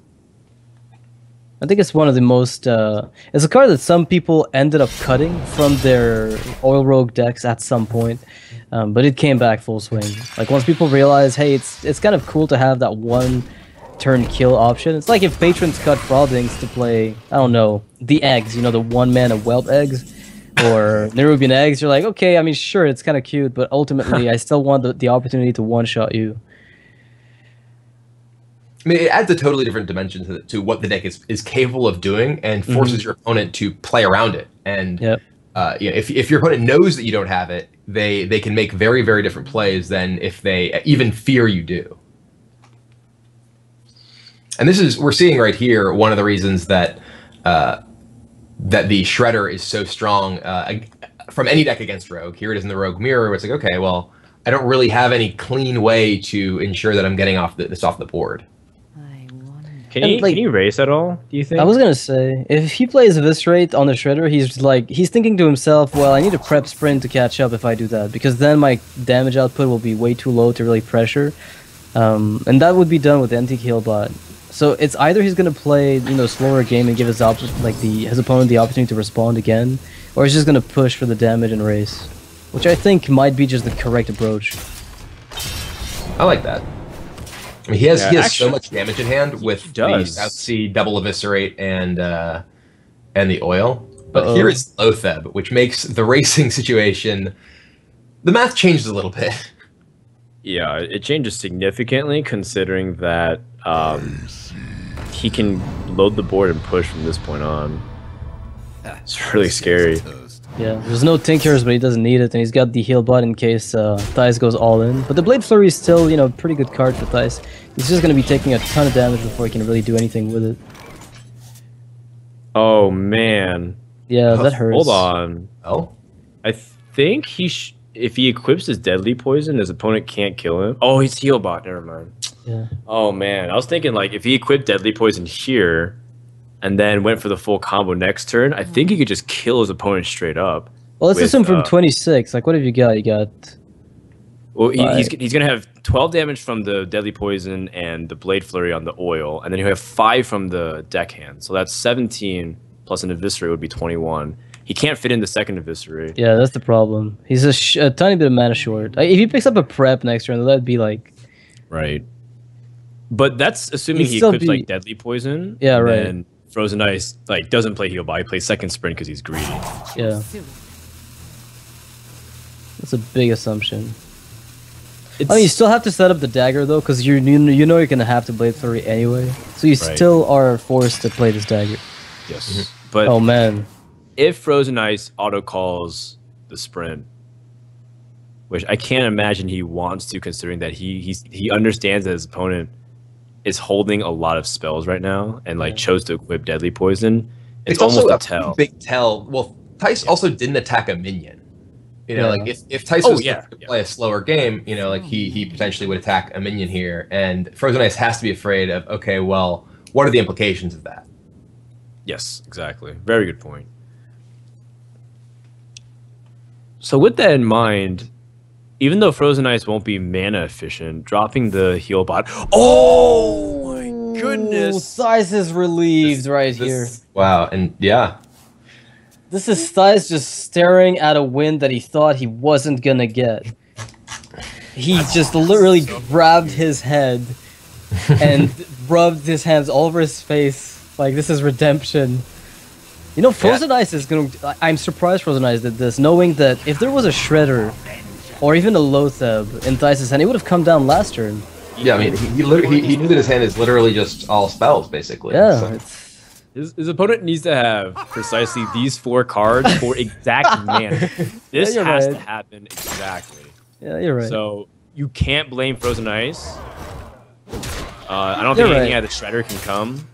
I think it's one of the most... it's a card that some people ended up cutting from their Oil Rogue decks at some point, but it came back full swing. Like, once people realize, hey, it's kind of cool to have that one turn kill option. It's like if patrons cut Frauddings to play, I don't know, the eggs, the one-mana whelp eggs, or Nerubian eggs. You're like, okay, I mean, sure, it's kind of cute, but ultimately I still want the opportunity to one-shot you. I mean, it adds a totally different dimension to what the deck is capable of doing, and forces your opponent to play around it. And if your opponent knows that you don't have it, they can make very, very different plays than if they even fear you do. And we're seeing right here one of the reasons that that the Shredder is so strong from any deck against Rogue. Here it is in the Rogue Mirror, where it's like, okay, well, I don't really have any clean way to ensure that I'm getting this off the board. Can he race at all, do you think? I was gonna say, if he plays Eviscerate on the Shredder, he's thinking to himself, well, I need a prep sprint to catch up if I do that, because then my damage output will be way too low to really pressure. And that would be done with Antique Healbot. So it's either he's gonna play, slower game and give his opponent the opportunity to respond again, or he's just gonna push for the damage and race, which I think might be just the correct approach. I like that. I mean, he has so much damage in hand with the South Sea double Eviscerate and the oil. But here is Loatheb, which makes the racing situation, the math changes a little bit. Yeah, it changes significantly considering that he can load the board and push from this point on. It's really scary. Yeah, there's no Tinkers, but he doesn't need it, and he's got the heal bot in case Thijs goes all in. But the Blade Flurry is still, a pretty good card for Thijs. He's just going to be taking a ton of damage before he can really do anything with it. Oh, man. Yeah, that hurts. Hold on. Oh? I think if he equips his Deadly Poison, his opponent can't kill him. Oh, he's heal bot. Never mind. Yeah. Oh, man. I was thinking, if he equipped Deadly Poison here, and then went for the full combo next turn, I think he could just kill his opponent straight up. Well, let's assume from 26. What have you got? You got... Well, he's going to have 12 damage from the Deadly Poison and the Blade Flurry on the oil, and then he'll have 5 from the deckhand. So that's 17 plus an Eviscerate would be 21. He can't fit in the second Eviscerate. Yeah, that's the problem. He's a tiny bit of mana short. If he picks up a prep next turn, that'd be Right. But that's assuming he equips Deadly Poison. Yeah, right. And Frozen Ice doesn't play heal bot. He plays second sprint because he's greedy. Yeah, that's a big assumption. You still have to set up the dagger though, because you know you're gonna have to Blade Flurry anyway. So you still are forced to play this dagger. Yes, but oh man, if Frozen Ice auto calls the sprint, which I can't imagine he wants to, considering that he understands that his opponent is holding a lot of spells right now and chose to equip Deadly Poison. It's almost also a tell. Big tell. Well, Thijs also didn't attack a minion. If Thijs was to play a slower game, he potentially would attack a minion here, and Frozen Ice has to be afraid of, okay, well, what are the implications of that? Yes, exactly. Very good point. So with that in mind, even though Frozen Ice won't be mana efficient, dropping the heal bot. Oh my goodness! Thijs is relieved here. Wow, and yeah. This is Thijs just staring at a win that he thought he wasn't gonna get. He just literally grabbed his head and rubbed his hands all over his face like this is redemption. Frozen Ice is gonna... I'm surprised Frozen Ice did this, knowing that if there was a Shredder or even a Loatheb in Thijs' hand, he would have come down last turn. Yeah, I mean, he knew that his hand is literally just all spells, basically. Yeah, so. His opponent needs to have precisely these 4 cards for exact mana. This has to happen exactly. Yeah, you're right. So you can't blame Frozen Ice. I don't think anything out of the Shredder can come.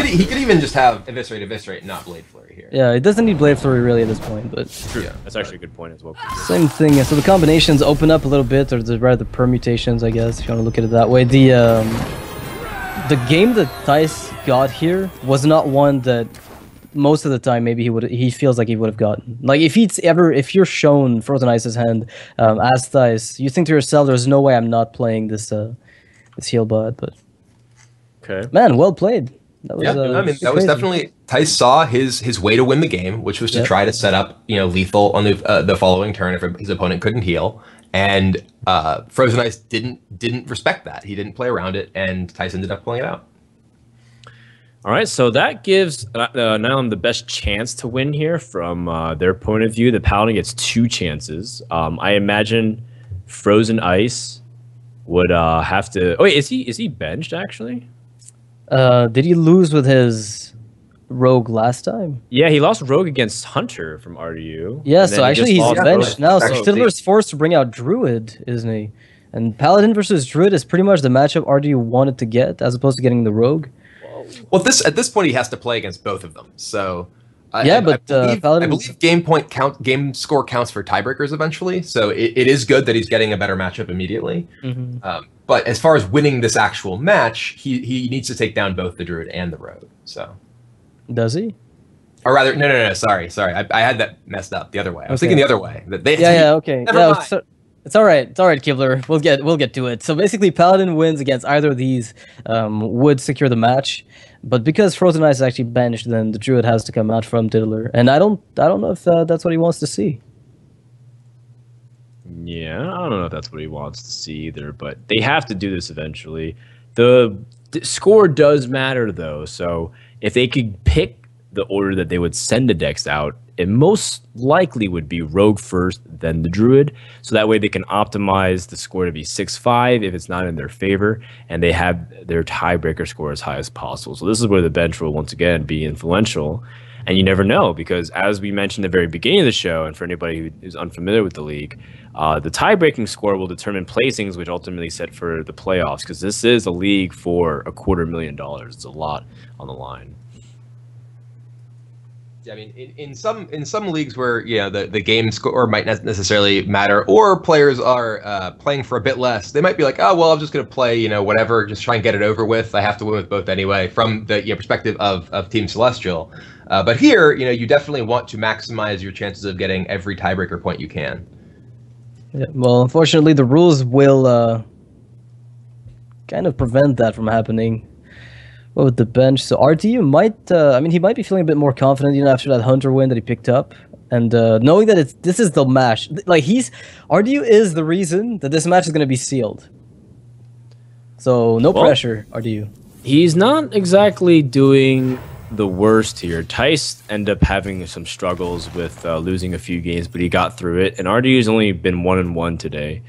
He could even just have Eviscerate, not Blade Flurry here. Yeah, it doesn't need Blade Flurry really at this point, but... True. That's actually a good point as well. Same thing. So the combinations open up a little bit, or rather the permutations, I guess, if you want to look at it that way. The game that Thijs got here was not one that most of the time maybe he feels like he would have gotten. If you're shown Frozen Ice's hand as Thijs, you think to yourself, there's no way I'm not playing this heal bot, but... Okay. Man, well played. That was, that was definitely... Thijs saw his way to win the game, which was to try to set up, lethal on the following turn if his opponent couldn't heal. And Frozen Ice didn't respect that. He didn't play around it, and Thijs ended up pulling it out. All right, so that gives Nihilum the best chance to win here from their point of view. The Paladin gets 2 chances. I imagine Frozen Ice would have to. Oh wait, is he benched actually? Did he lose with his rogue last time? Yeah, he lost rogue against Hunter from RDU. Yeah, so actually he's benched now. So actually. Tiddler's forced to bring out Druid, isn't he? And Paladin versus Druid is pretty much the matchup RDU wanted to get, as opposed to getting the rogue. Well, at this point he has to play against both of them. So Yeah, but I Paladin. believe game score counts for tiebreakers eventually. So it is good that he's getting a better matchup immediately. But as far as winning this actual match, he needs to take down both the Druid and the Rogue. So Does he? or rather, no. Sorry. I had that messed up the other way. I was thinking the other way. That they, Okay. Never Yeah, mind. so, it's all right. It's all right, Kibler. We'll get to it. So basically, Paladin wins against either of these, would secure the match. But because Frozen Ice is actually benched, then the Druid has to come out from Tiddler, and I don't know if that's what he wants to see. Yeah, I don't know if that's what he wants to see either, but they have to do this eventually. The score does matter though, so if they could pick the order that they would send the decks out, it most likely would be Rogue first, then the Druid, so that way they can optimize the score to be 6-5 if it's not in their favor, and they have their tiebreaker score as high as possible. So this is where the bench will once again be influential, and you never know, because as we mentioned at the very beginning of the show, and for anybody who is unfamiliar with the league, the tie-breaking score will determine placings, which ultimately set for the playoffs, because this is a league for $250,000. It's a lot on the line. Yeah, I mean, in some leagues where the game score might not necessarily matter, or players are playing for a bit less, they might be like, oh well, I'm just going to play whatever, just try and get it over with. I have to win with both anyway, from the perspective of Team Celestial. But here, you definitely want to maximize your chances of getting every tiebreaker point you can. Yeah, well, unfortunately, the rules will kind of prevent that from happening. Well, with the bench, so RDU might, he might be feeling a bit more confident, after that Hunter win that he picked up, and knowing that this is the match. Like RDU is the reason that this match is going to be sealed. So no pressure, RDU. He's not exactly doing the worst here. Tice ended up having some struggles with losing a few games, but he got through it. And RDU's only been 1-1 today,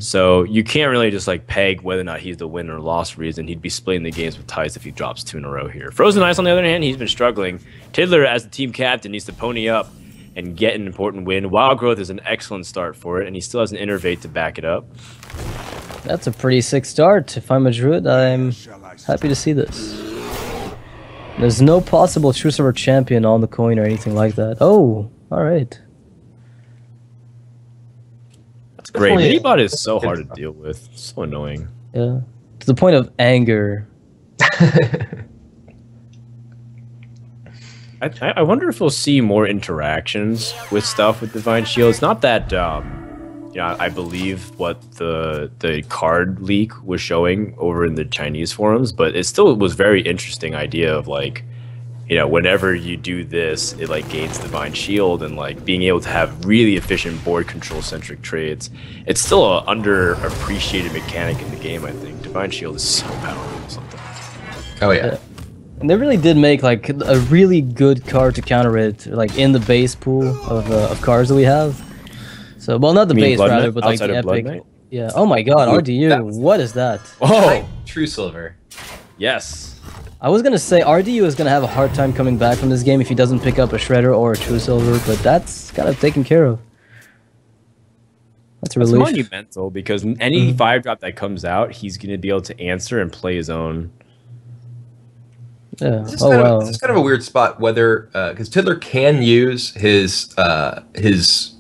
so you can't really just peg whether or not he's the win or loss reason. He'd be splitting the games with Tice if he drops 2 in a row here. Frozen Ice, on the other hand, he's been struggling. Tiddler, as the team captain, needs to pony up and get an important win. Wild Growth is an excellent start for it, and he still has an Innervate to back it up. That's a pretty sick start. If I'm a Druid, I'm happy to see this. There's no possible True Silver champion on the coin or anything like that. Oh, all right. That's great. Minibot is so hard to deal with. So annoying. Yeah. To the point of anger. I wonder if we'll see more interactions with stuff with Divine Shield. It's not that... I believe what the card leak was showing over in the Chinese forums, but it still was very interesting idea of whenever you do this, it gains Divine Shield, and being able to have really efficient board control centric trades. It's still an underappreciated mechanic in the game. I think Divine Shield is so powerful. Something. Oh yeah. And they really did make a really good card to counter it, in the base pool of cards that we have. So, well, not the base, rather, but the epic. Yeah. Oh my God, RDU, what is that? Oh, True Silver. Yes. I was gonna say RDU is gonna have a hard time coming back from this game if he doesn't pick up a Shredder or a True Silver, but that's kind of taken care of. That's a relief. It's monumental, because any 5-drop that comes out, he's gonna be able to answer and play his own. Yeah. This is kind of a weird spot, whether because Tiddler can use his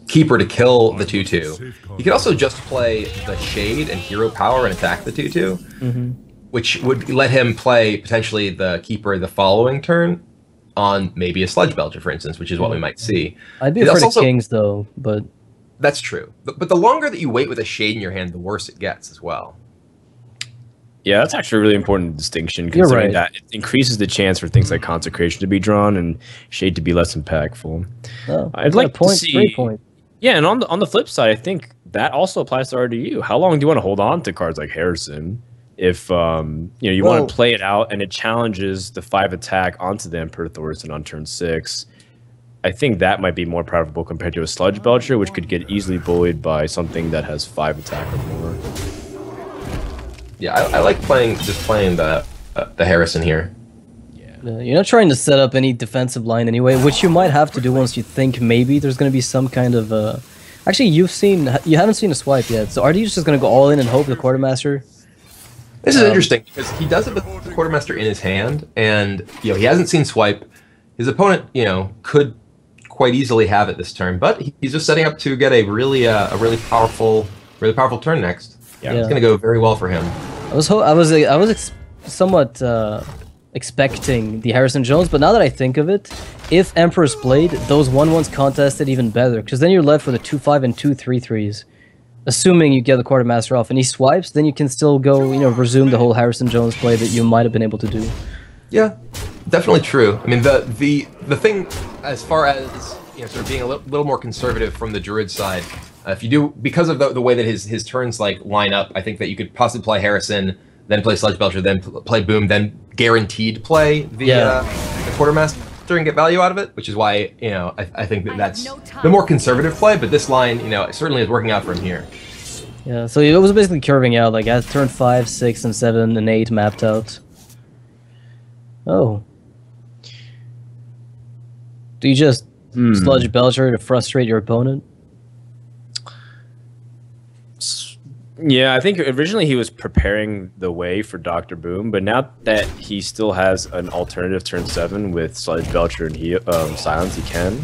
Keeper to kill the 2/2. He could also just play the Shade and Hero Power and attack the 2/2, which would let him play potentially the Keeper the following turn on maybe a Sludge Belcher, for instance, which is what we might see. I'd be afraid of Kings, though, but... That's true. But the longer that you wait with a Shade in your hand, the worse it gets as well. Yeah, that's actually a really important distinction, considering that it increases the chance for things like Consecration to be drawn and Shade to be less impactful. Oh, I'd like to see... Great point. Yeah, and on the flip side, I think that also applies to RDU. How long do you want to hold on to cards like Harrison if you want to play it out and it challenges the 5 attack onto the Emperor Thorson on turn 6? I think that might be more preferable compared to a Sludge Belcher, which could get easily bullied by something that has 5 attack or more. Yeah, I like playing the Harrison here. You're not trying to set up any defensive line anyway, which you might have to do once you think maybe there's going to be some kind of. Actually, you haven't seen a swipe yet, so are you just going to go all in and hope the quartermaster? This is interesting because he does have the quartermaster in his hand, and he hasn't seen swipe. His opponent, could quite easily have it this turn, but he's just setting up to get a really powerful turn next. Yeah, it's going to go very well for him. I was somewhat expecting the Harrison Jones, but now that I think of it, if Emperor's played, those 1-1s contested even better, because then you're left with a 2-5 and 2 3-3s. Assuming you get the quartermaster off and he swipes, then you can still go, resume the whole Harrison Jones play that you might have been able to do. Yeah, definitely true. I mean, the thing as far as sort of being a little more conservative from the Druid side, if you do, because of the way that his turns line up, I think that you could possibly play Harrison, then play Sludge Belcher, then play Boom, then guaranteed play the quartermaster and get value out of it, which is why I think that's the more conservative play. But this line, certainly is working out for him here. Yeah, so it was basically curving out, like at turn 5, 6, and 7, and 8 mapped out. Oh. Do you just Sludge Belcher to frustrate your opponent? Yeah, I think originally he was preparing the way for Dr. Boom, but now that he still has an alternative turn 7 with Sludge Belcher and Silence, he can.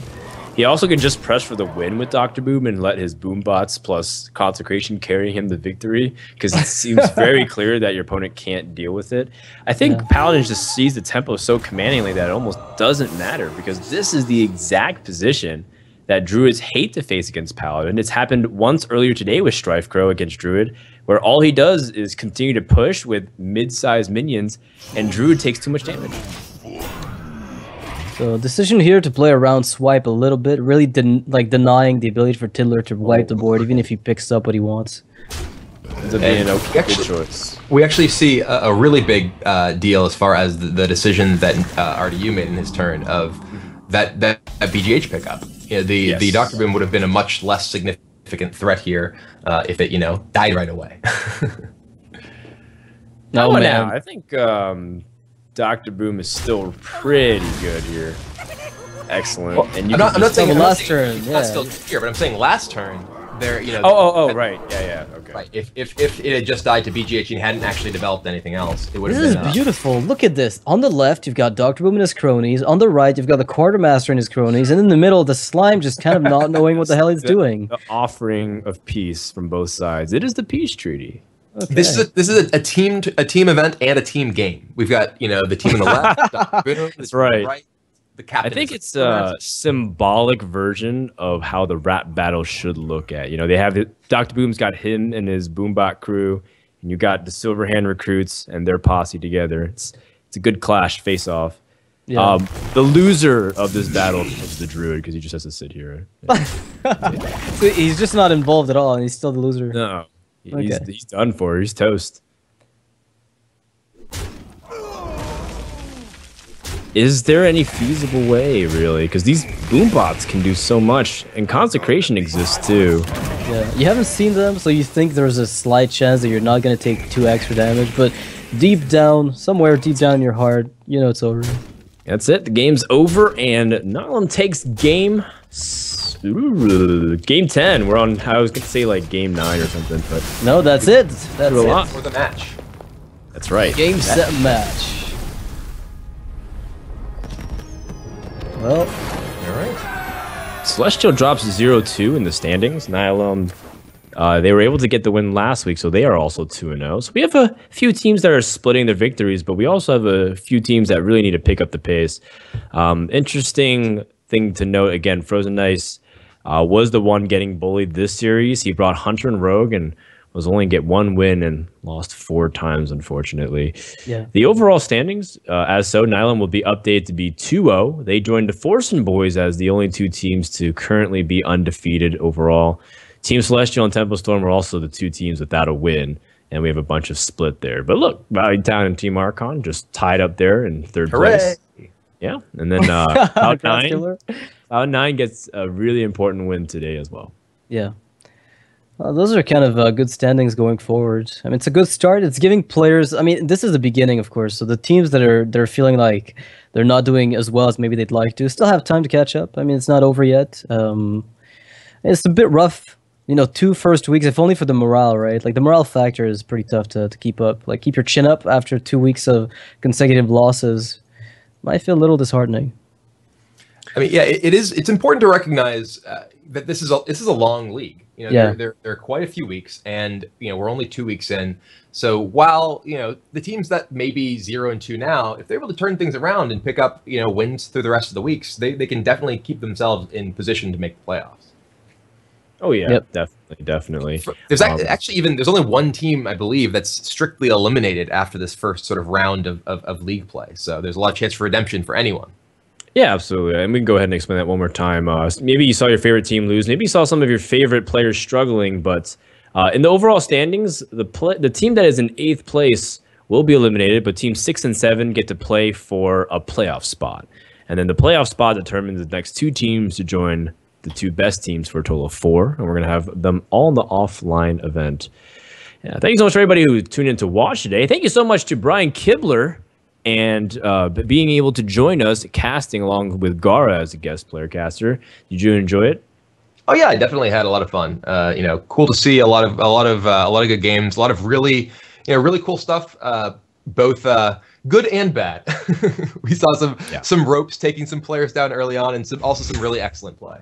He also can just press for the win with Dr. Boom and let his Boom bots plus Consecration carry him the victory, because it seems very clear that your opponent can't deal with it. I think Paladin just sees the tempo so commandingly that it almost doesn't matter, because this is the exact position that Druids hate to face against Paladin. It's happened once earlier today with Strife Crow against Druid, where all he does is continue to push with mid-sized minions, and Druid takes too much damage. So decision here to play around swipe a little bit, really denying the ability for Tiddler to wipe the board, even if he picks up what he wants. Ends up being a good choice. We actually see a really big deal as far as the decision that RDU made in his turn of that BGH pickup. The Dr. Boom would have been a much less significant threat here if it, died right away. No, man. I think Dr. Boom is still pretty good here. Excellent. Well, and I'm not saying last turn. Yeah. Not still here, but I'm saying last turn. There, right. Yeah, okay. Right. If it had just died to BGH and hadn't actually developed anything else, it would have been. This is beautiful. Look at this. On the left, you've got Dr. Boom and his cronies. On the right, you've got the Quartermaster and his cronies. And in the middle, the Slime just kind of not knowing what the hell he's doing. The offering of peace from both sides. It is the peace treaty. Okay. This is a team event and a team game. We've got the team on the left. Dr. Boom, that's right. Right. The captain. I think it's a symbolic version of how the rap battle should look at. They have Dr. Boom's got him and his Boombot crew, and you got the Silverhand recruits and their posse together. It's a good clash face off. Yeah. The loser of this battle is the Druid, because he just has to sit here. So he's just not involved at all, and he's still the loser. No, he's done for. He's toast. Is there any feasible way, really? Because these boombots can do so much, and Consecration exists too. Yeah, you haven't seen them, so you think there's a slight chance that you're not going to take 2 extra damage, but deep down, somewhere deep down in your heart, it's over. That's it. The game's over, and Nihilum takes game 10. We're on, I was going to say game 9 or something, but... No, that's it. That's it. For the match. That's right. Game, set, match. Well, all right. Celestial drops 0-2 in the standings. Nihilum, they were able to get the win last week, so they are also 2-0. So we have a few teams that are splitting their victories, but we also have a few teams that really need to pick up the pace. Interesting thing to note, again, Frozen Ice was the one getting bullied this series. He brought Hunter and Rogue and was only get 1 win and lost 4 times, unfortunately. Yeah. The overall standings, as so, Nihilum will be updated to be 2-0. They joined the Forsen Boys as the only 2 teams to currently be undefeated overall. Team Celestial and Temple Storm were also the 2 teams without a win, and we have a bunch of split there. But look, Valley Town and Team Archon just tied up there in 3rd place. Yeah, and then Cloud9 gets a really important win today as well. Yeah. Those are kind of good standings going forward. I mean, it's a good start. It's giving players. I mean, this is the beginning, of course. So the teams that are feeling like they're not doing as well as maybe they'd like to still have time to catch up. I mean, it's not over yet. It's a bit rough, 2 first weeks, if only for the morale, right? Like the morale factor is pretty tough to keep up. Like keep your chin up after 2 weeks of consecutive losses. Might feel a little disheartening. I mean, yeah, it is. It's important to recognize that this is a long league. There are quite a few weeks, and we're only 2 weeks in. So while the teams that may be 0-2 now, if they're able to turn things around and pick up wins through the rest of the weeks, they can definitely keep themselves in position to make the playoffs. Oh yeah, Yep. definitely. There's there's only one team I believe that's strictly eliminated after this first sort of round of league play. So there's a lot of chance for redemption for anyone. Yeah, absolutely. And we can go ahead and explain that one more time. Maybe you saw your favorite team lose. Maybe you saw some of your favorite players struggling. But in the overall standings, the team that is in 8th place will be eliminated, but teams 6 and 7 get to play for a playoff spot. And then the playoff spot determines the next 2 teams to join the 2 best teams for a total of 4. And we're going to have them all in the offline event. Yeah, thank you so much for everybody who tuned in to watch today. Thank you so much to Brian Kibler and being able to join us casting along with Gara as a guest player caster. Did you enjoy it? Oh yeah, I definitely had a lot of fun. Cool to see a lot of good games, a lot of really cool stuff, both good and bad. We saw some ropes taking some players down early on, and also some really excellent play.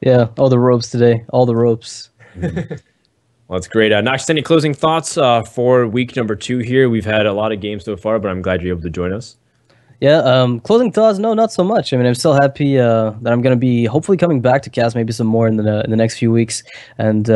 Yeah, all the ropes today, all the ropes. Well, that's great. Nox, any closing thoughts for week number 2 here? We've had a lot of games so far, but I'm glad you're able to join us. Yeah, closing thoughts? No, not so much. I mean, I'm still happy that I'm going to be hopefully coming back to cast maybe some more in the next few weeks. And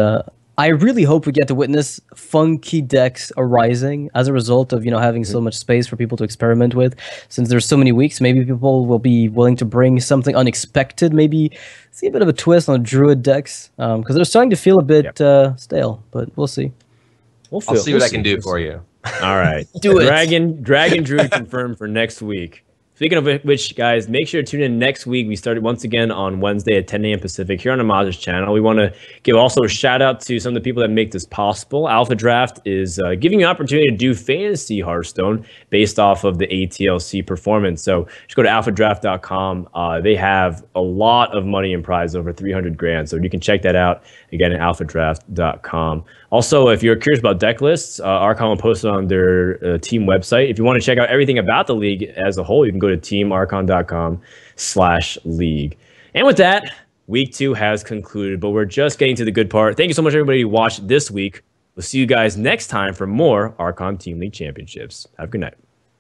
I really hope we get to witness funky decks arising as a result of, having so much space for people to experiment with. Since there's so many weeks, maybe people will be willing to bring something unexpected, maybe see a bit of a twist on druid decks, because they're starting to feel a bit stale, but we'll see. I'll see what I can do for you. All right. Do it. Dragon Druid confirmed for next week. Speaking of which, guys, make sure to tune in next week. We started once again on Wednesday at 10 a.m. Pacific here on Amaz's channel. We want to give also a shout out to some of the people that make this possible. Alpha Draft is giving you an opportunity to do fantasy Hearthstone based off of the ATLC performance. So just go to alphadraft.com. They have a lot of money in prize, over 300 grand. So you can check that out again at alphadraft.com. Also, if you're curious about deck lists, Archon will post it on their team website. If you want to check out everything about the league as a whole, you can go to teamarchon.com/league. And with that, week 2 has concluded, but we're just getting to the good part. Thank you so much, everybody who watched this week. We'll see you guys next time for more Archon Team League Championships. Have a good night.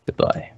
Goodbye.